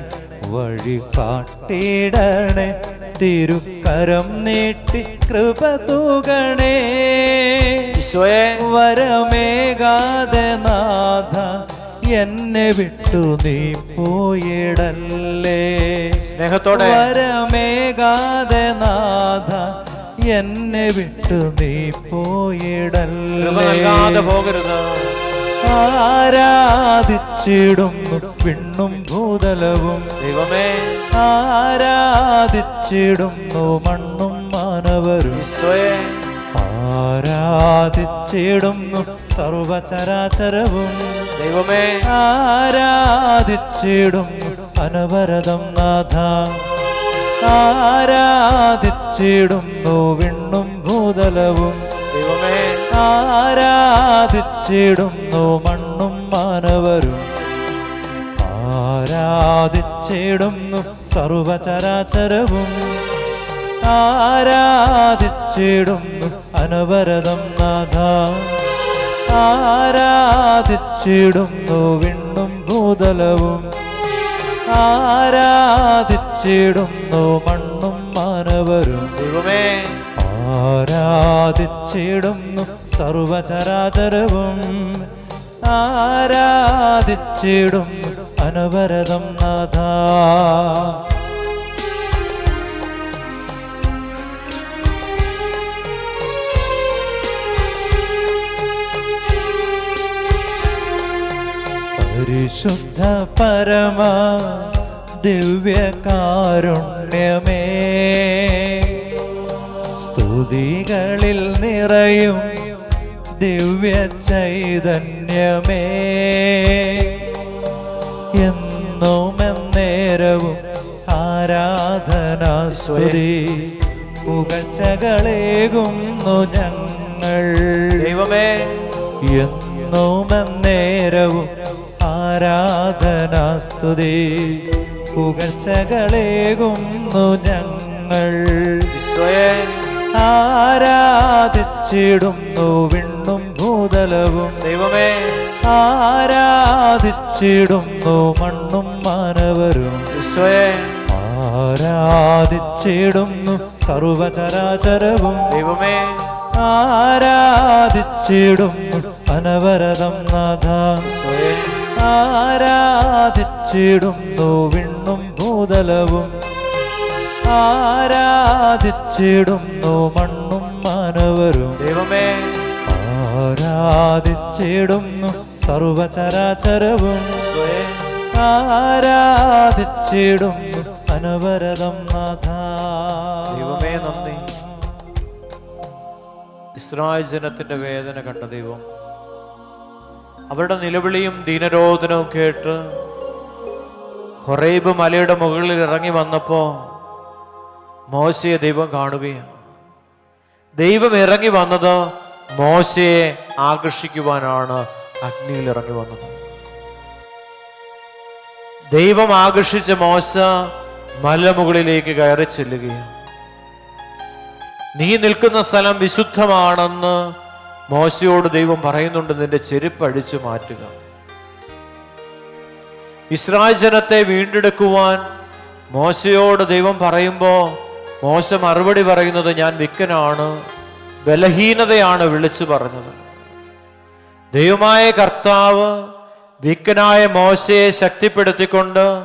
Speaker 1: വഴി കാട്ടിടണേ, തിരുകരം നീട്ടി കൃപ തൂകണേ. വരമേകാതെ നാഥ എന്നെ വിട്ടു നീ പോയിടല്ലേ.
Speaker 2: സ്നേഹത്തോടെ
Speaker 1: വരമേകാതെ നാഥ എന്നെ വിട്ടു നീ പോയിടല്ലേ. ആരാധിച്ചിടുന്നു വിണ്ണും ഭൂതലവും
Speaker 2: ദൈവമേ,
Speaker 1: ആരാധിച്ചിടുന്നു മണ്ണും മാനവരും. ആരാധിച്ചിടുന്നു സർവചരാചരവും
Speaker 2: ദൈവമേ,
Speaker 1: ആരാധിച്ചിടുന്നു അനവരതം നാഥ. ആരാധിച്ചിടുന്നു വിണ്ണും ഭൂതലവും.
Speaker 2: ദൈവമേ,
Speaker 1: ആരാധിച്ചിടുന്നു മണ്ണും മാനവരും. ആരാധിച്ചിടുന്നു സർവചരാചരവും. ആരാധിച്ചിടുന്നു അനവരതം നാഥ. ആരാധിച്ചിടുന്നു വിണ്ണും ഭൂതലവും. ഭൂതലവും ആരാധിച്ചിടുന്നു മണ്ണും മാനവരും.
Speaker 2: ദൈവമേ
Speaker 1: ആരാധിച്ചിടുന്നു സർവചരാചരവും ആരാധിച്ചിടുന്നു അനവരതം നാഥാ. പരിശുദ്ധ പരമ ദിവ്യകാരുണ്യമേ, സ്തുതികളിൽ നിറയും ദിവ്യ ചൈതന്യമേ, എന്നും എന്നേരവും ആരാധനാ സ്തുതി പുകഴ്ചകളേകുന്നു ഞങ്ങൾ.
Speaker 2: ദൈവമേ
Speaker 1: എന്നും എന്നേരവും ആരാധനാ സ്തുതി പുകഴ്ചകളേകുന്നു ഞങ്ങൾ. ആരാധിച്ചിടുന്നു വിണ്ണും ഭൂതലവും.
Speaker 2: ദൈവമേ
Speaker 1: ആരാധിച്ചിടുന്നു മണ്ണും മാനവരും. ആരാധിച്ചിടുന്നു സർവചരാചരവും.
Speaker 2: ദൈവമേ
Speaker 1: ആരാധിച്ചിടുന്നു അനവരതം നാഥാ. ആരാധിച്ചിടുന്നു വിണ്ണും ഭൂതലവും ആരാധിച്ചിടുന്നു മണ്ണും മാനവരും.
Speaker 2: ദൈവമേ
Speaker 1: ആരാധിച്ചിടുന്നു സർവചരാചരവും ആരാധിച്ചിടുന്നു അനവരതം നാഥാ.
Speaker 2: ദൈവമേ നന്ദി. ഇസ്രായേൽ ജനത്തിന്റെ വേദന കണ്ട ദൈവം അവരുടെ നിലവിളിയും ദീനരോധനവും കേട്ട് ഹൊറേബ് മലയുടെ മുകളിൽ ഇറങ്ങി വന്നപ്പോ മോശയെ ദൈവം കാണുകയാണ്. ദൈവം ഇറങ്ങി വന്നത് മോശയെ ആകർഷിക്കുവാനാണ്. അഗ്നിയിൽ ഇറങ്ങി വന്നത് ദൈവം ആകർഷിച്ച മോശ മലമുകളിലേക്ക് കയറി ചെല്ലുകയാണ്. നീ നിൽക്കുന്ന സ്ഥലം വിശുദ്ധമാണെന്ന് മോശയോട് ദൈവം പറയുന്നുണ്ട്. നിന്റെ ചെരുപ്പ് അഴിച്ചു മാറ്റുക. ഇസ്രായേൽ ജനത്തെ വീണ്ടെടുക്കുവാൻ മോശയോട് ദൈവം പറയുമ്പോ മോശ മറുപടി പറയുന്നത് ഞാൻ വിക്കനാണ്, ബലഹീനതയാണ് വിളിച്ചു പറഞ്ഞത്. ദൈവമായ കർത്താവ് വിക്കനായ മോശയെ ശക്തിപ്പെടുത്തിക്കൊണ്ട്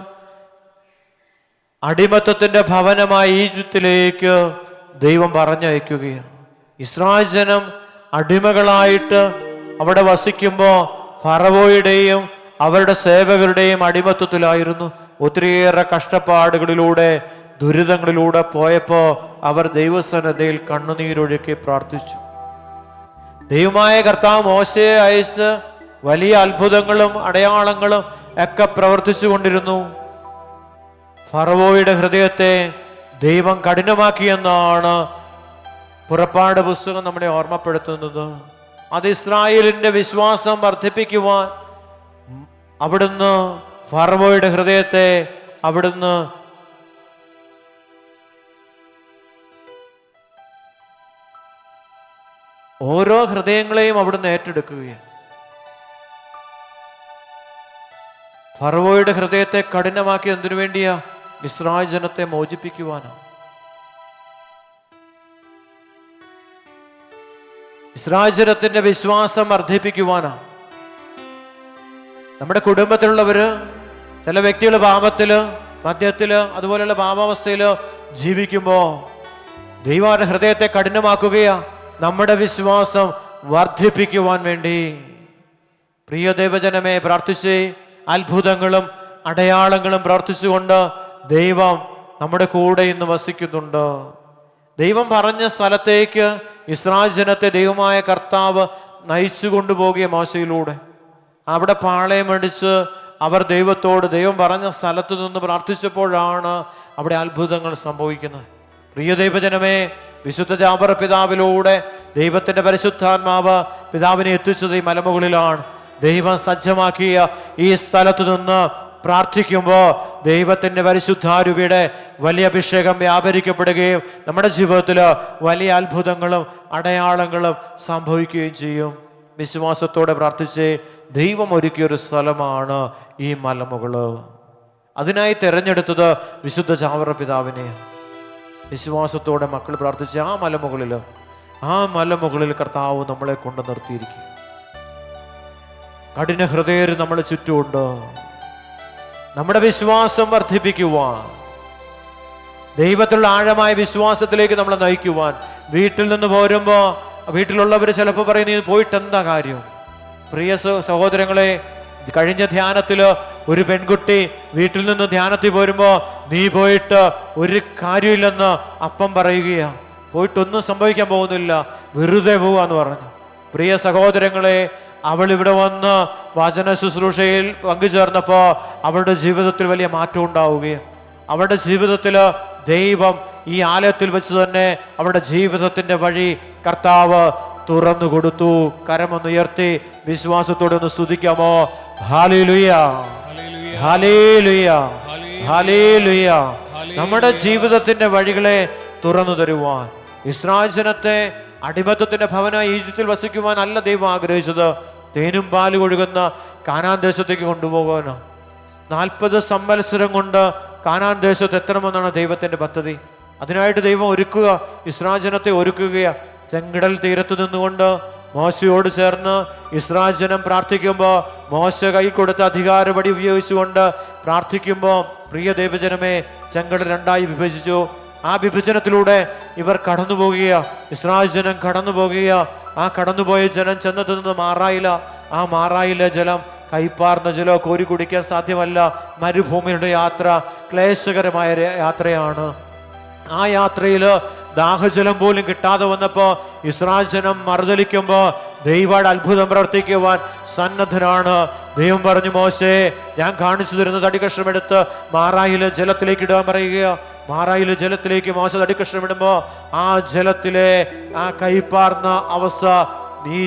Speaker 2: അടിമത്തത്തിന്റെ ഭവനമായ ഈജിപ്തിലേക്ക് ദൈവം പറഞ്ഞയക്കുകയാണ്. ഇസ്രായേൽ ജനം അടിമകളായിട്ട് അവിടെ വസിക്കുമ്പോൾ ഫറവോയുടെയും അവരുടെ സേവകരുടെയും അടിമത്തത്തിലായിരുന്നു. ഒത്തിരിയേറെ കഷ്ടപ്പാടുകളിലൂടെ ദുരിതങ്ങളിലൂടെ പോയപ്പോ അവർ ദൈവസന്നിധിയിൽ കണ്ണുനീരൊഴുക്കി പ്രാർത്ഥിച്ചു. ദൈവമായ കർത്താവ് മോശയെ അയച്ച് വലിയ അത്ഭുതങ്ങളും അടയാളങ്ങളും ഒക്കെ പ്രവർത്തിച്ചു കൊണ്ടിരുന്നു. ഫറവോയുടെ ഹൃദയത്തെ ദൈവം കഠിനമാക്കിയെന്നാണ് പുറപ്പാട് പുസ്തകം നമ്മളെ ഓർമ്മപ്പെടുത്തുന്നത്. അത് ഇസ്രായേലിന്റെ വിശ്വാസം വർദ്ധിപ്പിക്കുവാൻ അവിടുന്ന് ഫറവോയുടെ ഹൃദയത്തെ അവിടുന്ന് ഓരോ ഹൃദയങ്ങളെയും അവിടുന്ന് ഏറ്റെടുക്കുകയാണ്. ഫറവോയുടെ ഹൃദയത്തെ കഠിനമാക്കി എന്തിനു വേണ്ടിയാ? ഇസ്രായേൽ ജനത്തെ മോചിപ്പിക്കുവാനാണ്. ഇസ്രായേൽ ജനത്തിന്റെ വിശ്വാസം വർദ്ധിപ്പിക്കുവാനാണ്. നമ്മുടെ കുടുംബത്തിലുള്ളവര് ചില വ്യക്തികൾ പാപത്തില്, മദ്യത്തില്, അതുപോലെയുള്ള പാപാവസ്ഥയില് ജീവിക്കുമ്പോ ദൈവത്തിന്റെ ഹൃദയത്തെ കഠിനമാക്കുകയാ നമ്മുടെ വിശ്വാസം വർദ്ധിപ്പിക്കുവാൻ വേണ്ടി. പ്രിയ ദൈവജനമേ, പ്രാർത്ഥിച്ച് അത്ഭുതങ്ങളും അടയാളങ്ങളും പ്രവർത്തിച്ചുകൊണ്ട് ദൈവം നമ്മുടെ കൂടെ ഇന്ന് വസിക്കുന്നുണ്ട്. ദൈവം പറഞ്ഞ സ്ഥലത്തേക്ക് ഇസ്രായേൽ ജനത്തെ ദൈവമായ കർത്താവ് നയിച്ചു കൊണ്ടുപോകിയ മോശയിലൂടെ അവിടെ പാളയമടിച്ച് അവർ ദൈവത്തോട് ദൈവം പറഞ്ഞ സ്ഥലത്ത് നിന്ന് പ്രാർത്ഥിച്ചപ്പോഴാണ് അവിടെ അത്ഭുതങ്ങൾ സംഭവിക്കുന്നത്. പ്രിയ ദൈവജനമേ, വിശുദ്ധ ജാബർ പിതാവിലൂടെ ദൈവത്തിന്റെ പരിശുദ്ധാത്മാവ് പിതാവിനെ എത്തിച്ചത് ഈ മലമുകളിലാണ്. ദൈവം സജ്ജമാക്കിയ ഈ സ്ഥലത്ത് നിന്ന് പ്രാർത്ഥിക്കുമ്പോൾ ദൈവത്തിന്റെ പരിശുദ്ധാരൂപിയുടെ വലിയ അഭിഷേകം വ്യാപരിക്കപ്പെടുകയും നമ്മുടെ ജീവിതത്തിൽ വലിയ അത്ഭുതങ്ങളും അടയാളങ്ങളും സംഭവിക്കുകയും ചെയ്യും. വിശ്വാസത്തോടെ പ്രാർത്ഥിച്ച് ദൈവം ഒരുക്കിയൊരു സ്ഥലമാണ് ഈ മലമുകള്. അതിനായി തിരഞ്ഞെടുത്തത് വിശുദ്ധ ചാവറ പിതാവിനെ. വിശ്വാസത്തോടെ മക്കൾ പ്രാർത്ഥിച്ച ആ മലമുകളിൽ കർത്താവ് നമ്മളെ കൊണ്ട് നിർത്തിയിരിക്കും. കഠിന ഹൃദയർ നമ്മളെ ചുറ്റുമുണ്ട്. നമ്മുടെ വിശ്വാസം വർദ്ധിപ്പിക്കുവാൻ, ദൈവത്തിലുള്ള ആഴമായ വിശ്വാസത്തിലേക്ക് നമ്മളെ നയിക്കുവാൻ, വീട്ടിൽ നിന്ന് പോരുമ്പോൾ വീട്ടിലുള്ളവർ ചിലപ്പോൾ പറയും, നീ പോയിട്ട് എന്താ കാര്യം? പ്രിയ സഹോദരങ്ങളെ, കഴിഞ്ഞ ധ്യാനത്തില് ഒരു പെൺകുട്ടി വീട്ടിൽ നിന്ന് ധ്യാനത്തിൽ പോരുമ്പോ, നീ പോയിട്ട് ഒരു കാര്യമില്ലെന്ന് അപ്പം പറയുകയാ, പോയിട്ടൊന്നും സംഭവിക്കാൻ പോകുന്നില്ല, വെറുതെ പോവാന്ന് പറഞ്ഞു. പ്രിയ സഹോദരങ്ങളെ, അവൾ ഇവിടെ വന്ന് വചന ശുശ്രൂഷയിൽ പങ്കുചേർന്നപ്പോ അവളുടെ ജീവിതത്തിൽ വലിയ മാറ്റം ഉണ്ടാവുകയാണ്. അവളുടെ ജീവിതത്തിൽ ദൈവം ഈ ആലയത്തിൽ വെച്ച് തന്നെ അവളുടെ ജീവിതത്തിന്റെ വഴി കർത്താവ് തുറന്നു കൊടുത്തു. കരമൊന്നുയർത്തി വിശ്വാസത്തോടെ ഒന്ന് സ്തുതിക്കാമോ? Hallelujah, hallelujah, hallelujah. നമ്മുടെ ജീവിതത്തിന്റെ വഴികളെ തുറന്നു തരുവാൻ, ഇസ്രായേൽ ജനത്തെ അടിമത്തത്തിന്റെ ഭവനായി ഈജിപ്തിൽ വസിക്കുവാൻ അല്ല ദൈവം ആഗ്രഹിച്ചത്, തേനും പാലും ഒഴുകുന്ന കാനാൻ ദേശത്തേക്ക് കൊണ്ടുപോകാനോ. 40 സംവത്സരം കൊണ്ട് കാനാൻ ദേശത്ത് എത്തണമെന്നാണ് ദൈവത്തിന്റെ പദ്ധതി. അതിനായിട്ട് ദൈവം ഒരുക്കുക, ഇസ്രായേൽ ജനത്തെ ഒരുക്കുകയാ. ചെങ്കടൽ തീരത്ത് നിന്നുകൊണ്ട് മോശയോട് ചേർന്ന് ഇസ്രായേൽ ജനം പ്രാർത്ഥിക്കുമ്പോൾ, മോശ കൈ കൊടുത്ത അധികാരപടി ഉപയോഗിച്ചുകൊണ്ട് പ്രാർത്ഥിക്കുമ്പോൾ, പ്രിയ ദൈവജനമേ, ചെങ്കടൽ 2ആയി വിഭജിച്ചു. ആ വിഭജനത്തിലൂടെ ഇവർ കടന്നു പോകുക, ഇസ്രായേൽ ജനം കടന്നു പോകുക. ആ കടന്നുപോയ ജനം ചെന്നെത്തുന്നത് മാറായില്ല. ആ മാറായിലെ ജലം കൈപ്പാർന്ന ജലം കോരി കുടിക്കാൻ സാധ്യമല്ല. മരുഭൂമിയുടെ യാത്ര ക്ലേശകരമായ യാത്രയാണ്. ആ യാത്രയിൽ ദാഹജലം പോലും കിട്ടാതെ വന്നപ്പോ ഇസ്രായേൽ ജനം മറുതലിക്കുമ്പോ ദൈവം അത്ഭുതം പ്രവർത്തിക്കുവാൻ സന്നദ്ധനാണ്. ദൈവം പറഞ്ഞു, മോശേ, ഞാൻ കാണിച്ചു തരുന്ന തടികഷ്ണം എടുത്ത് മാറായിലെ ജലത്തിലേക്ക് ഇടാൻ പറയുക. മാറായിലെ ജലത്തിലേക്ക് മോശ തടികഷ്ണം ഇടുമ്പോ ആ ജലത്തിലെ ആ കൈപ്പാർന്ന അവസ്ഥ ഈ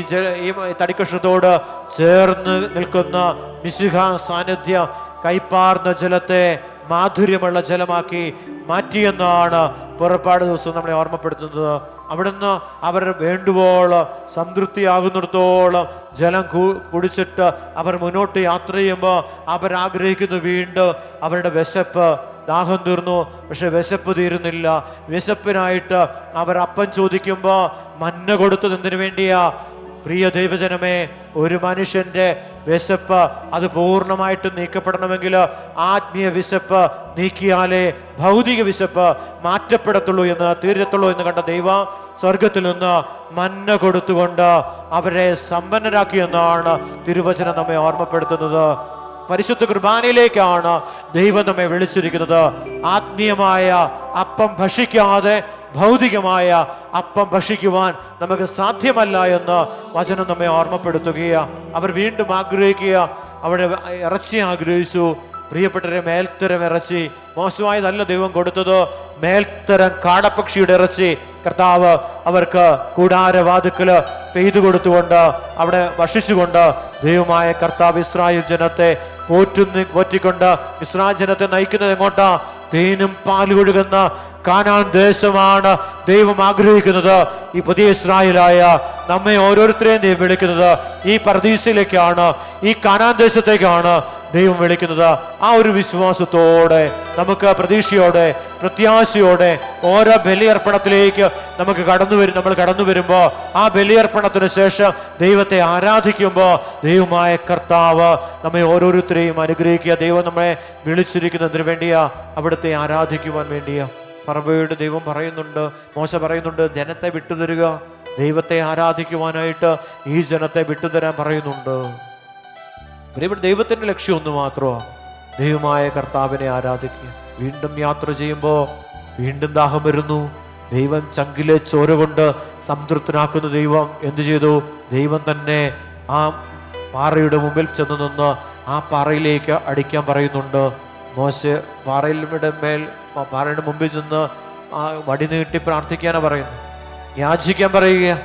Speaker 2: തടികഷ്ണത്തോട് ചേർന്ന് നിൽക്കുന്ന മിശിഹ സാന്നിധ്യം കൈപ്പാർന്ന ജലത്തെ മാധുര്യമുള്ള ജലമാക്കി മാറ്റിയെന്നാണ് പുറപ്പാട് ദിവസം നമ്മളെ ഓർമ്മപ്പെടുത്തുന്നത്. അവിടുന്ന് അവർ വേണ്ടുവോളം സംതൃപ്തിയാകുന്നിടത്തോളം ജലം കുടിച്ചിട്ട് അവർ മുന്നോട്ട് യാത്ര ചെയ്യുമ്പോൾ അവരാഗ്രഹിക്കുന്നു വീണ്ടും അവരുടെ വിശപ്പ്, ദാഹം തീർന്നു. പക്ഷെ വിശപ്പ് തീരുന്നില്ല. വിശപ്പിനായിട്ട് അവർ അപ്പം ചോദിക്കുമ്പോൾ മന്ന കൊടുത്തത് എന്തിനു വേണ്ടിയാ? പ്രിയ ദൈവജനമേ, ഒരു മനുഷ്യന്റെ വിശപ്പ് അത് പൂർണ്ണമായിട്ട് നീക്കപ്പെടണമെങ്കിൽ ആത്മീയ വിശപ്പ് നീക്കിയാലേ ഭൗതിക വിശപ്പ് മാറ്റപ്പെടത്തുള്ളൂ എന്ന് തീരത്തുള്ളൂ എന്ന് കണ്ട ദൈവം സ്വർഗത്തിൽ നിന്ന് മന്ന കൊടുത്തുകൊണ്ട് അവരെ സമ്പന്നരാക്കിയെന്നാണ് തിരുവചനം നമ്മെ ഓർമ്മപ്പെടുത്തുന്നത്. പരിശുദ്ധ കുർബാനയിലേക്കാണ് ദൈവം നമ്മെ വിളിച്ചിരിക്കുന്നത്. ആത്മീയമായ അപ്പം ഭക്ഷിക്കാതെ ഭൗതികമായ അപ്പം ഭക്ഷിക്കുവാൻ നമുക്ക് സാധ്യമല്ല എന്ന് വചനം നമ്മെ ഓർമ്മപ്പെടുത്തുകയാണ്. അവർ വീണ്ടും ആഗ്രഹിക്കുക, അവിടെ ഇറച്ചി ആഗ്രഹിച്ചു. പ്രിയപ്പെട്ടവരെ, മേൽത്തരം ഇറച്ചി മോശമായതല്ല ദൈവം കൊടുത്തത്. മേൽത്തരം കാടപ്പക്ഷിയുടെ ഇറച്ചി കർത്താവ് അവർക്ക് കൂടാരവാതുക്കല് പെയ്തു കൊടുത്തുകൊണ്ട് അവിടെ ഭക്ഷിച്ചുകൊണ്ട് ദൈവമായ കർത്താവ് ഇസ്രായേൽ ജനത്തെ പോറ്റിക്കൊണ്ട് ഇസ്രായേൽ ജനത്തെ നയിക്കുന്നത് എങ്ങോട്ടാ? തേനും പാലൊഴുകുന്ന കാനാൻ ദേശമാണ് ദൈവം ആഗ്രഹിക്കുന്നത്. ഈ പുതിയ ഇസ്രായേലായ നമ്മെ ഓരോരുത്തരെയും ദൈവം വിളിക്കുന്നത് ഈ പർദീസിലേക്കാണ്, ഈ കാനാൻ ദേശത്തേക്കാണ് ദൈവം വിളിക്കുന്നത്. ആ ഒരു വിശ്വാസത്തോടെ നമുക്ക് പ്രതീക്ഷയോടെ പ്രത്യാശയോടെ ഓരോ ബലിയർപ്പണത്തിലേക്ക് നമ്മൾ കടന്നു വരുമ്പോൾ ആ ബലിയർപ്പണത്തിന് ശേഷം ദൈവത്തെ ആരാധിക്കുമ്പോൾ ദൈവമായ കർത്താവ് നമ്മെ ഓരോരുത്തരെയും അനുഗ്രഹിക്കുക. ദൈവം നമ്മെ വിളിച്ചിരിക്കുന്നതിന് വേണ്ടിയാ, അവിടുത്തെ ആരാധിക്കുവാൻ വേണ്ടിയാ. പറവയോട് ദൈവം പറയുന്നുണ്ട്, മോശ പറയുന്നുണ്ട്, ജനത്തെ വിട്ടുതരിക. ദൈവത്തെ ആരാധിക്കുവാനായിട്ട് ഈ ജനത്തെ വിട്ടുതരാൻ പറയുന്നുണ്ട്. ദൈവത്തിന്റെ ലക്ഷ്യം ഒന്ന് മാത്രമാണ്, ദൈവമായ കർത്താവിനെ ആരാധിക്കുക. വീണ്ടും യാത്ര ചെയ്യുമ്പോൾ വീണ്ടും ദാഹം വരുന്നു. ദൈവം ചങ്കിലെ ചോര കൊണ്ട് സംതൃപ്തനാക്കുന്ന ദൈവം എന്തു ചെയ്തു? ദൈവം തന്നെ ആ പാറയുടെ മുമ്പിൽ ചെന്ന് നിന്ന് ആ പാറയിലേക്ക് അടിക്കാൻ പറയുന്നുണ്ട്. മോശ പാറയുടെ മുമ്പിൽ ചെന്ന് ആ വടി നീട്ടി പ്രാർത്ഥിക്കാനാണ് പറയുന്നത്, യാചിക്കാൻ പറയുക.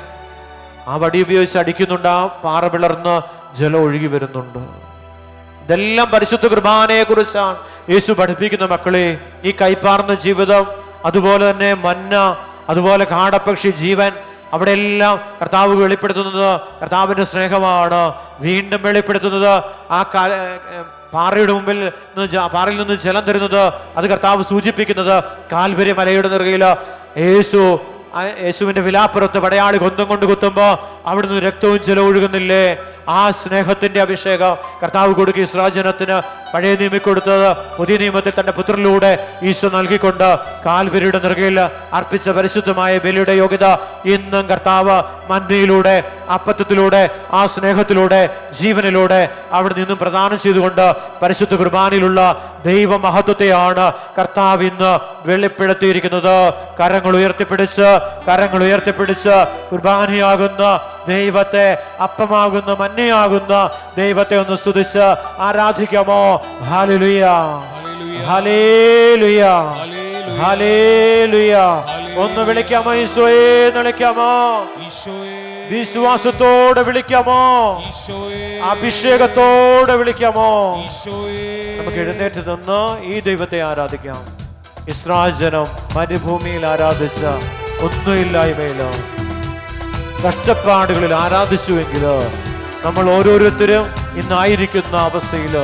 Speaker 2: ആ വടി ഉപയോഗിച്ച് അടിക്കുന്നുണ്ട്. ആ പാറ പിളർന്ന് ജലം ഒഴുകി വരുന്നുണ്ട്. ഇതെല്ലാം പരിശുദ്ധ കുർബാനയെ കുറിച്ചാണ് യേശു പഠിപ്പിക്കുന്ന. മക്കളെ, ഈ കൈപ്പാർന്ന ജീവിതം, അതുപോലെ തന്നെ മന്ന, അതുപോലെ കാടപ്പക്ഷി ജീവൻ, അവിടെ എല്ലാം കർത്താവ് വെളിപ്പെടുത്തുന്നത് കർത്താവിൻ്റെ സ്നേഹമാണ്. വീണ്ടും വെളിപ്പെടുത്തുന്നത് ആ പാറയുടെ മുമ്പിൽ പാറയിൽ നിന്ന് ജലം തരുന്നത് അത് കർത്താവ് സൂചിപ്പിക്കുന്നത് കാൽവരി മലയുടെ നെറുകയിൽ യേശുവിന്റെ വിലാപ്പുറത്ത് പടയാളി കൊന്തം കൊണ്ട് കുത്തുമ്പോൾ അവിടുന്ന് രക്തവും ജലവും ഒഴുകുന്നില്ലേ? ആ സ്നേഹത്തിന്റെ അഭിഷേകം കർത്താവ് കൊടുക്കുക ഇസ്രായേലിന്. പഴയ നിയമത്തിൽ കൊടുത്തത് പുതിയ നിയമത്തിൽ തന്റെ പുത്രനിലൂടെ ഈശോ നൽകിക്കൊണ്ട് കാൽവരിയുടെ നെറുകയിൽ അർപ്പിച്ച പരിശുദ്ധമായ ബലിയുടെ യോഗ്യത ഇന്നും കർത്താവ് മന്നയിലൂടെ, അപ്പത്തിലൂടെ, ആ സ്നേഹത്തിലൂടെ, ജീവനിലൂടെ അവിടെ നിന്നും പ്രദാനം ചെയ്തുകൊണ്ട് പരിശുദ്ധ കുർബാനയിലുള്ള ദൈവ മഹത്വത്തെയാണ് കർത്താവ് ഇന്ന് വെളിപ്പെടുത്തിയിരിക്കുന്നത്. കരങ്ങൾ ഉയർത്തിപ്പിടിച്ച് കുർബാനയാകുന്ന ദൈവത്തെ, അപ്പമാകുന്ന മന്നയാകുന്ന ദൈവത്തെ ഒന്ന് സ്തുതിച്ച് ആരാധിക്കാമോ? ഹല്ലേലൂയ, ഹല്ലേലൂയ, ഹല്ലേലൂയ. ഒന്ന് വിളിക്കാമോ? ഈശോയെ എന്ന് വിളിക്കാമോ? വിശ്വാസത്തോടെ വിളിക്കാമോ? അഭിഷേകത്തോടെ വിളിക്കാമോ? നമുക്ക് എഴുന്നേറ്റ് നിന്ന് ഈ ദൈവത്തെ ആരാധിക്കാം. ഇസ്രായേൽ ജനം മരുഭൂമിയിൽ ആരാധിച്ച ഒന്നുമില്ലായ്മയിലോ കഷ്ടപ്പാടുകളിൽ ആരാധിച്ചുവെങ്കിൽ നമ്മൾ ഓരോരുത്തരും ഇന്നായിരിക്കുന്ന അവസ്ഥയിൽ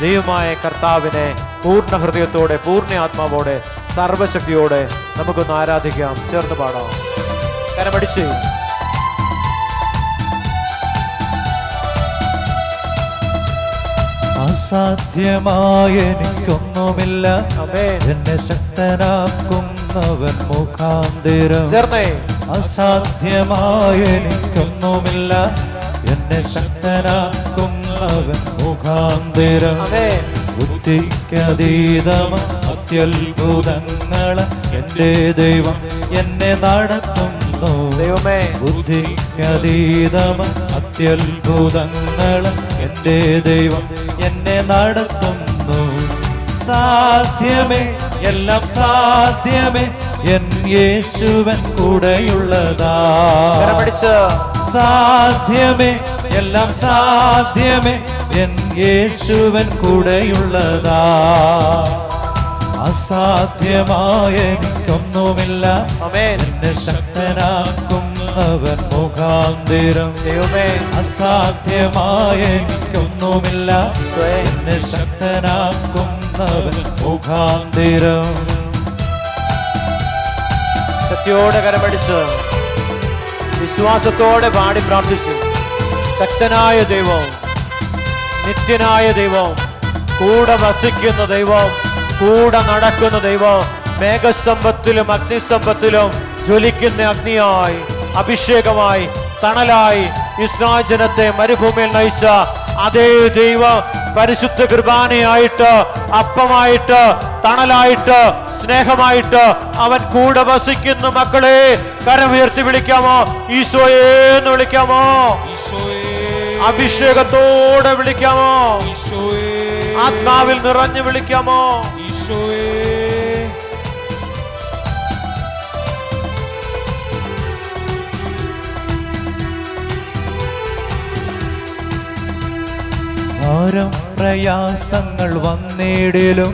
Speaker 2: ദൈവമായ കർത്താവിനെ പൂർണ്ണ ഹൃദയത്തോടെ, പൂർണ്ണ ആത്മാവോടെ, സർവശക്തിയോടെ നമുക്കൊന്ന് ആരാധിക്കാം. ചേർന്ന് പാടാം. കരമടിച്ച്
Speaker 1: അസാധ്യമായ എനിക്കൊന്നുമില്ല, എന്നെ ശക്തനാക്കുന്നവൻ മുഖാന്തിരം. അസാധ്യമായ എനിക്കൊന്നുമില്ല, എന്നെ ശക്തനാക്കുന്നവൻ മുഖാന്തിരം. ബുദ്ധിക്കതീതമ അത്യത്ഭുതങ്ങൾ എൻ്റെ ദൈവം എന്നെ നടത്തുന്നു. ബുദ്ധിക്കതീതമ അത്യത്ഭുതങ്ങൾ എൻ്റെ ദൈവം എന്നെ നടത്തുന്നു. സാധ്യമേ, എല്ലാം സാധ്യമേ, എൻ യേശുവൻ കൂടെയുള്ളതാ. സാധ്യമേ, എല്ലാം സാധ്യമേ, എൻ യേശുവൻ കൂടെയുള്ളതാ. അസാധ്യമായ എനിക്കൊന്നുമില്ല, എന്നെ ശക്തനാക്കുന്നവൻ മുഖാന്തിരം. അസാധ്യമായ എനിക്കൊന്നുമില്ല, എന്നെ ശക്തനാക്കുന്നവൻ മുഖാന്തിരം.
Speaker 2: ശക്തിയോടെ കരമടിച്ച് വിശ്വാസത്തോടെ പാടി പ്രാർത്ഥിച്ചു. ശക്തനായ ദൈവം, നിത്യനായ ദൈവം, കൂടെ വസിക്കുന്ന ദൈവം, കൂടെ നടക്കുന്ന ദൈവം, മേഘസ്തംഭത്തിലും അഗ്നിസ്തംഭത്തിലും ജ്വലിക്കുന്ന അഗ്നിയായി, അഭിഷേകമായി, തണലായി ഇസ്രായേൽ ജനത്തെ മരുഭൂമിയിൽ നയിച്ച അതേ ദൈവം പരിശുദ്ധ കുർബാനയായിട്ട്, അപ്പമായിട്ട്, തണലായിട്ട്, സ്നേഹമായിട്ട് അവൻ കൂടെ വസിക്കുന്നു. മക്കളെ, കരമുയർത്തി വിളിക്കാമോ? ഈശോയെ എന്ന് വിളിക്കാമോ? അഭിഷേകത്തോടെ വിളിക്കാമോ? ആത്മാവിൽ നിറഞ്ഞു വിളിക്കാമോ?
Speaker 1: ഭാരം പ്രയാസങ്ങൾ വന്നിടിലും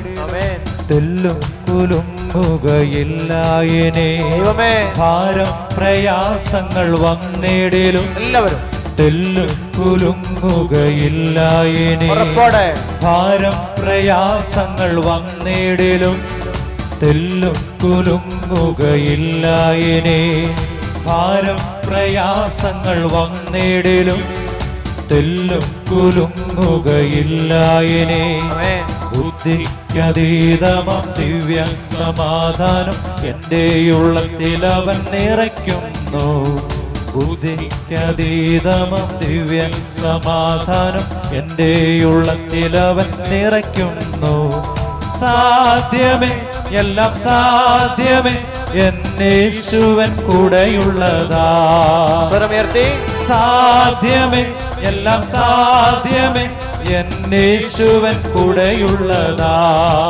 Speaker 1: തെല്ലും കുലുങ്ങുകയില്ലായനെ. ഭാരം പ്രയാസങ്ങൾ വന്നിടിലും
Speaker 2: എല്ലാവരും
Speaker 1: തെല്ലും കുലുങ്ങുകയില്ലായനെ. ഭാരം പ്രയാസങ്ങൾ വന്നിടിലും തെല്ലും കുലുങ്ങുകയില്ലായനെ. ഭാരം പ്രയാസങ്ങൾ വന്നിടിലും തെല്ലും കുലുങ്ങുകയില്ലായനെ. ബുദ്ധിക്കതീതമാം ദിവ്യ സമാധാനം എൻ്റെ ഉള്ളത്തിൽ അവൻ നിറയ്ക്കുന്നു. ബുദ്ധിക്കതീതമാം ദിവ്യ സമാധാനം എൻ്റെ ഉള്ളത്തിൽ അവൻ നിറയ്ക്കുന്നു. സാധ്യമേ, എല്ലാം സാധ്യമേ, എന്നേശുവൻ കൂടെയുള്ളതാ. സാധ്യമേ, എല്ലാം സാധ്യമേ, എന്നേശുവൻ കൂടെയുള്ളതാ.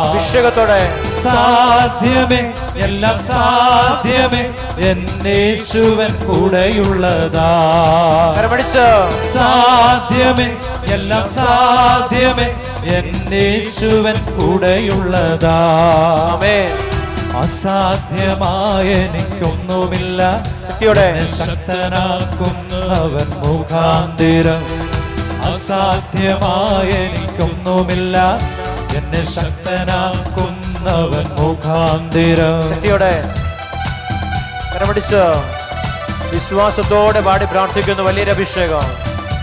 Speaker 2: അഭിഷേകത്തോടെ
Speaker 1: സാധ്യമേ, എല്ലാം സാധ്യമേ, എന്നേശുവൻ കൂടെയുള്ളതാ. സാധ്യമേ, എല്ലാം സാധ്യമേ, എന്നേശുവൻ കൂടെയുള്ളതാ. അസാധ്യമായ എനിക്കും എനിക്കൊന്നുമില്ല.
Speaker 2: ശക്തിയോടെ
Speaker 1: എന്നെ ശക്തനാക്കുന്നവൻ മുഖാന്തിരം. അസാധ്യമായ എനിക്കൊന്നുമില്ല. എന്നെ ശക്തനാക്കുന്നവൻ മുഖാന്തിരം.
Speaker 2: ശക്തിയോടെ കരമടിച്ച് വിശ്വാസത്തോടെ പാടി പ്രാർത്ഥിക്കുന്നു. വലിയൊരു അഭിഷേകം,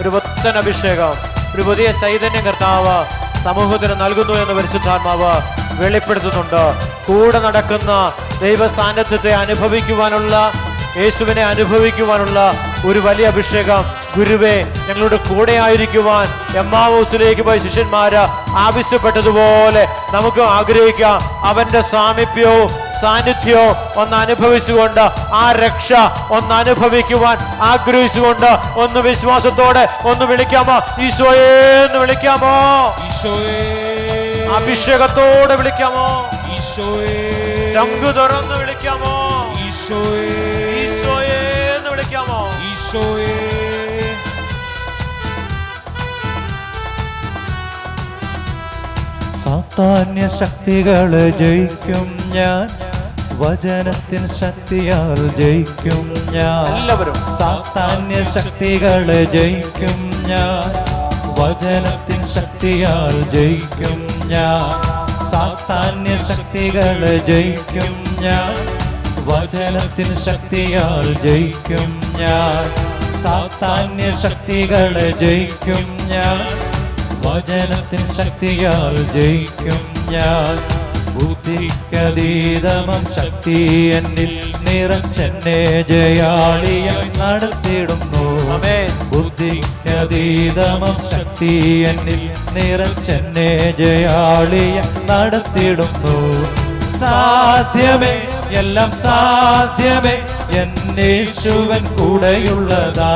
Speaker 2: ഒരു പുത്തൻ അഭിഷേകം, ഒരു പുതിയ ചൈതന്യം കർത്താവ് സമൂഹത്തിന് നൽകുന്നു എന്ന് പരിശുദ്ധാത്മാവ് വെളിപ്പെടുത്തുന്നുണ്ട്. കൂടെ നടക്കുന്ന ദൈവ സാന്നിധ്യത്തെ അനുഭവിക്കുവാനുള്ള, യേശുവിനെ അനുഭവിക്കുവാനുള്ള ഒരു വലിയ അഭിഷേകം. ഗുരുവേ, ഞങ്ങളുടെ കൂടെ ആയിരിക്കുവാൻ എമ്മാവൂസിലേക്ക് പോയ ശിഷ്യന്മാര് ആവശ്യപ്പെട്ടതുപോലെ നമുക്ക് ആഗ്രഹിക്കാം. അവന്റെ സാമീപ്യവും സാന്നിധ്യവും ഒന്ന് അനുഭവിച്ചുകൊണ്ട്, ആ രക്ഷ ഒന്ന് അനുഭവിക്കുവാൻ ആഗ്രഹിച്ചുകൊണ്ട് ഒന്ന് വിശ്വാസത്തോടെ ഒന്ന് വിളിക്കാമോ? ഈശോയെ എന്ന് വിളിക്കാമോ?
Speaker 1: ഈശോയേ.
Speaker 2: അഭിഷേകത്തോടെ വിളിക്കാമോ?
Speaker 1: ഈശോയേ.
Speaker 2: ചങ്കു തുറന്ന് വിളിക്കാമോ?
Speaker 1: ഈശോയേ.
Speaker 2: ഈശോയെ എന്ന് വിളിക്കാമോ?
Speaker 1: ഈശോയേ. സാത്താന്യ ശക്തികളെ ജയിക്കും ഞാൻ, വചനത്തിൻ ശക്തിയാൽ ജയിക്കും ഞാൻ.
Speaker 2: എല്ലാവരും
Speaker 1: സാത്താന്യ ശക്തികളെ ജയിക്കും ഞാൻ, വചനത്തിൻ ശക്തിയാൽ ജയിക്കും ഞാൻ. സാത്താന്യ ശക്തികളെ ജയിക്കും ഞാൻ, വചനത്തിൻ ശക്തിയാൽ ജയിക്കും ഞാൻ. സാത്താന്യ ശക്തികളെ ജയിക്കും ഞാൻ, വചനത്തിൻ ശക്തിയാൽ ജയിക്കും ഞാൻ. ബുദ്ധിക്കതീതമം ശക്തി എന്നിൽ നിറച്ചെന്നെ ജയാളിയായി നടത്തിയിടുന്നു. ബുദ്ധിക്കതീതമം ശക്തി എന്നിൽ നിറച്ചെന്നെ ജയാളിയായി നടത്തിയിടുന്നു. സാധ്യമേ, എല്ലാം സാധ്യമേ, എന്നേശുവൻ കൂടെയുള്ളതാ.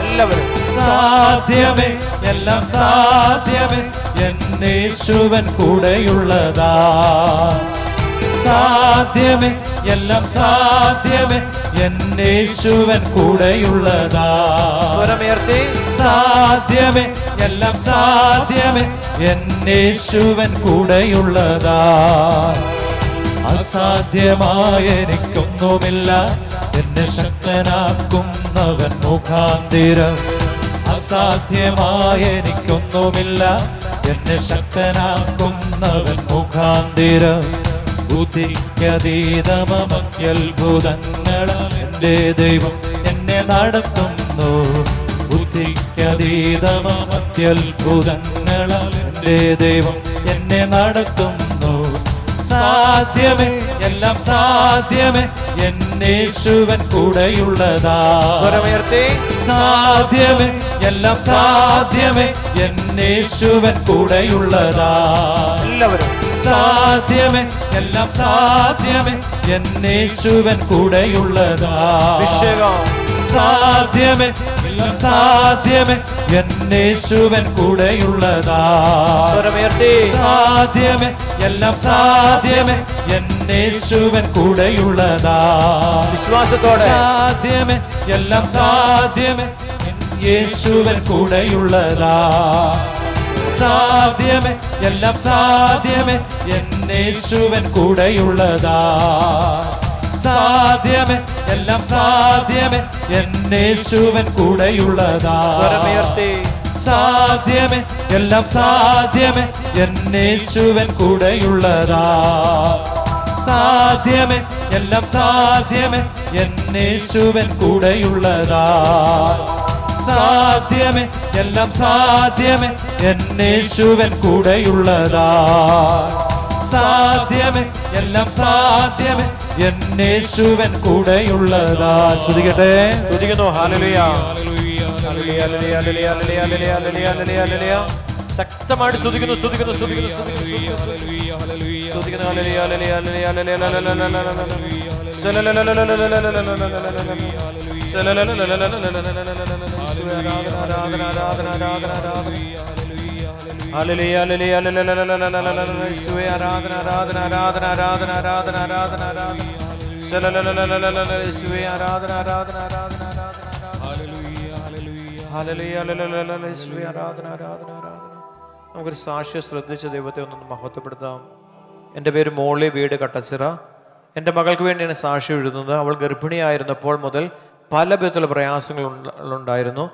Speaker 2: എല്ലാവരും
Speaker 1: സാധ്യമേ, എല്ലാം സാധ്യമേ, എന്നേശുവൻ കൂടെയുള്ളതാ. സാധ്യമേ, എല്ലാം സാധ്യമേ, എന്നേശുവൻ കൂടെയുള്ളതാ.
Speaker 2: സ്വരമുയർത്തി.
Speaker 1: സാധ്യമേ, എല്ലാം സാധ്യമേ, എന്നേശുവൻ കൂടെയുള്ളതാ. അസാധ്യമായ എനിക്കൊന്നുമില്ല. എന്നെ ശക്തനാക്കുന്നവൻ മുഖാന്തിരം. അസാധ്യമായ എനിക്കൊന്നുമില്ല. എന്നെ ശക്തനാക്കുന്നവൻ മുഖാന്തിരം. ബുദ്ധിക്കതീതമത്യത്ഭുതങ്ങളാൽ എൻ്റെ ദൈവം എന്നെ നടത്തുന്നു. ബുദ്ധിക്കതീതമത്യത്ഭുതങ്ങളാൽ എൻ്റെ ദൈവം എന്നെ നടത്തുന്നു. സാധ്യമേ, എല്ലാം സാധ്യമേ, എന്നേശുവൻ കൂടെയുള്ളതാ.
Speaker 2: സ്വരമുയർത്തി.
Speaker 1: സാധ്യമേ, എല്ലാം സാധ്യമേ, എന്നേശുവൻ കൂടെയുള്ളതാ.
Speaker 2: എല്ലാവരും
Speaker 1: സാധ്യമേ, എല്ലാം സാധ്യമേ, എന്നേശുവൻ കൂടെയുള്ളതാ.
Speaker 2: അഭിഷേകം.
Speaker 1: സാധ്യമേ, എല്ലാം സാധ്യമേ, എന്നേശുവൻ കൂടെയുള്ളതാ.
Speaker 2: സ്വരമുയർത്തി.
Speaker 1: സാധ്യമേ, എല്ലാം സാധ്യമേ, എന്നേശുവൻ കൂടെയുള്ളതാ.
Speaker 2: വിശ്വാസത്തോടെ.
Speaker 1: സാധ്യമേ, എല്ലാം സാധ്യമേ, യേശുവൻ കൂടെയുള്ളതാ. സാധ്യമേ, എല്ലാം സാധ്യമേ, എന്നേശുവൻ കൂടെയുള്ളതാ. സാധ്യമേ, എല്ലാം സാധ്യമേ, എന്നേശുവൻ കൂടെയുള്ളതാ.
Speaker 2: സ്വരമുയർത്തി.
Speaker 1: സാധ്യമേ, എല്ലാം സാധ്യമേ, എന്നേശുവൻ കൂടെയുള്ളതാ. സാധ്യമേ, എല്ലാം സാധ്യമേ, എന്നേശുവൻ കൂടെയുള്ളതാ. സാധ്യമേ, എല്ലാം സാധ്യമേ, എന്നേശുവൻ കൂടെയുള്ളതാ. സാധ്യമേ, എല്ലാം സാധ്യമേ, എന്നേശുവൻ കൂടെയുള്ളതാ. സ്തുതിക്കട്ടെ.
Speaker 2: സ്തുതിക്കുന്നു. ഹല്ലേലൂയ. Hallelujah, hallelujah, hallelujah, hallelujah, hallelujah, hallelujah, hallelujah. ശക്തമായിട്ട് സ്തുതിക്കുന്നു, സ്തുതിക്കുന്നു, സ്തുതിക്കുന്നു, സ്തുതിക്കുന്നു, സ്തുതിക്കുന്നു, സ്തുതിക്കുന്നു. ഹല്ലേലൂയ, ഹല്ലേലൂയ, ഹല്ലേലൂയ, ഹല്ലേലൂയ, നമുക്കൊരു സാക്ഷ്യം ശ്രദ്ധിച്ച് ദൈവത്തെ ഒന്നൊന്ന് മഹത്വപ്പെടുത്താം. എൻ്റെ പേര് മോളി, വീട് കട്ടച്ചിറ. എൻ്റെ മകൾക്ക് വേണ്ടിയാണ് സാക്ഷി എഴുതുന്നത്. അവൾ ഗർഭിണിയായിരുന്നപ്പോൾ മുതൽ പല വിധത്തിലുള്ള പ്രയാസങ്ങളുണ്ടായിരുന്നു.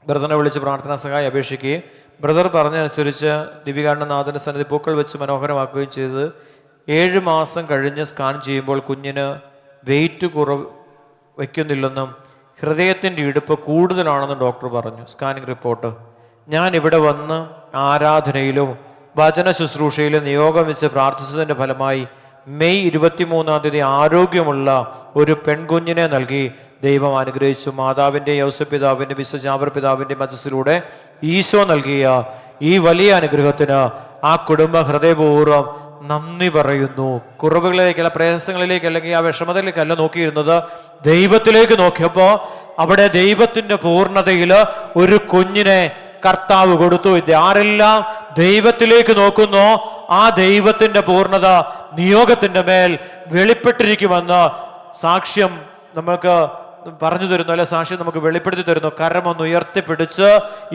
Speaker 2: ബ്രദറിനെ വിളിച്ച് പ്രാർത്ഥനാ സഹായം അപേക്ഷിക്കുകയും ബ്രദർ പറഞ്ഞനുസരിച്ച് ദിവ്യകാരുണ്യനാഥൻ്റെ സന്നിധി പൂക്കൾ വെച്ച് മനോഹരമാക്കുകയും ചെയ്ത് 7 മാസം കഴിഞ്ഞ് സ്കാൻ ചെയ്യുമ്പോൾ കുഞ്ഞിന് വെയിറ്റ് വയ്ക്കുന്നില്ലെന്നും ഹൃദയത്തിൻ്റെ ഇടുപ്പ് കൂടുതലാണെന്നും ഡോക്ടർ പറഞ്ഞു. Scanning report. ഞാൻ ഇവിടെ വന്ന് ആരാധനയിലും വചന ശുശ്രൂഷയിലും നിയോഗം വെച്ച് പ്രാർത്ഥിച്ചതിൻ്റെ ഫലമായി മെയ് 23-ാം തീയതി ആരോഗ്യമുള്ള ഒരു പെൺകുഞ്ഞിനെ നൽകി ദൈവം അനുഗ്രഹിച്ചു. മാതാവിൻ്റെ യൗസഫ് പിതാവിൻ്റെ വിശ്വജാവർ പിതാവിൻ്റെ മധ്യസ്ഥയിലൂടെ ഈശോ നൽകിയ ഈ വലിയ അനുഗ്രഹത്തിന് ആ കുടുംബ ഹൃദയപൂർവ്വം നന്ദി പറയുന്നു. കുറവുകളിലേക്കല്ല, പ്രയാസങ്ങളിലേക്ക് അല്ലെങ്കിൽ ആ വിഷമതയിലേക്കല്ല നോക്കിയിരുന്നത്, ദൈവത്തിലേക്ക് നോക്കിയപ്പോൾ അവിടെ ദൈവത്തിന്റെ പൂർണ്ണതയിൽ ഒരു കുഞ്ഞിനെ കർത്താവ് കൊടുത്തു. ആരെല്ലാം ദൈവത്തിലേക്ക് നോക്കുന്നോ ആ ദൈവത്തിന്റെ പൂർണ്ണത നിയോഗത്തിന്റെ മേൽ വെളിപ്പെട്ടിരിക്കുമെന്ന് സാക്ഷ്യം നമുക്ക് പറഞ്ഞു തരുന്നു, അല്ലെ സാക്ഷ്യം നമുക്ക് വെളിപ്പെടുത്തി തരുന്നു. കരമൊന്ന് ഉയർത്തിപ്പിടിച്ച്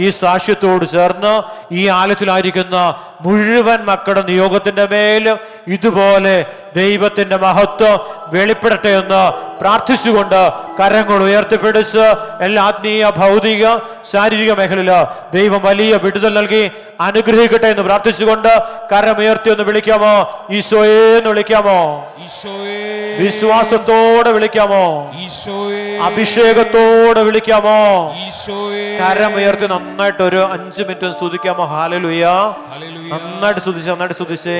Speaker 2: ഈ സാക്ഷ്യത്തോട് ചേർന്ന് ഈ ആലയത്തിലായിരിക്കുന്ന മുഴുവൻ മക്കളുടെ നിയോഗത്തിന്റെ മേലും ഇതുപോലെ ദൈവത്തിന്റെ മഹത്വം വെളിപ്പെടട്ടെ എന്ന് പ്രാർത്ഥിച്ചുകൊണ്ട് കരങ്ങൾ ഉയർത്തിപ്പിടിച്ച് എല്ലാ ആത്മീയ, ഭൗതിക, ശാരീരിക മേഖലയില് ദൈവം വലിയ വിടുതൽ നൽകി അനുഗ്രഹിക്കട്ടെ എന്ന് പ്രാർത്ഥിച്ചുകൊണ്ട് കരമുയർത്തി ഒന്ന് വിളിക്കാമോ? ഈശോയെ എന്ന് വിളിക്കാമോ? വിശ്വാസത്തോടെ വിളിക്കാമോ? അഭിഷേകത്തോടെ വിളിക്കാമോ? കരമുയർത്തി നന്നായിട്ട് ഒരു 5 മിനിറ്റ് സ്തുതിക്കാമോ? ഹല്ലേലൂയ. നന്നായിട്ട് സ്തുതിച്ചേ.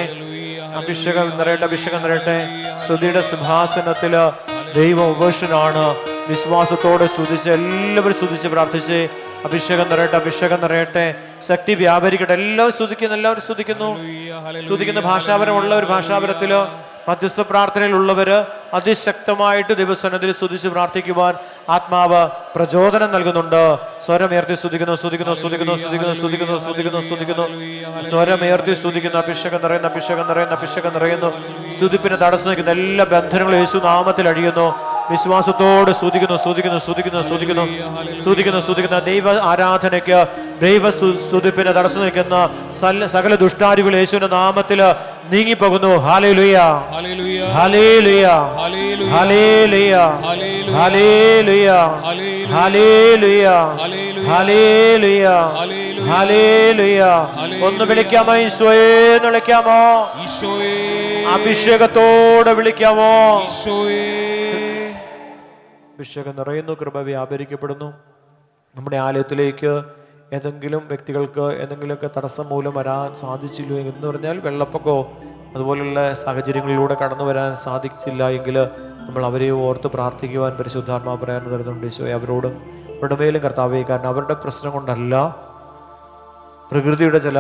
Speaker 2: അഭിഷേകം നിറയട്ടെ. സ്തുതിയുടെ സിംഹാസനത്തില് ദൈവം ഉപേക്ഷനാണ്. വിശ്വാസത്തോടെ സ്തുതിച്ച് എല്ലാവരും സ്തുതിച്ച് പ്രാർത്ഥിച്ച് അഭിഷേകം നിറയട്ടെ. ശക്തി വ്യാപരിക്കട്ടെ. എല്ലാവരും സ്തുതിക്കുന്നു. ഭാഷാപരമുള്ള ഒരു ഭാഷാപരത്തില് മധ്യസ്ഥ പ്രാർത്ഥനയിലുള്ളവര് അതിശക്തമായിട്ട് ദൈവസന്നിധിയിൽ സ്തുതിച്ച് പ്രാർത്ഥിക്കുവാൻ ആത്മാവ് പ്രചോദനം നൽകുന്നുണ്ട്. സ്വരമേർത്തി സ്തുതിക്കുന്നു. സ്വരമേർത്തി സ്തുതിക്കുന്നു. അഭിഷേകം നിറയുന്നു. സ്തുതിപ്പിന് തടസ്സം നിൽക്കുന്ന എല്ലാ ബന്ധനങ്ങളും യേശു നാമത്തിൽ അഴിയുന്നു. വിശ്വാസത്തോട് സ്തുതിക്കുന്നു. ദൈവ ആരാധനയ്ക്ക്, ദൈവ സ്തുതിപ്പിന് തടസ്സം നിൽക്കുന്ന സകല ദുഷ്ടാരികൾ യേശുവിന്റെ നാമത്തിൽ നീങ്ങിപ്പോകുന്നു. ഹല്ലേലൂയ. ഒന്ന് വിളിക്കാമോ? ഈശോയെ എന്ന് വിളിക്കാമോ? അഭിഷേകത്തോടെ വിളിക്കാമോ? അഭിഷേകം നിറയുന്നു. കൃപ വ്യാപരിക്കപ്പെടുന്നു. നമ്മുടെ ആലയത്തിലേക്ക് ഏതെങ്കിലും വ്യക്തികൾക്ക് എന്തെങ്കിലുമൊക്കെ തടസ്സം മൂലം വരാൻ സാധിച്ചില്ല എന്ന് പറഞ്ഞാൽ, വെള്ളപ്പൊക്കമോ അതുപോലുള്ള സാഹചര്യങ്ങളിലൂടെ കടന്നു വരാൻ സാധിച്ചില്ല എങ്കിൽ നമ്മൾ അവരെ ഓർത്ത് പ്രാർത്ഥിക്കുവാൻ പരിശുദ്ധാത്മാവ് പ്രേരണ തരുന്നുണ്ട്. ഈശോയെ അവരോടും അവരുടെ മേലും കർത്താവേ, കാരണം അവരുടെ പ്രശ്നം കൊണ്ടല്ല, പ്രകൃതിയുടെ ചില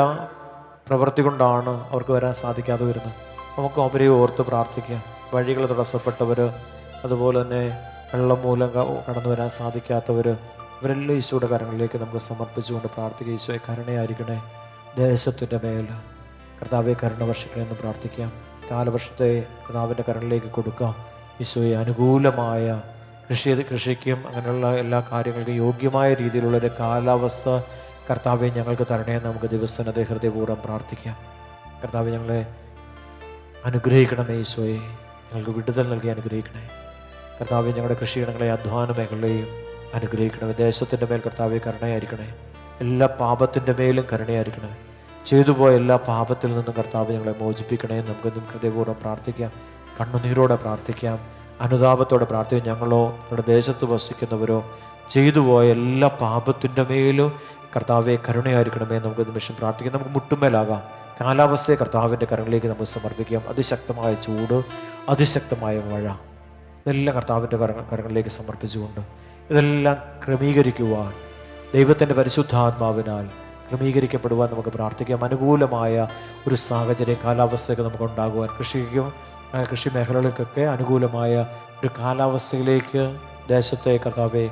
Speaker 2: പ്രവൃത്തി കൊണ്ടാണ് അവർക്ക് വരാൻ സാധിക്കാതെ വരുന്നത്. നമുക്ക് അവരെ ഓർത്ത് പ്രാർത്ഥിക്കാം. വഴികൾ തടസ്സപ്പെട്ടവർ, അതുപോലെ തന്നെ വെള്ളം മൂലം കടന്നു വരാൻ സാധിക്കാത്തവർ, ഇവരെല്ലാം ഈശോയുടെ കരങ്ങളിലേക്ക് നമുക്ക് സമർപ്പിച്ചുകൊണ്ട് പ്രാർത്ഥിക്കുക. ഈശോയെ കരുണയായിരിക്കണേ ദേശത്തിൻ്റെ മേൽ, കർത്താവെ കരുണ വർഷിക്കണേ എന്ന് പ്രാർത്ഥിക്കാം. കാലവർഷത്തെ കർത്താവിൻ്റെ കരങ്ങളിലേക്ക് കൊടുക്കാം. ഈശോയെ അനുകൂലമായ കൃഷിക്കും അങ്ങനെയുള്ള എല്ലാ കാര്യങ്ങൾക്കും യോഗ്യമായ രീതിയിലുള്ളൊരു കാലാവസ്ഥ കർത്താവെ ഞങ്ങൾക്ക് തരണേ എന്ന് നമുക്ക് ദിവസനത്തെ ഹൃദയപൂർവ്വം പ്രാർത്ഥിക്കാം. കർത്താവെ ഞങ്ങളെ അനുഗ്രഹിക്കണമേ. ഈശോയെ ഞങ്ങൾക്ക് വിടുതൽ നൽകി അനുഗ്രഹിക്കണേ. കർത്താവെ ഞങ്ങളുടെ കൃഷിയിടങ്ങളെ, അധ്വാന മേഖലയെയും അനുഗ്രഹിക്കണമേ. ദേശത്തിൻ്റെ മേൽ കർത്താവെ കരുണയായിരിക്കണേ. എല്ലാ പാപത്തിൻ്റെ മേലും കരുണയായിരിക്കണേ. ചെയ്തുപോയ എല്ലാ പാപത്തിൽ നിന്നും കർത്താവ് ഞങ്ങളെ മോചിപ്പിക്കണേ എന്ന് നമുക്ക് ഹൃദയപൂർവ്വം പ്രാർത്ഥിക്കാം. കണ്ണുനീരോടെ പ്രാർത്ഥിക്കാം. അനുതാപത്തോടെ പ്രാർത്ഥിക്കാം. ഞങ്ങളോ നമ്മുടെ ദേശത്ത് വസിക്കുന്നവരോ ചെയ്തുപോയ എല്ലാ പാപത്തിൻ്റെ മേലും കർത്താവെ കരുണയായിരിക്കണമേ നമുക്ക് നിമിഷം പ്രാർത്ഥിക്കാം. നമുക്ക് മുട്ടുമേലാകാം. കാലാവസ്ഥയെ കർത്താവിൻ്റെ കരങ്ങളിലേക്ക് നമുക്ക് സമർപ്പിക്കാം. അതിശക്തമായ ചൂട്, അതിശക്തമായ മഴ, ഇതെല്ലാം കർത്താവിൻ്റെ കരങ്ങളിലേക്ക് സമർപ്പിച്ചുകൊണ്ട് ഇതെല്ലാം ക്രമീകരിക്കുവാൻ ദൈവത്തിൻ്റെ പരിശുദ്ധാത്മാവിനാൽ ക്രമീകരിക്കപ്പെടുവാൻ നമുക്ക് പ്രാർത്ഥിക്കാം. അനുകൂലമായ ഒരു സാഹചര്യം, കാലാവസ്ഥയൊക്കെ നമുക്ക് ഉണ്ടാകുവാൻ, കൃഷി മേഖലകൾക്കൊക്കെ അനുകൂലമായ ഒരു കാലാവസ്ഥയിലേക്ക് ദേശത്തെ കർത്താവെ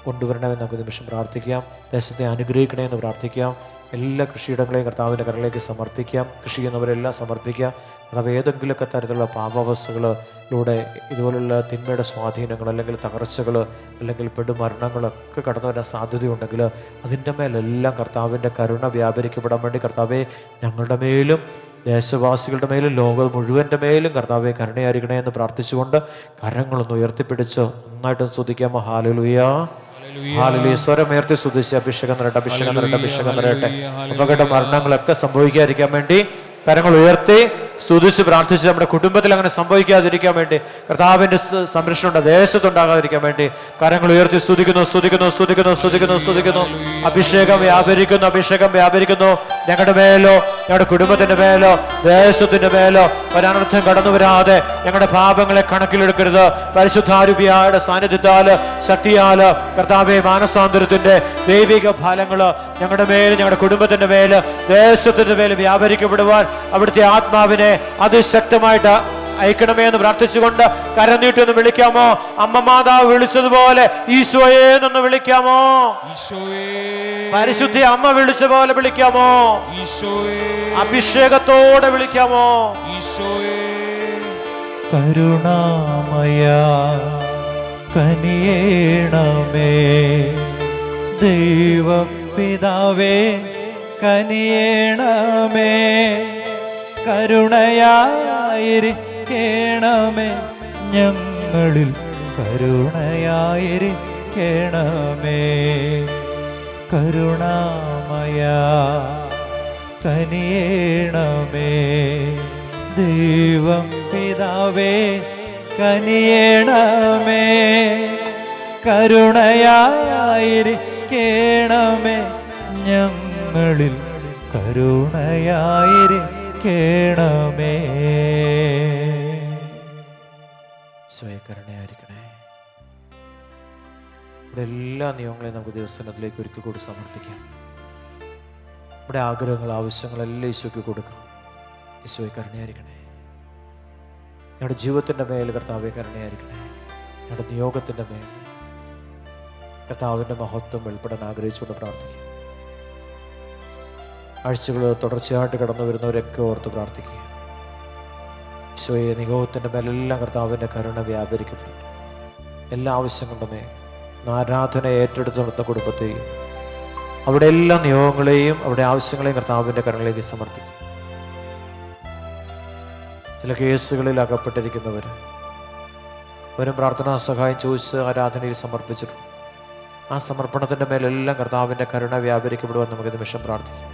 Speaker 2: കൊണ്ടുവരണമെന്ന് നമുക്ക് നിമിഷം പ്രാർത്ഥിക്കാം. ദേശത്തെ അനുഗ്രഹിക്കണമെന്ന് പ്രാർത്ഥിക്കാം. എല്ലാ കൃഷിയിടങ്ങളെയും കർത്താവിൻ്റെ കരങ്ങളിലേക്ക് സമർപ്പിക്കാം. കൃഷി ചെയ്യുന്നവരെല്ലാം സമർപ്പിക്കാം. കർത്താവ് ഏതെങ്കിലുമൊക്കെ തരത്തിലുള്ള പാപാവസ്ഥകളിലൂടെ ഇതുപോലുള്ള തിന്മയുടെ സ്വാധീനങ്ങൾ, അല്ലെങ്കിൽ തകർച്ചകൾ, അല്ലെങ്കിൽ പെടുമരണങ്ങളൊക്കെ കടന്നു വരാൻ സാധ്യതയുണ്ടെങ്കിൽ അതിൻ്റെ മേലെല്ലാം കർത്താവിൻ്റെ കരുണ വ്യാപരിക്കപ്പെടാൻ വേണ്ടി കർത്താവെ ഞങ്ങളുടെ മേലും ദേശവാസികളുടെ മേലും ലോകം മുഴുവൻ്റെ മേലും കർത്താവെ കരുണയായിരിക്കണേ എന്ന് പ്രാർത്ഥിച്ചുകൊണ്ട് കരങ്ങളൊന്ന് ഉയർത്തിപ്പിടിച്ച് നന്നായിട്ട് സ്തുതിക്കാമോ. Hallelujah, hallelujah. സ്വരമുയർത്തി സ്തുതിച്ച് അഭിഷേകം നിറയട്ടെ, അഭിഷേകം നിറയട്ടെ, അഭിഷേകം നിറയട്ടെ. അപകട മരണങ്ങളൊക്കെ സംഭവിക്കാതിരിക്കാൻ വേണ്ടി കരങ്ങൾ ഉയർത്തി സ്തുതിച്ച് പ്രാർത്ഥിച്ച് നമ്മുടെ കുടുംബത്തിൽ അങ്ങനെ സംഭവിക്കാതിരിക്കാൻ വേണ്ടി, കർത്താവിൻ്റെ സംരക്ഷണം ദേശത്തുണ്ടാകാതിരിക്കാൻ വേണ്ടി കരങ്ങൾ ഉയർത്തി സ്തുതിക്കുന്നു, സ്തുതിക്കുന്നു, സ്തുതിക്കുന്നു, സ്തുതിക്കുന്നു, സ്തുതിക്കുന്നു. അഭിഷേകം വ്യാപരിക്കുന്നു, അഭിഷേകം വ്യാപരിക്കുന്നു. ഞങ്ങളുടെ മേലോ, ഞങ്ങളുടെ കുടുംബത്തിന്റെ മേലോ, ദേശത്തിന്റെ മേലോ ഒരനർത്ഥം കടന്നു വരാതെ ഞങ്ങളുടെ പാപങ്ങളെ കണക്കിലെടുക്കരുത്. പരിശുദ്ധാരൂപിയായുടെ സാന്നിധ്യത്താല്, ശക്തിയാല് കർത്താവെ മാനസാന്തരത്തിന്റെ ദൈവിക ഫലങ്ങള് ഞങ്ങളുടെ മേല്, ഞങ്ങളുടെ കുടുംബത്തിന്റെ മേല്, ദേശത്തിന്റെ മേല് വ്യാപരിക്കപ്പെടുവാൻ അവിടുത്തെ ആത്മാവിനെ അതിശക്തമായിട്ട് അയക്കണമേ എന്ന് പ്രാർത്ഥിച്ചുകൊണ്ട് കരനീട്ടി ഒന്ന് വിളിക്കാമോ. അമ്മ മാതാവ് വിളിച്ചതുപോലെ ഈശോയെ എന്ന് വിളിക്കാമോ. പരിശുദ്ധ അമ്മ വിളിച്ച പോലെ വിളിക്കാമോ. അഭിഷേകത്തോടെ വിളിക്കാമോ.
Speaker 1: കരുണാമയ കനിയേണമേ, ദൈവപിതാവേ കനിയേണമേ, കരുണയായിരിക്കണമേ ഞങ്ങളിൽ, കരുണയായിരിക്കണമേ. കരുണാമയ കനിയേണമേ, ദൈവം പിതാവേ കനിയേണമേ, കരുണയായിരിക്കണമേ ഞങ്ങളിൽ, കരുണയായിരിക്കണമേ.
Speaker 2: സ്വയകരുണയായിരിക്കണേ. ഇവിടെ എല്ലാ നിയമങ്ങളെയും നമുക്ക് ദിവസത്തിലേക്ക് ഒരിക്കൽ കൂടി സമർപ്പിക്കാം. ഇവിടെ ആഗ്രഹങ്ങൾ, ആവശ്യങ്ങളെല്ലാം ഈശോയ്ക്ക് കൊടുക്കാം. ഈശോയെ കരുണയായിരിക്കണേ. ഞങ്ങളുടെ ജീവിതത്തിൻ്റെ മേൽ കർത്താവെ കരുണയായിരിക്കണേ. ഞങ്ങളുടെ നിയോഗത്തിൻ്റെ മേൽ കർത്താവിൻ്റെ മഹത്വം വെളിപ്പെടാൻ ആഗ്രഹിച്ചുകൊണ്ട് പ്രാർത്ഥിക്കും. ആഴ്ചകൾ തുടർച്ചയായിട്ട് കടന്നു വരുന്നവരൊക്കെ ഓർത്ത് പ്രാർത്ഥിക്കുക. ഈശോയെ നിയോഗത്തിൻ്റെ മേലെല്ലാം കർത്താവിൻ്റെ കരുണ വ്യാപരിക്കപ്പെട്ടു. എല്ലാ ആവശ്യങ്ങളുമേ ആരാധന ഏറ്റെടുത്ത് നടത്തുന്ന കുടുംബത്തെയും അവിടെ എല്ലാ നിയോഗങ്ങളെയും അവിടെ ആവശ്യങ്ങളെയും കർത്താവിൻ്റെ കരുണയിലേക്ക് സമർപ്പിക്കും. ചില കേസുകളിൽ അകപ്പെട്ടിരിക്കുന്നവർ വരും പ്രാർത്ഥനാ സഹായം ചോദിച്ച് ആരാധനയിൽ സമർപ്പിച്ചിട്ടുണ്ട്. ആ സമർപ്പണത്തിൻ്റെ മേലെല്ലാം കർത്താവിൻ്റെ കരുണ വ്യാപരിക്കപ്പെടുവാൻ നമുക്ക് നിമിഷം പ്രാർത്ഥിക്കാം.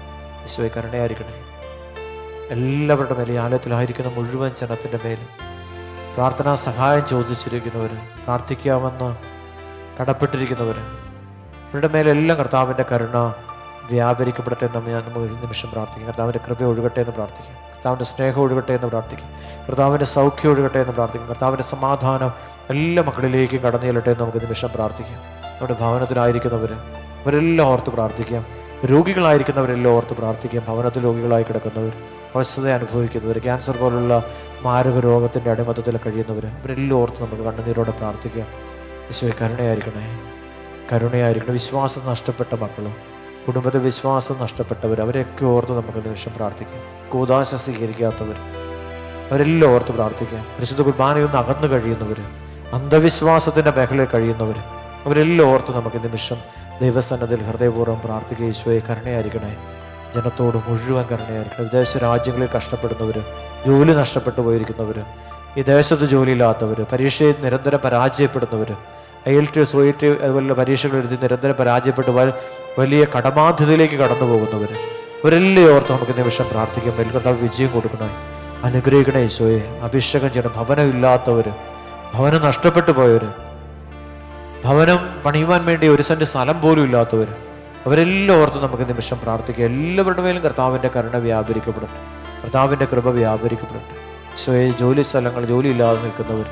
Speaker 2: ഈശോയെ കരുണയായിരിക്കണേ. എല്ലാവരുടെ മേലും, ഈ ആലയത്തിലായിരിക്കുന്ന മുഴുവൻ ജനത്തിൻ്റെ മേലും പ്രാർത്ഥനാ സഹായം ചോദിച്ചിരിക്കുന്നവർ, പ്രാർത്ഥിക്കാമെന്ന് കടപ്പെട്ടിരിക്കുന്നവർ, ഇവരുടെ മേലെല്ലാം കർത്താവിൻ്റെ കരുണ വ്യാപരിക്കപ്പെടട്ടെ എന്ന് നമുക്ക് ഒരു നിമിഷം പ്രാർത്ഥിക്കും. കർത്താവിൻ്റെ കൃപ ഒഴുകട്ടെ എന്ന് പ്രാർത്ഥിക്കും. കർത്താവിൻ്റെ സ്നേഹം ഒഴുകട്ടെ എന്ന് പ്രാർത്ഥിക്കും. കർത്താവിൻ്റെ സൗഖ്യം ഒഴുകട്ടെ എന്ന് പ്രാർത്ഥിക്കും. കർത്താവിൻ്റെ സമാധാനം എല്ലാ മക്കളിലേക്കും കടന്നു ചെല്ലട്ടെ എന്ന് നമുക്ക് നിമിഷം പ്രാർത്ഥിക്കാം. നമ്മുടെ ഭവനത്തിലായിരിക്കുന്നവർ അവരെല്ലാം ഓർത്ത് പ്രാർത്ഥിക്കാം. രോഗികളായിരിക്കുന്നവരെല്ലാം ഓർത്ത് പ്രാർത്ഥിക്കാം. ഭവനത്തിൽ രോഗികളായി കിടക്കുന്നവർ, അവസ്ഥത അനുഭവിക്കുന്നവർ, ക്യാൻസർ പോലുള്ള മാരക രോഗത്തിൻ്റെ അടിമത്തത്തിൽ കഴിയുന്നവർ, അവരെല്ലാം ഓർത്ത് നമുക്ക് കണ്ണുനീരോടെ പ്രാർത്ഥിക്കാം. ഈശോയെ കരുണയായിരിക്കണേ, കരുണയായിരിക്കണം. വിശ്വാസം നഷ്ടപ്പെട്ട മക്കളും കുടുംബത്തിൽ വിശ്വാസം നഷ്ടപ്പെട്ടവർ, അവരെയൊക്കെ ഓർത്ത് നമുക്ക് നിമിഷം പ്രാർത്ഥിക്കാം. കൂദാശ സ്വീകരിക്കാത്തവർ, അവരെല്ലാം ഓർത്ത് പ്രാർത്ഥിക്കാം. പരിശുദ്ധ കുർബാനയിൽ നിന്ന് അകന്നു കഴിയുന്നവർ, അന്ധവിശ്വാസത്തിൻ്റെ മേഖലയിൽ കഴിയുന്നവർ, അവരെല്ലാം ഓർത്ത് നമുക്ക് നിമിഷം ദൈവസന്നദ്ധയിൽ ഹൃദയപൂർവ്വം പ്രാർത്ഥിക്കുക. ഈശോയെ കരുണയായിരിക്കണേ. ജനത്തോട് മുഴുവൻ കരുണയായിരിക്കണം. വിദേശ രാജ്യങ്ങളിൽ കഷ്ടപ്പെടുന്നവർ, ജോലി നഷ്ടപ്പെട്ടു പോയിരിക്കുന്നവർ, ഈ ദേശത്ത് ജോലിയില്ലാത്തവർ, പരീക്ഷയിൽ നിരന്തരം പരാജയപ്പെടുന്നവർ, IELTS OET അതുപോലുള്ള പരീക്ഷകൾ എഴുതി നിരന്തരം പരാജയപ്പെട്ട് വലിയ കടബാധ്യതയിലേക്ക് കടന്നു പോകുന്നവർ, അവരെല്ലാം ഓർത്ത് നമുക്ക് നിമിഷം പ്രാർത്ഥിക്കാം. കർത്താവ് വിജയം കൊടുക്കണേ, അനുഗ്രഹിക്കണേ ഈശോയെ. അഭിഷേകം ചെയ്യണം. ഭവനമില്ലാത്തവർ, ഭവനം നഷ്ടപ്പെട്ടു പോയവർ, ഭവനം പണിയുവാൻ വേണ്ടി ഒരു സെന്റ് സ്ഥലം പോലും ഇല്ലാത്തവർ, അവരെല്ലാം ഓർത്ത് നമുക്ക് നിമിഷം പ്രാർത്ഥിക്കുക. എല്ലാവരുടെ മേലും കർത്താവിൻ്റെ കരുണ വ്യാപരിക്കപ്പെടട്ടെ, കർത്താവിൻ്റെ കൃപ വ്യാപരിക്കപ്പെടട്ടെ. ഈശോയെ, ജോലി സ്ഥലങ്ങൾ, ജോലിയില്ലാതെ നിൽക്കുന്നവർ,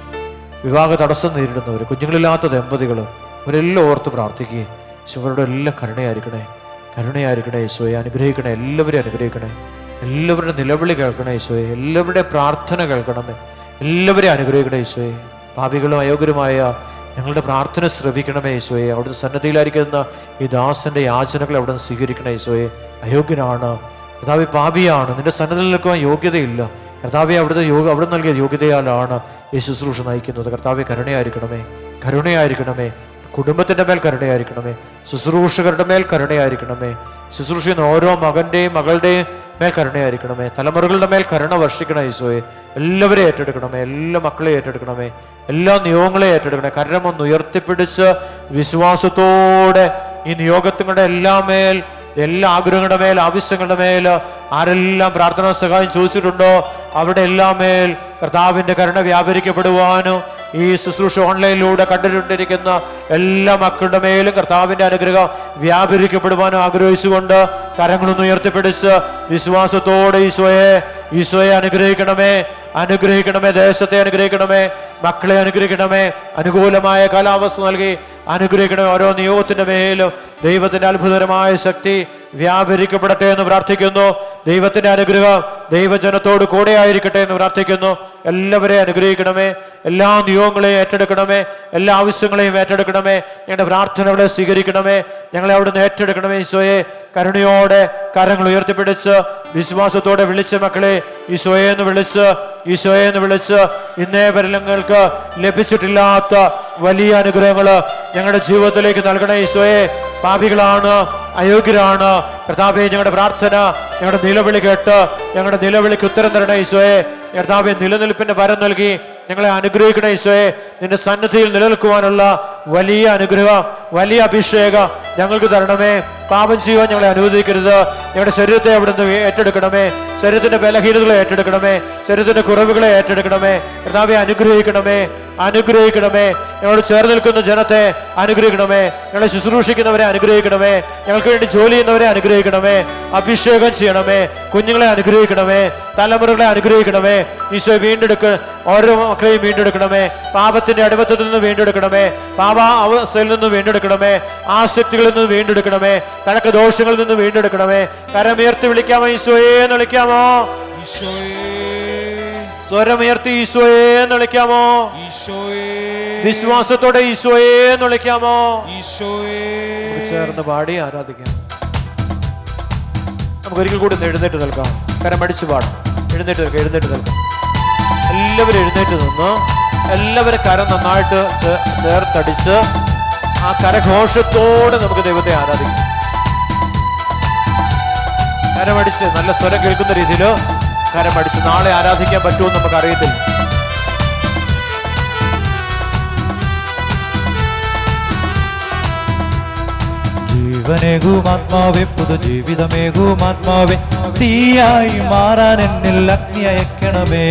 Speaker 2: വിവാഹ തടസ്സം നേരിടുന്നവർ, കുഞ്ഞുങ്ങളില്ലാത്ത ദമ്പതികൾ, അവരെല്ലാം ഓർത്ത് പ്രാർത്ഥിക്കുകയും ഈശോയുടെ എല്ലാം കരുണയായിരിക്കണേ, കരുണയായിരിക്കണേ ഈശോയെ. അനുഗ്രഹിക്കണേ, എല്ലാവരെയും അനുഗ്രഹിക്കണേ. എല്ലാവരുടെ നിലവിളി കേൾക്കണേ ഈശോയെ. എല്ലാവരുടെ പ്രാർത്ഥന കേൾക്കണമേ. എല്ലാവരെയും അനുഗ്രഹിക്കണേ ഈശോയെ. പാപികളും അയോഗ്യരുമായ ഞങ്ങളുടെ പ്രാർത്ഥന ശ്രവിക്കണമേ ഈശോയെ. അവിടുത്തെ സന്നദ്ധിയിലായിരിക്കുന്ന ഈ ദാസന്റെ യാചനകളെ അവിടെ നിന്ന് സ്വീകരിക്കണേ ഈശോയെ. അയോഗ്യനാണ് കർത്താവേ, പാപിയാണ്, നിന്റെ സന്നദ്ധിയിൽ നിൽക്കുവാൻ യോഗ്യതയില്ല കർത്താവെ. അവിടെ നൽകിയ യോഗ്യതയാലാണ് ഈ ശുശ്രൂഷ നയിക്കുന്നത്. കർത്താവെ, കരുണയായിരിക്കണമേ, കരുണയായിരിക്കണമേ. കുടുംബത്തിൻ്റെ മേൽ കരുണയായിരിക്കണമേ, ശുശ്രൂഷകരുടെ മേൽ കരുണയായിരിക്കണമേ. ശുശ്രൂഷ ചെയ്യുന്ന ഓരോ മകൻ്റെയും മകളുടെയും മേൽ കരുണയായിരിക്കണമേ. തലമുറകളുടെ മേൽ കരുണ വർഷിക്കണം ഈശോയെ. എല്ലാവരെയും ഏറ്റെടുക്കണമേ, എല്ലാ മക്കളെയും ഏറ്റെടുക്കണമേ, എല്ലാ നിയോഗങ്ങളെയും ഏറ്റെടുക്കണേ. കരമൊന്ന് ഉയർത്തിപ്പിടിച്ച് വിശ്വാസത്തോടെ ഈ നിയോഗങ്ങളുടെ എല്ലാ ആഗ്രഹങ്ങളുടെ മേൽ, ആവശ്യങ്ങളുടെ മേൽ ആരെല്ലാം പ്രാർത്ഥനാ സഹായം ചോദിച്ചിട്ടുണ്ടോ അവിടെ എല്ലാം മേൽ കർത്താവിന്റെ കരുണ വ്യാപരിക്കപ്പെടുവാനും ഈ ശുശ്രൂഷ ഓൺലൈനിലൂടെ കണ്ടുകൊണ്ടിരിക്കുന്ന എല്ലാ മക്കളുടെ മേലും കർത്താവിന്റെ അനുഗ്രഹം വ്യാപരിക്കപ്പെടുവാനും ആഗ്രഹിച്ചുകൊണ്ട് കരങ്ങളൊന്ന് ഉയർത്തിപ്പിടിച്ച് വിശ്വാസത്തോടെ ഈശോയെ അനുഗ്രഹിക്കണമേ, അനുഗ്രഹിക്കണമേ, ദേശത്തെ അനുഗ്രഹിക്കണമേ, മക്കളെ അനുഗ്രഹിക്കണമേ, അനുകൂലമായ കാലാവസ്ഥ നൽകി അനുഗ്രഹിക്കണമേ. ഓരോ നിയോഗത്തിന്റെ മേലും ദൈവത്തിന്റെ അത്ഭുതകരമായ ശക്തി വ്യാപരിക്കപ്പെടട്ടെ എന്ന് പ്രാർത്ഥിക്കുന്നു. ദൈവത്തിന്റെ അനുഗ്രഹം ദൈവജനത്തോട് കൂടെ ആയിരിക്കട്ടെ എന്ന് പ്രാർത്ഥിക്കുന്നു. എല്ലാവരെയും അനുഗ്രഹിക്കണമേ, എല്ലാ നിയോഗങ്ങളെയും ഏറ്റെടുക്കണമേ, എല്ലാ ആവശ്യങ്ങളെയും ഏറ്റെടുക്കണമേ. ഞങ്ങളുടെ പ്രാർത്ഥനകളെ സ്വീകരിക്കണമേ, ഞങ്ങളെ അവിടുന്ന് ഏറ്റെടുക്കണമേ. ഈശോയെ കരുണയോടെ കരങ്ങൾ ഉയർത്തിപ്പിടിച്ച് വിശ്വാസത്തോടെ വിളിച്ച മക്കളെ ഈശോയെ എന്ന് വിളിച്ച് ഇന്നേ വരലങ്ങൾക്ക് ലഭിച്ചിട്ടില്ലാത്ത വലിയ അനുഗ്രഹങ്ങൾ ഞങ്ങളുടെ ജീവിതത്തിലേക്ക് നൽകണേ ഈശോയെ. പാപികളാണ്, അയോഗ്യരാണ് കർത്താവേ. ഞങ്ങളുടെ പ്രാർത്ഥന, ഞങ്ങളുടെ നിലവിളി കേട്ട് ഞങ്ങളുടെ നിലവിളിക്ക് ഉത്തരം തരണേ ഈശോയെ. കർത്താവേ, നിലനിൽപ്പിന്റെ വരം നൽകി ഞങ്ങളെ അനുഗ്രഹിക്കണേ ഈശോയെ. നിന്റെ സന്നിധിയിൽ നിലനിൽക്കുവാനുള്ള വലിയ അനുഗ്രഹം, വലിയ അഭിഷേകം ഞങ്ങൾക്ക് തരണമേ. പാപം ചെയ്യുവാൻ ഞങ്ങളെ അനുവദിക്കരുത്. ഞങ്ങളുടെ ശരീരത്തെ അവിടുന്ന് ഏറ്റെടുക്കണമേ, ശരീരത്തിന്റെ ബലഹീനതകളെ ഏറ്റെടുക്കണമേ, ശരീരത്തിന്റെ കുറവുകളെ ഏറ്റെടുക്കണമേ. കർത്താവെ അനുഗ്രഹിക്കണമേ, അനുഗ്രഹിക്കണമേ. ഞങ്ങളോട് ചേർന്ന് നിൽക്കുന്ന ജനത്തെ അനുഗ്രഹിക്കണമേ, ഞങ്ങളെ ശുശ്രൂഷിക്കുന്നവരെ അനുഗ്രഹിക്കണമേ, ഞങ്ങൾക്ക് വേണ്ടി ജോലി ചെയ്യുന്നവരെ അനുഗ്രഹിക്കണമേ, അഭിഷേകം ചെയ്യണമേ, കുഞ്ഞുങ്ങളെ അനുഗ്രഹിക്കണമേ, തലമുറകളെ അനുഗ്രഹിക്കണമേ. ഈശോ ഓരോ മക്കളെയും വീണ്ടെടുക്കണമേ, പാപത്തിന്റെ അടിമത്തത്തിൽ നിന്ന് വീണ്ടെടുക്കണമേ, പാപ അവസ്ഥയിൽ നിന്ന് വീണ്ടെടുക്കണമേ, ആസക്തികളിൽ നിന്ന് വീണ്ടെടുക്കണമേ, കണക്ക് ദോഷങ്ങളിൽ നിന്ന് വീണ്ടെടുക്കണമേ. കരമുയർത്തി വിളിക്കാമോ? ഈശോയെ എന്ന് വിളിക്കാമോ? സ്വരമുയർത്തി ഈശോയെ എന്ന് വിളിക്കാമോ? വിശ്വാസത്തോടെ ഈശോയെ എന്ന് വിളിക്കാമോ? ചേർന്ന് പാടി ആരാധിക്കാം. നമുക്ക് ഒരിക്കൽ കൂടി എഴുന്നേറ്റ് നിൽക്കാം. കരമടിച്ച് പാടാം. എഴുന്നേറ്റ് നിൽക്കാം. എല്ലാവരും എഴുന്നേറ്റ് നിന്ന് എല്ലാവരും കരം നന്നായിട്ട് ചേർത്തടിച്ച് ആ കരഘോഷത്തോടെ നമുക്ക് ദൈവത്തെ ആരാധിക്കാം. കരമടിച്ച് നല്ല സ്വരം കേൾക്കുന്ന രീതിയിൽ കരമടിച്ച് നാളെ ആരാധിക്കാൻ പറ്റുമെന്ന് നമുക്ക് അറിയത്തില്ല.
Speaker 1: ജീവനേകും ആത്മാവേ, പുതുജീവിതമേകും ആത്മാവേ, തീയായി മാറാൻ എന്നിൽ അഗ്നി അയക്കണമേ.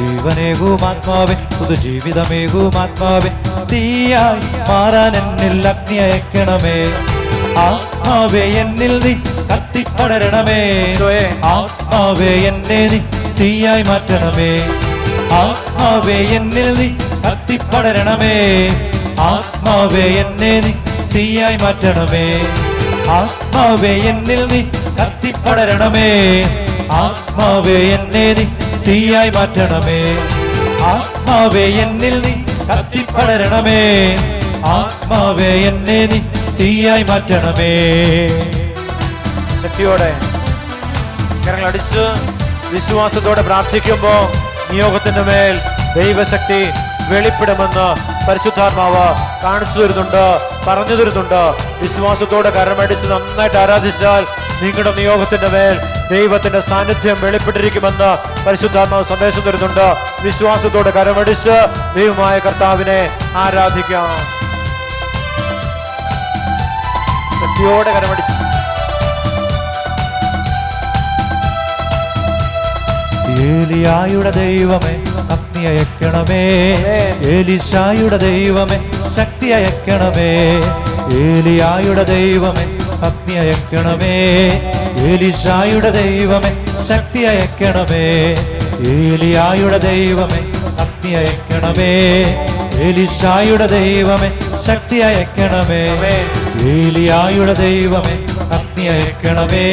Speaker 1: ജീവനേകും ആത്മാവേ, പുതുജീവിതമേകും ആത്മാവേ, തീയായി മാറാൻ എന്നിൽ അഗ്നി അയക്കണമേ. ആത്മാവേ എന്നിൽ നീ കത്തിപ്പടരണമേ, ആത്മാവേ എന്നെ നീ തീയായി മാറ്റണമേ. ആത്മാവേ എന്നിൽ നീ കത്തിപ്പടരണമേ, ആത്മാവേ എന്നെ നീ തീയായി മാറ്റണമേ. ആത്മാവേ എന്നിൽ നീ കത്തിപ്പടരണമേ, ആത്മാവേ എന്നെ നീ തീയായി മാറ്റണമേ. ആത്മാവേ എന്നിൽ നീ കത്തിപ്പടരണമേ, ആത്മാവേ എന്നെ നീ തീയായി മാറ്റണമേ.
Speaker 2: ശക്തിയോടെ കരങ്ങളടിച്ച് വിശ്വാസത്തോടെ പ്രാർത്ഥിക്കുമ്പോ നിയോഗത്തിന്റെ മേൽ ദൈവശക്തി വെളിപ്പെടുമെന്ന് പരിശുദ്ധാത്മാവ് കാണിച്ചു തരുന്നുണ്ട്, പറഞ്ഞു തരുന്നുണ്ട്. വിശ്വാസത്തോടെ കരമടിച്ച് നന്നായിട്ട് ആരാധിച്ചാൽ നിങ്ങളുടെ നിയോഗത്തിന്റെ മേൽ ദൈവത്തിന്റെ സാന്നിധ്യം വെളിപ്പെട്ടിരിക്കുമെന്ന് പരിശുദ്ധാത്മാവ് സന്ദേശം തരുന്നുണ്ട്. വിശ്വാസത്തോടെ കരമടിച്ച് ദൈവമായ കർത്താവിനെ ആരാധിക്കാം. ശക്തിയോടെ കരമടിച്ച്
Speaker 1: ഏലിയായുടെ ദൈവമേ അഗ്നി അയക്കണമേ, ഏലീശായുടെ ദൈവമേ ശക്തി അയക്കണമേ. ഏലിയായുടെ ദൈവമേ അഗ്നി അയക്കണമേ, ഏലീശായുടെ ദൈവമേ ശക്തി അയക്കണമേ. ഏലിയായുടെ ദൈവമേ അഗ്നി അയക്കണമേ, ഏലീശായുടെ ദൈവമേ ശക്തി അയക്കണമേ. ഏലിയായുടെ ദൈവമേ അഗ്നി അയക്കണമേ,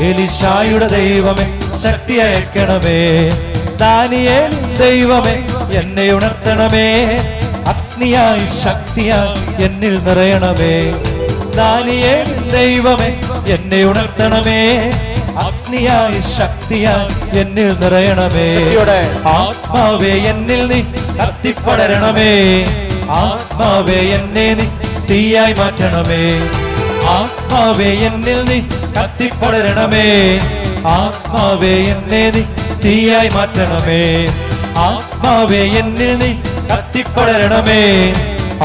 Speaker 1: ഏലീശായുടെ ദൈവമേ ശക്തി അയക്കണമേ. ദാനിയേൽ ദൈവമേ എന്നെ ഉണർത്തണമേ, അഗ്നിയായി ശക്തിയായി എന്നിൽ നിറയണമേ. ദാനിയേൽ ദൈവമേ എന്നെ ഉണർത്തണമേ, അഗ്നിയായി ശക്തിയായി എന്നിൽ നിറയണമേ. ആത്മാവേ എന്നിൽ നീ കത്തിപ്പടരണമേ, ആത്മാവേ എന്നെ നീ തീയായി മാറ്റണമേ. ആത്മാവേ എന്നിൽ നീ കത്തിപ്പടരണമേ, ആത്മാവേ എന്നെ നീ തീയായി മാറ്റണമേ. ആത്മാവേ എന്നിൽ നീ കത്തിപ്പടരണമേ.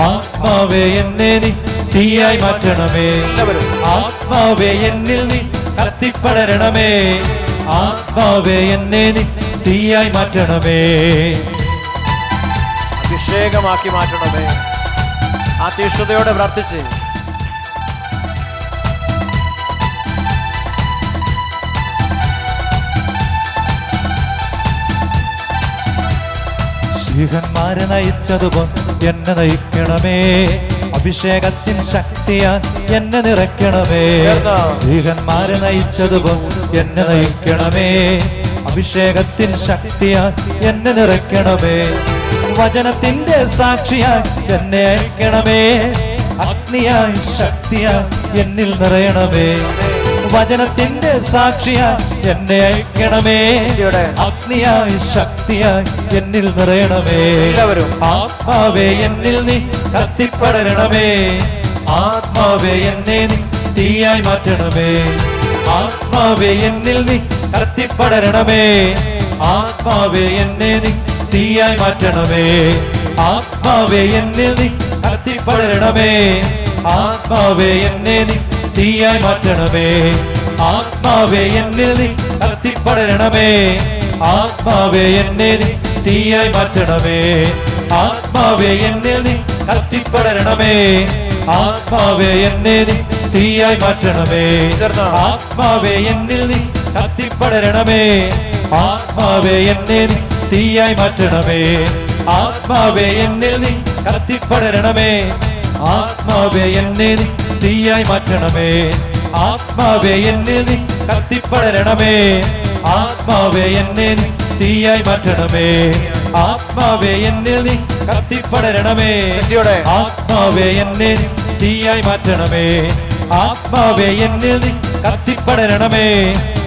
Speaker 1: ആത്മാവേ എന്നെ നീ തീയായി മാറ്റണമേ. ആത്മാവേ എന്നിൽ നീ കത്തിപ്പടരണമേ. ആത്മാവേ എന്നെ നീ തീയായി മാറ്റണമേ.
Speaker 2: അഭിഷേകമാക്കി മാറ്റണമേ. ആ തീഷ്ണതയോടെ പ്രാർത്ഥിച്ച്
Speaker 1: ശ്രീഹന്മാരെ നയിച്ചതുപോലെ എന്നെ നയിക്കണമേ. അഭിഷേകത്തിൻ ശക്തിയാൽ എന്നെ നിറയ്ക്കണമേ. ശ്രീഹന്മാരെ നയിച്ചതുപോലെ എന്നെ നയിക്കണമേ. അഭിഷേകത്തിൻ ശക്തിയാൽ എന്നെ നിറയ്ക്കണമേ. വചനത്തിന്റെ സാക്ഷിയായി എന്നെ അയക്കണമേ. അഗ്നിയായി ശക്തിയായി എന്നിൽ നിറയണമേ. വചനത്തിന്റെ സാക്ഷിയായി എന്നെ അയക്കണമേ. അഗ്നിയായി ശക്തിയായി എന്നിൽ നിറയണമേ. ആത്മാവേ എന്നിൽ നീ കത്തിപ്പടരണമേ. ആത്മാവേ എന്നെ നീ തീയായി മാറ്റണമേ. ആത്മാവേ എന്നിൽ നീ കത്തിപ്പടരണമേ. ആത്മാവേ എന്നെ നീ തീയായി മാറ്റണമേ. ആത്മാവേ എന്നിൽ നീ കത്തിപ്പടരണമേ. ആത്മാവേ എന്നെ നീ തീയായി മാറ്റണമേ. ആത്മാവേ എന്നിൽ നീ കത്തിപ്പടരണമേ. ആത്മാവേ എന്നെ നീ തീയായി മാറ്റണമേ. ആത്മാവേ എന്നിൽ നീ കത്തിപ്പടരണമേ. ആത്മാവേ എന്നെ നീ തീയായി മാറ്റണമേ. ആത്മാവേ എന്നിൽ നീ കത്തിപ്പടരണമേ. ആത്മാവേ എന്നെ നീ തീയായി മാറ്റണമേ. ആത്മാവേ എന്നിൽ നീ കത്തിപ്പടരണമേ. ആത്മാവേ എന്നെ നീ തീയായി മാറ്റണമേ. ആത്മാവേ എന്നിൽ നീ കത്തിപ്പടരണമേ. ആത്മാവേ എന്നെ നീ തീയായി മാറ്റണമേ. ആത്മാവേ എന്നിൽ നീ കത്തിപ്പടരണമേ. ആത്മാവേ എന്നെ നീ തീയായി മാറ്റണമേ. ആത്മാവേ എന്നിൽ നീ കത്തിപ്പടരണമേ. ആത്മാവേ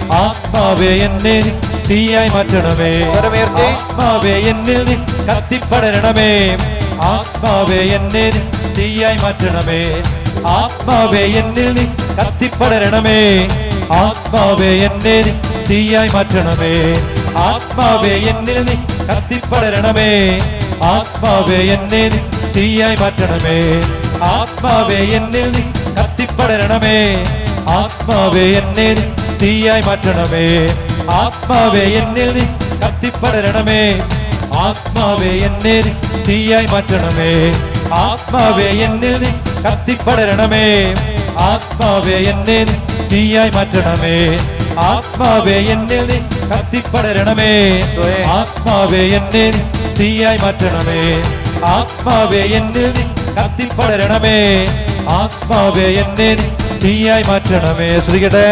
Speaker 1: എന്നെ നീ തീയായി മാറ്റണമേ. ആത്മാവേ എന്നിൽ നീ കത്തിപ്പടരണമേ. ആത്മാവേ എന്നെ നീ തീയായി മാറ്റണമേ. ആത്മാവേ എന്നിൽ നീ കത്തിപ്പടരണമേ. ആത്മാവേ എന്നെ നീ തീയായി മാറ്റണമേ. ആത്മാവേ എന്നിൽ നീ കത്തിപ്പടരണമേ. ആത്മാവേ എന്നെ നീ തീയായി മാറ്റണമേ. ആത്മാവേ എന്നിൽ നീ കത്തിപ്പടരണമേ. ആത്മാവേ എന്നെ നീ തീയായി മാറ്റണമേ. ആത്മാവേ എന്നിൽ നീ കത്തിപ്പടരണമേ. ആത്മാവേ എന്നെ നീ തീയായി മാറ്റണമേ. ആത്മാവേ എന്നിൽ നീ കത്തിപ്പടരണമേ. ആത്മാവേ എന്നെ നീ തീയായി മാറ്റണമേ. ആത്മാവേ എന്നിൽ നീ കത്തിപ്പടരണമേ. ആത്മാവേ എന്നെ നീ തീയായി മാറ്റണമേ. ആത്മാവേ എന്നിൽ നീ കത്തിപ്പടരണമേ. ആത്മാവേ എന്നെ നീ തീയായി മാറ്റണമേ. ശ്രദ്ധിക്കട്ടെ.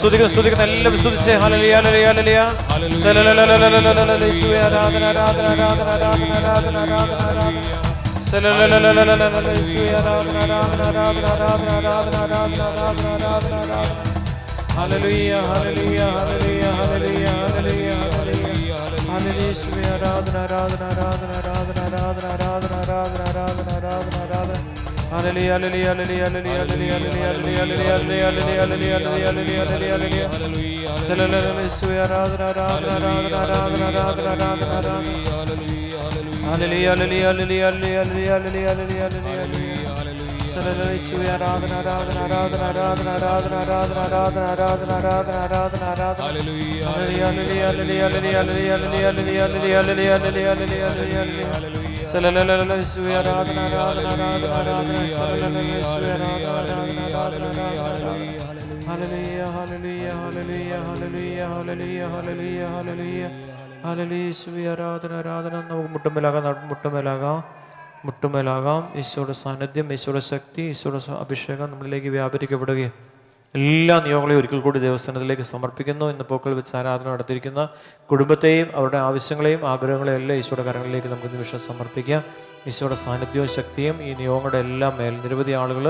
Speaker 1: സ്തുതിക്കുന്ന എല്ലാം വിശ്വസിച്ചേ. Hallelujah hallelujah hallelujah. യേശുവേ ആരാധന ആരാധന ആരാധന ആരാധന ആരാധന ആരാധന ആരാധന. യേശുവേ ആരാധന ആരാധന ആരാധന ആരാധന ആരാധന ആരാധന ആരാധന ആരാധന ആരാധന. Hallelujah hallelujah hallelujah hallelujah hallelujah hallelujah hallelujah. യേശുവേ ആരാധന ആരാധന ആരാധന ആരാധന ആരാധന ആരാധന ആരാധന ആരാധന ആരാധന ആരാധന. Hallelujah hallelujah hallelujah hallelujah hallelujah hallelujah hallelujah hallelujah hallelujah hallelujah hallelujah. യേശുവേ ആരാധന ആരാധന ആരാധന ആരാധന ആരാധന ആരാധന ആരാധന. Hallelujah hallelujah hallelujah hallelujah hallelujah hallelujah hallelujah. യേശുവേ ആരാധന ആരാധന ആരാധന ആരാധന ആരാധന ആരാധന ആരാധന ആരാധന ആരാധന ആരാധന ആരാധന. Hallelujah hallelujah hallelujah hallelujah hallelujah hallelujah hallelujah hallelujah hallelujah hallelujah. യേശുവേ ആരാധന ആരാധന ആരാധന ആരാധന. യേശുവേ ആരാധന ആരാധന ആരാധന ആരാധന. Hallelujah hallelujah hallelujah hallelujah hallelujah hallelujah hallelujah hallelujah. യേശുവേ ആരാധന ആരാധന. നമുക്ക് മുട്ടുമേലാകാം. ഈശോയുടെ സാന്നിധ്യം, ഈശോയുടെ ശക്തി, ഈശോയുടെ അഭിഷേകം നമ്മളിലേക്ക് വ്യാപരിക്കപ്പെടുകയും എല്ലാ നിയോഗങ്ങളെയും ഒരിക്കൽ കൂടി ദേവസ്ഥാനത്തിലേക്ക് സമർപ്പിക്കുന്നു. ഇന്ന് പോക്കൽ വെച്ച് ആരാധന നടത്തിയിരിക്കുന്ന കുടുംബത്തെയും അവരുടെ ആവശ്യങ്ങളെയും ആഗ്രഹങ്ങളെയും എല്ലാം ഈശോയുടെ കരങ്ങളിലേക്ക് നമുക്ക് നിമിഷം സമർപ്പിക്കാം. ഈശോയുടെ സാന്നിധ്യവും ശക്തിയും ഈ നിയോഗങ്ങളുടെ എല്ലാം മേൽ നിരവധി ആളുകൾ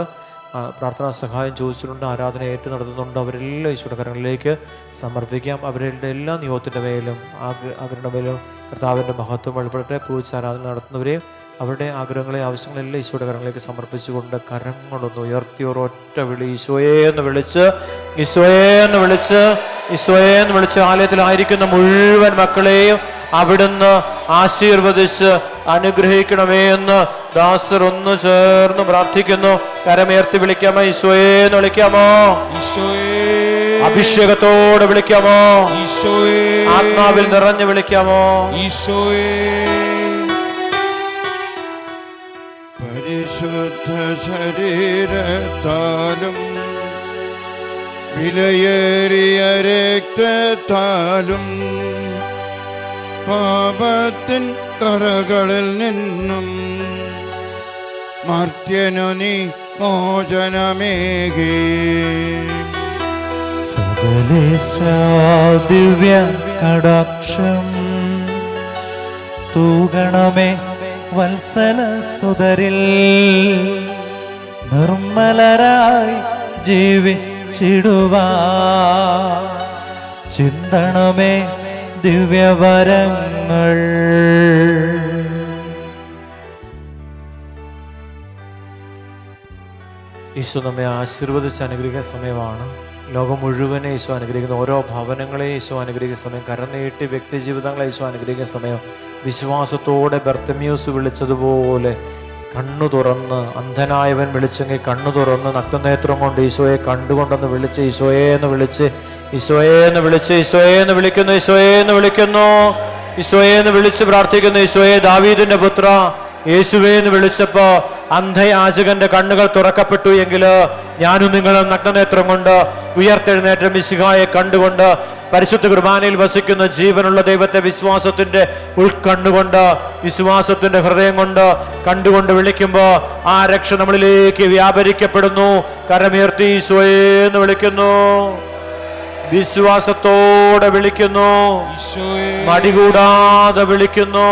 Speaker 1: പ്രാർത്ഥനാ സഹായം ചോദിച്ചിട്ടുണ്ട്, ആരാധന ഏറ്റു നടത്തുന്നുണ്ട്. അവരെല്ലാം ഈശോയുടെ കരങ്ങളിലേക്ക് സമർപ്പിക്കാം. അവരുടെ എല്ലാ നിയോഗത്തിൻ്റെ മേലും അവരുടെ മേലും കർത്താവിൻ്റെ മഹത്വം വെളിപ്പെടട്ടെ. പൂജിച്ച് ആരാധന നടത്തുന്നവരെയും
Speaker 2: അവരുടെ ആഗ്രഹങ്ങളെ ആവശ്യങ്ങളെല്ലാം ഈശോയുടെ കരങ്ങളിലേക്ക് സമർപ്പിച്ചുകൊണ്ട് കരങ്ങളൊന്ന് ഉയർത്തി ഒരൊറ്റ വിളി, ഈശോയെ എന്ന് വിളിച്ച്, ഈശോയെ എന്ന് വിളിച്ച്, ഈശോയെ എന്ന് വിളിച്ച് ആലയത്തിലായിരിക്കുന്ന മുഴുവൻ മക്കളെയും അവിടുന്ന് ആശീർവദിച്ച് അനുഗ്രഹിക്കണമേ എന്ന് ദാസർ ഒന്ന് ചേർന്ന് പ്രാർത്ഥിക്കുന്നു. കരമേർത്തി വിളിക്കാമോ? ഈശോയെ എന്ന് വിളിക്കാമോ?
Speaker 1: ഈശോയേ.
Speaker 2: അഭിഷേകത്തോടെ വിളിക്കാമോ?
Speaker 1: ഈശോയേ.
Speaker 2: ആത്മാവിൽ നിറഞ്ഞു വിളിക്കാമോ?
Speaker 1: ഈശോയേ.
Speaker 3: പരിശുദ്ധ ശരീരത്താലും വിലയേറിയ രക്തത്താലും പാപത്തിൻ കറകളിൽ നിന്നും മർത്യനു നീ മോചനമേകി.
Speaker 4: സകലേശ ദിവ്യ കടാക്ഷം തൂകണമേ വത്സല സുതരിൽ, നിർമ്മലരായി ജീവിച്ചിടുവാ ചിന്തണമേ ദിവ്യവരങ്ങൾ.
Speaker 2: ഈശോ നമ്മെ ആശീർവദിച്ച് അനുഗ്രഹിക്കുന്ന സമയമാണ്. ലോകം മുഴുവനെ ഈശോ അനുഗ്രഹിക്കുന്ന ഓരോ ഭവനങ്ങളെ ഈശോ അനുഗ്രഹിക്കുന്ന സമയം, കരനീട്ടി വ്യക്തി ജീവിതങ്ങളെ ഈശോ അനുഗ്രഹിക്കുന്ന സമയം. വിശ്വാസത്തോടെ ബർത്തമ്യൂസ് വിളിച്ചതുപോലെ കണ്ണു തുറന്ന്, അന്ധനായവൻ വിളിച്ചെങ്കിൽ കണ്ണു തുറന്ന് നഗ്നനേത്രം കൊണ്ട് ഈശോയെ കണ്ടുകൊണ്ടെന്ന് വിളിച്ച്, ഈശോയെ എന്ന് വിളിച്ച്, ഈശോയെ എന്ന് വിളിച്ച്, ഈശോയെ എന്ന് വിളിക്കുന്നു, ഈശോയെ എന്ന് വിളിക്കുന്നു, ഈശോയെ എന്ന് വിളിച്ച് പ്രാർത്ഥിക്കുന്നു. ഈശോയെ, ദാവീദിന്റെ പുത്ര, യേശുവേ എന്ന് വിളിച്ചപ്പോ അന്ധയാചകന്റെ കണ്ണുകൾ തുറക്കപ്പെട്ടു എങ്കിൽ ഞാനും നിങ്ങളും നഗ്നനേത്രം കൊണ്ട് ഉയർത്തെഴുന്നേറ്റ മിശിഹായെ കണ്ടുകൊണ്ട് പരിശുദ്ധ കുർബാനയിൽ വസിക്കുന്ന ജീവനുള്ള ദൈവത്തെ വിശ്വാസത്തിന്റെ ഉൾക്കണ്ണുകൊണ്ട്, വിശ്വാസത്തിന്റെ ഹൃദയം കൊണ്ട് കണ്ടുകൊണ്ട് വിളിക്കുമ്പോ ആ രക്ഷ നമ്മളിലേക്ക് വ്യാപരിക്കപ്പെടുന്നു. കരമുയർത്തി ഈശോയെ എന്ന് വിളിക്കുന്നു, വിശ്വാസത്തോടെ വിളിക്കുന്നു, മടികൂടാതെ വിളിക്കുന്നു,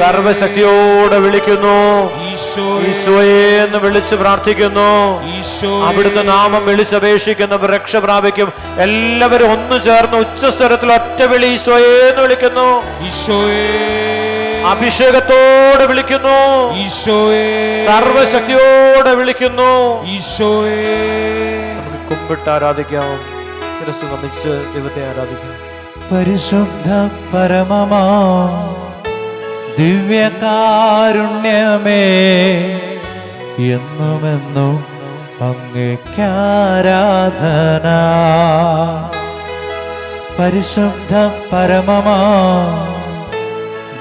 Speaker 2: സർവശക്തിയോടെ വിളിക്കുന്നു, ഈശോയെ എന്ന് വിളിച്ച് പ്രാർത്ഥിക്കുന്നു. അവിടുത്തെ നാമം വിളിച്ചപേക്ഷിക്കുന്നവർ രക്ഷ പ്രാപിക്കും. എല്ലാവരും ഒന്നു ചേർന്ന് ഉച്ചസ്വരത്തിൽ ഒറ്റ വിളി, ഈശോയെ എന്ന് വിളിക്കുന്നു, അഭിഷേകത്തോടെ വിളിക്കുന്നു, സർവശക്തിയോടെ വിളിക്കുന്നു. നമുക്ക് കുമ്പിട്ട് ആരാധിക്കാം, ശിരസ്സ് നമിച്ച് ദൈവത്തെ ആരാധിക്കാം.
Speaker 4: പരിശുദ്ധ പരമമാ ദിവ്യകാരുണ്യമേ, എന്നുമെന്നും അങ്ങേക്കാരാധന. പരിശുദ്ധ പരമമാ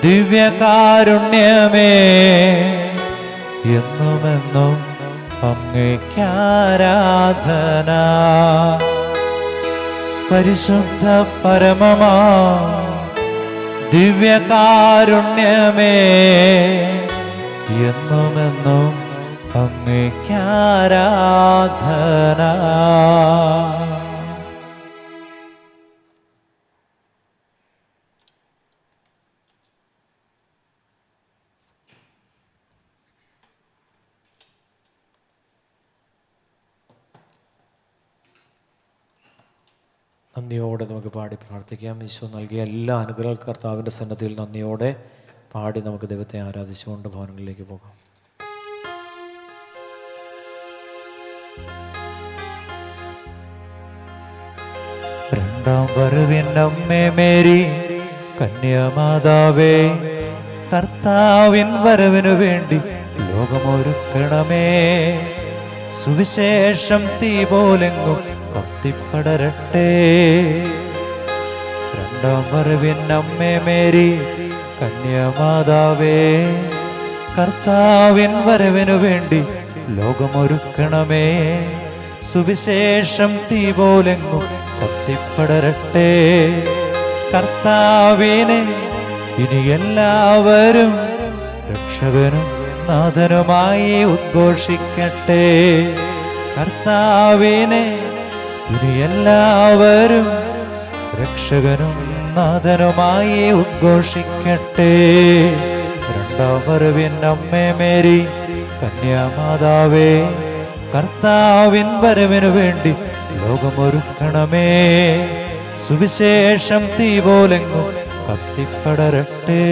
Speaker 4: ദിവ്യകാരുണ്യമേ, എന്നുമെന്നും അങ്ങേക്കാരാധന. പരിശുദ്ധ പരമമാ ദിവ്യകാരുണ്യമേ, എന്നുമെന്നും അങ്ങേക്കാരാധന.
Speaker 2: നന്ദിയോടെ നമുക്ക് പാടി പ്രാർത്ഥിക്കാം. ഈശോ നൽകിയ എല്ലാ അനുഗ്രഹ കർത്താവിൻ്റെ സന്നദ്ധിയിൽ നന്ദിയോടെ പാടി നമുക്ക് ദൈവത്തെ ആരാധിച്ചുകൊണ്ട് ഭവനങ്ങളിലേക്ക് പോകാം.
Speaker 4: രണ്ടാം വരവിനമ്മേ മേരി കന്യാമാതാവേ, കർത്താവിൻ വരവിനു വേണ്ടി ലോകമൊരുക്കണമേ. സുവിശേഷം തീ പോലെങ്ങും കത്തിപ്പടരട്ടെ. രണ്ടാം വരവിനമ്മേ മേരി കന്യാമാതാവേ, കർത്താവിൻ വരവിനു വേണ്ടി ലോകമൊരുക്കണമേ. സുവിശേഷം തീ പോലെങ്ങും കത്തിപ്പടരട്ടെ. കർത്താവിനെ ഇനി എല്ലാവരും രക്ഷകനും നാഥനുമായി ഉദ്ഘോഷിക്കട്ടെ. കർത്താവിനെ ഇനി എല്ലാവരും രക്ഷകനും നാഥനുമായി ഉദ്ഘോഷിക്കട്ടെ. രണ്ടാം വരവിനമ്മേ മേരി കന്യാമാതാവേ, കർത്താവിൻ വരവിനു വേണ്ടി ലോകമൊരുക്കണമേ. സുവിശേഷം തീ പോലെങ്ങും കത്തിപ്പടരട്ടെ.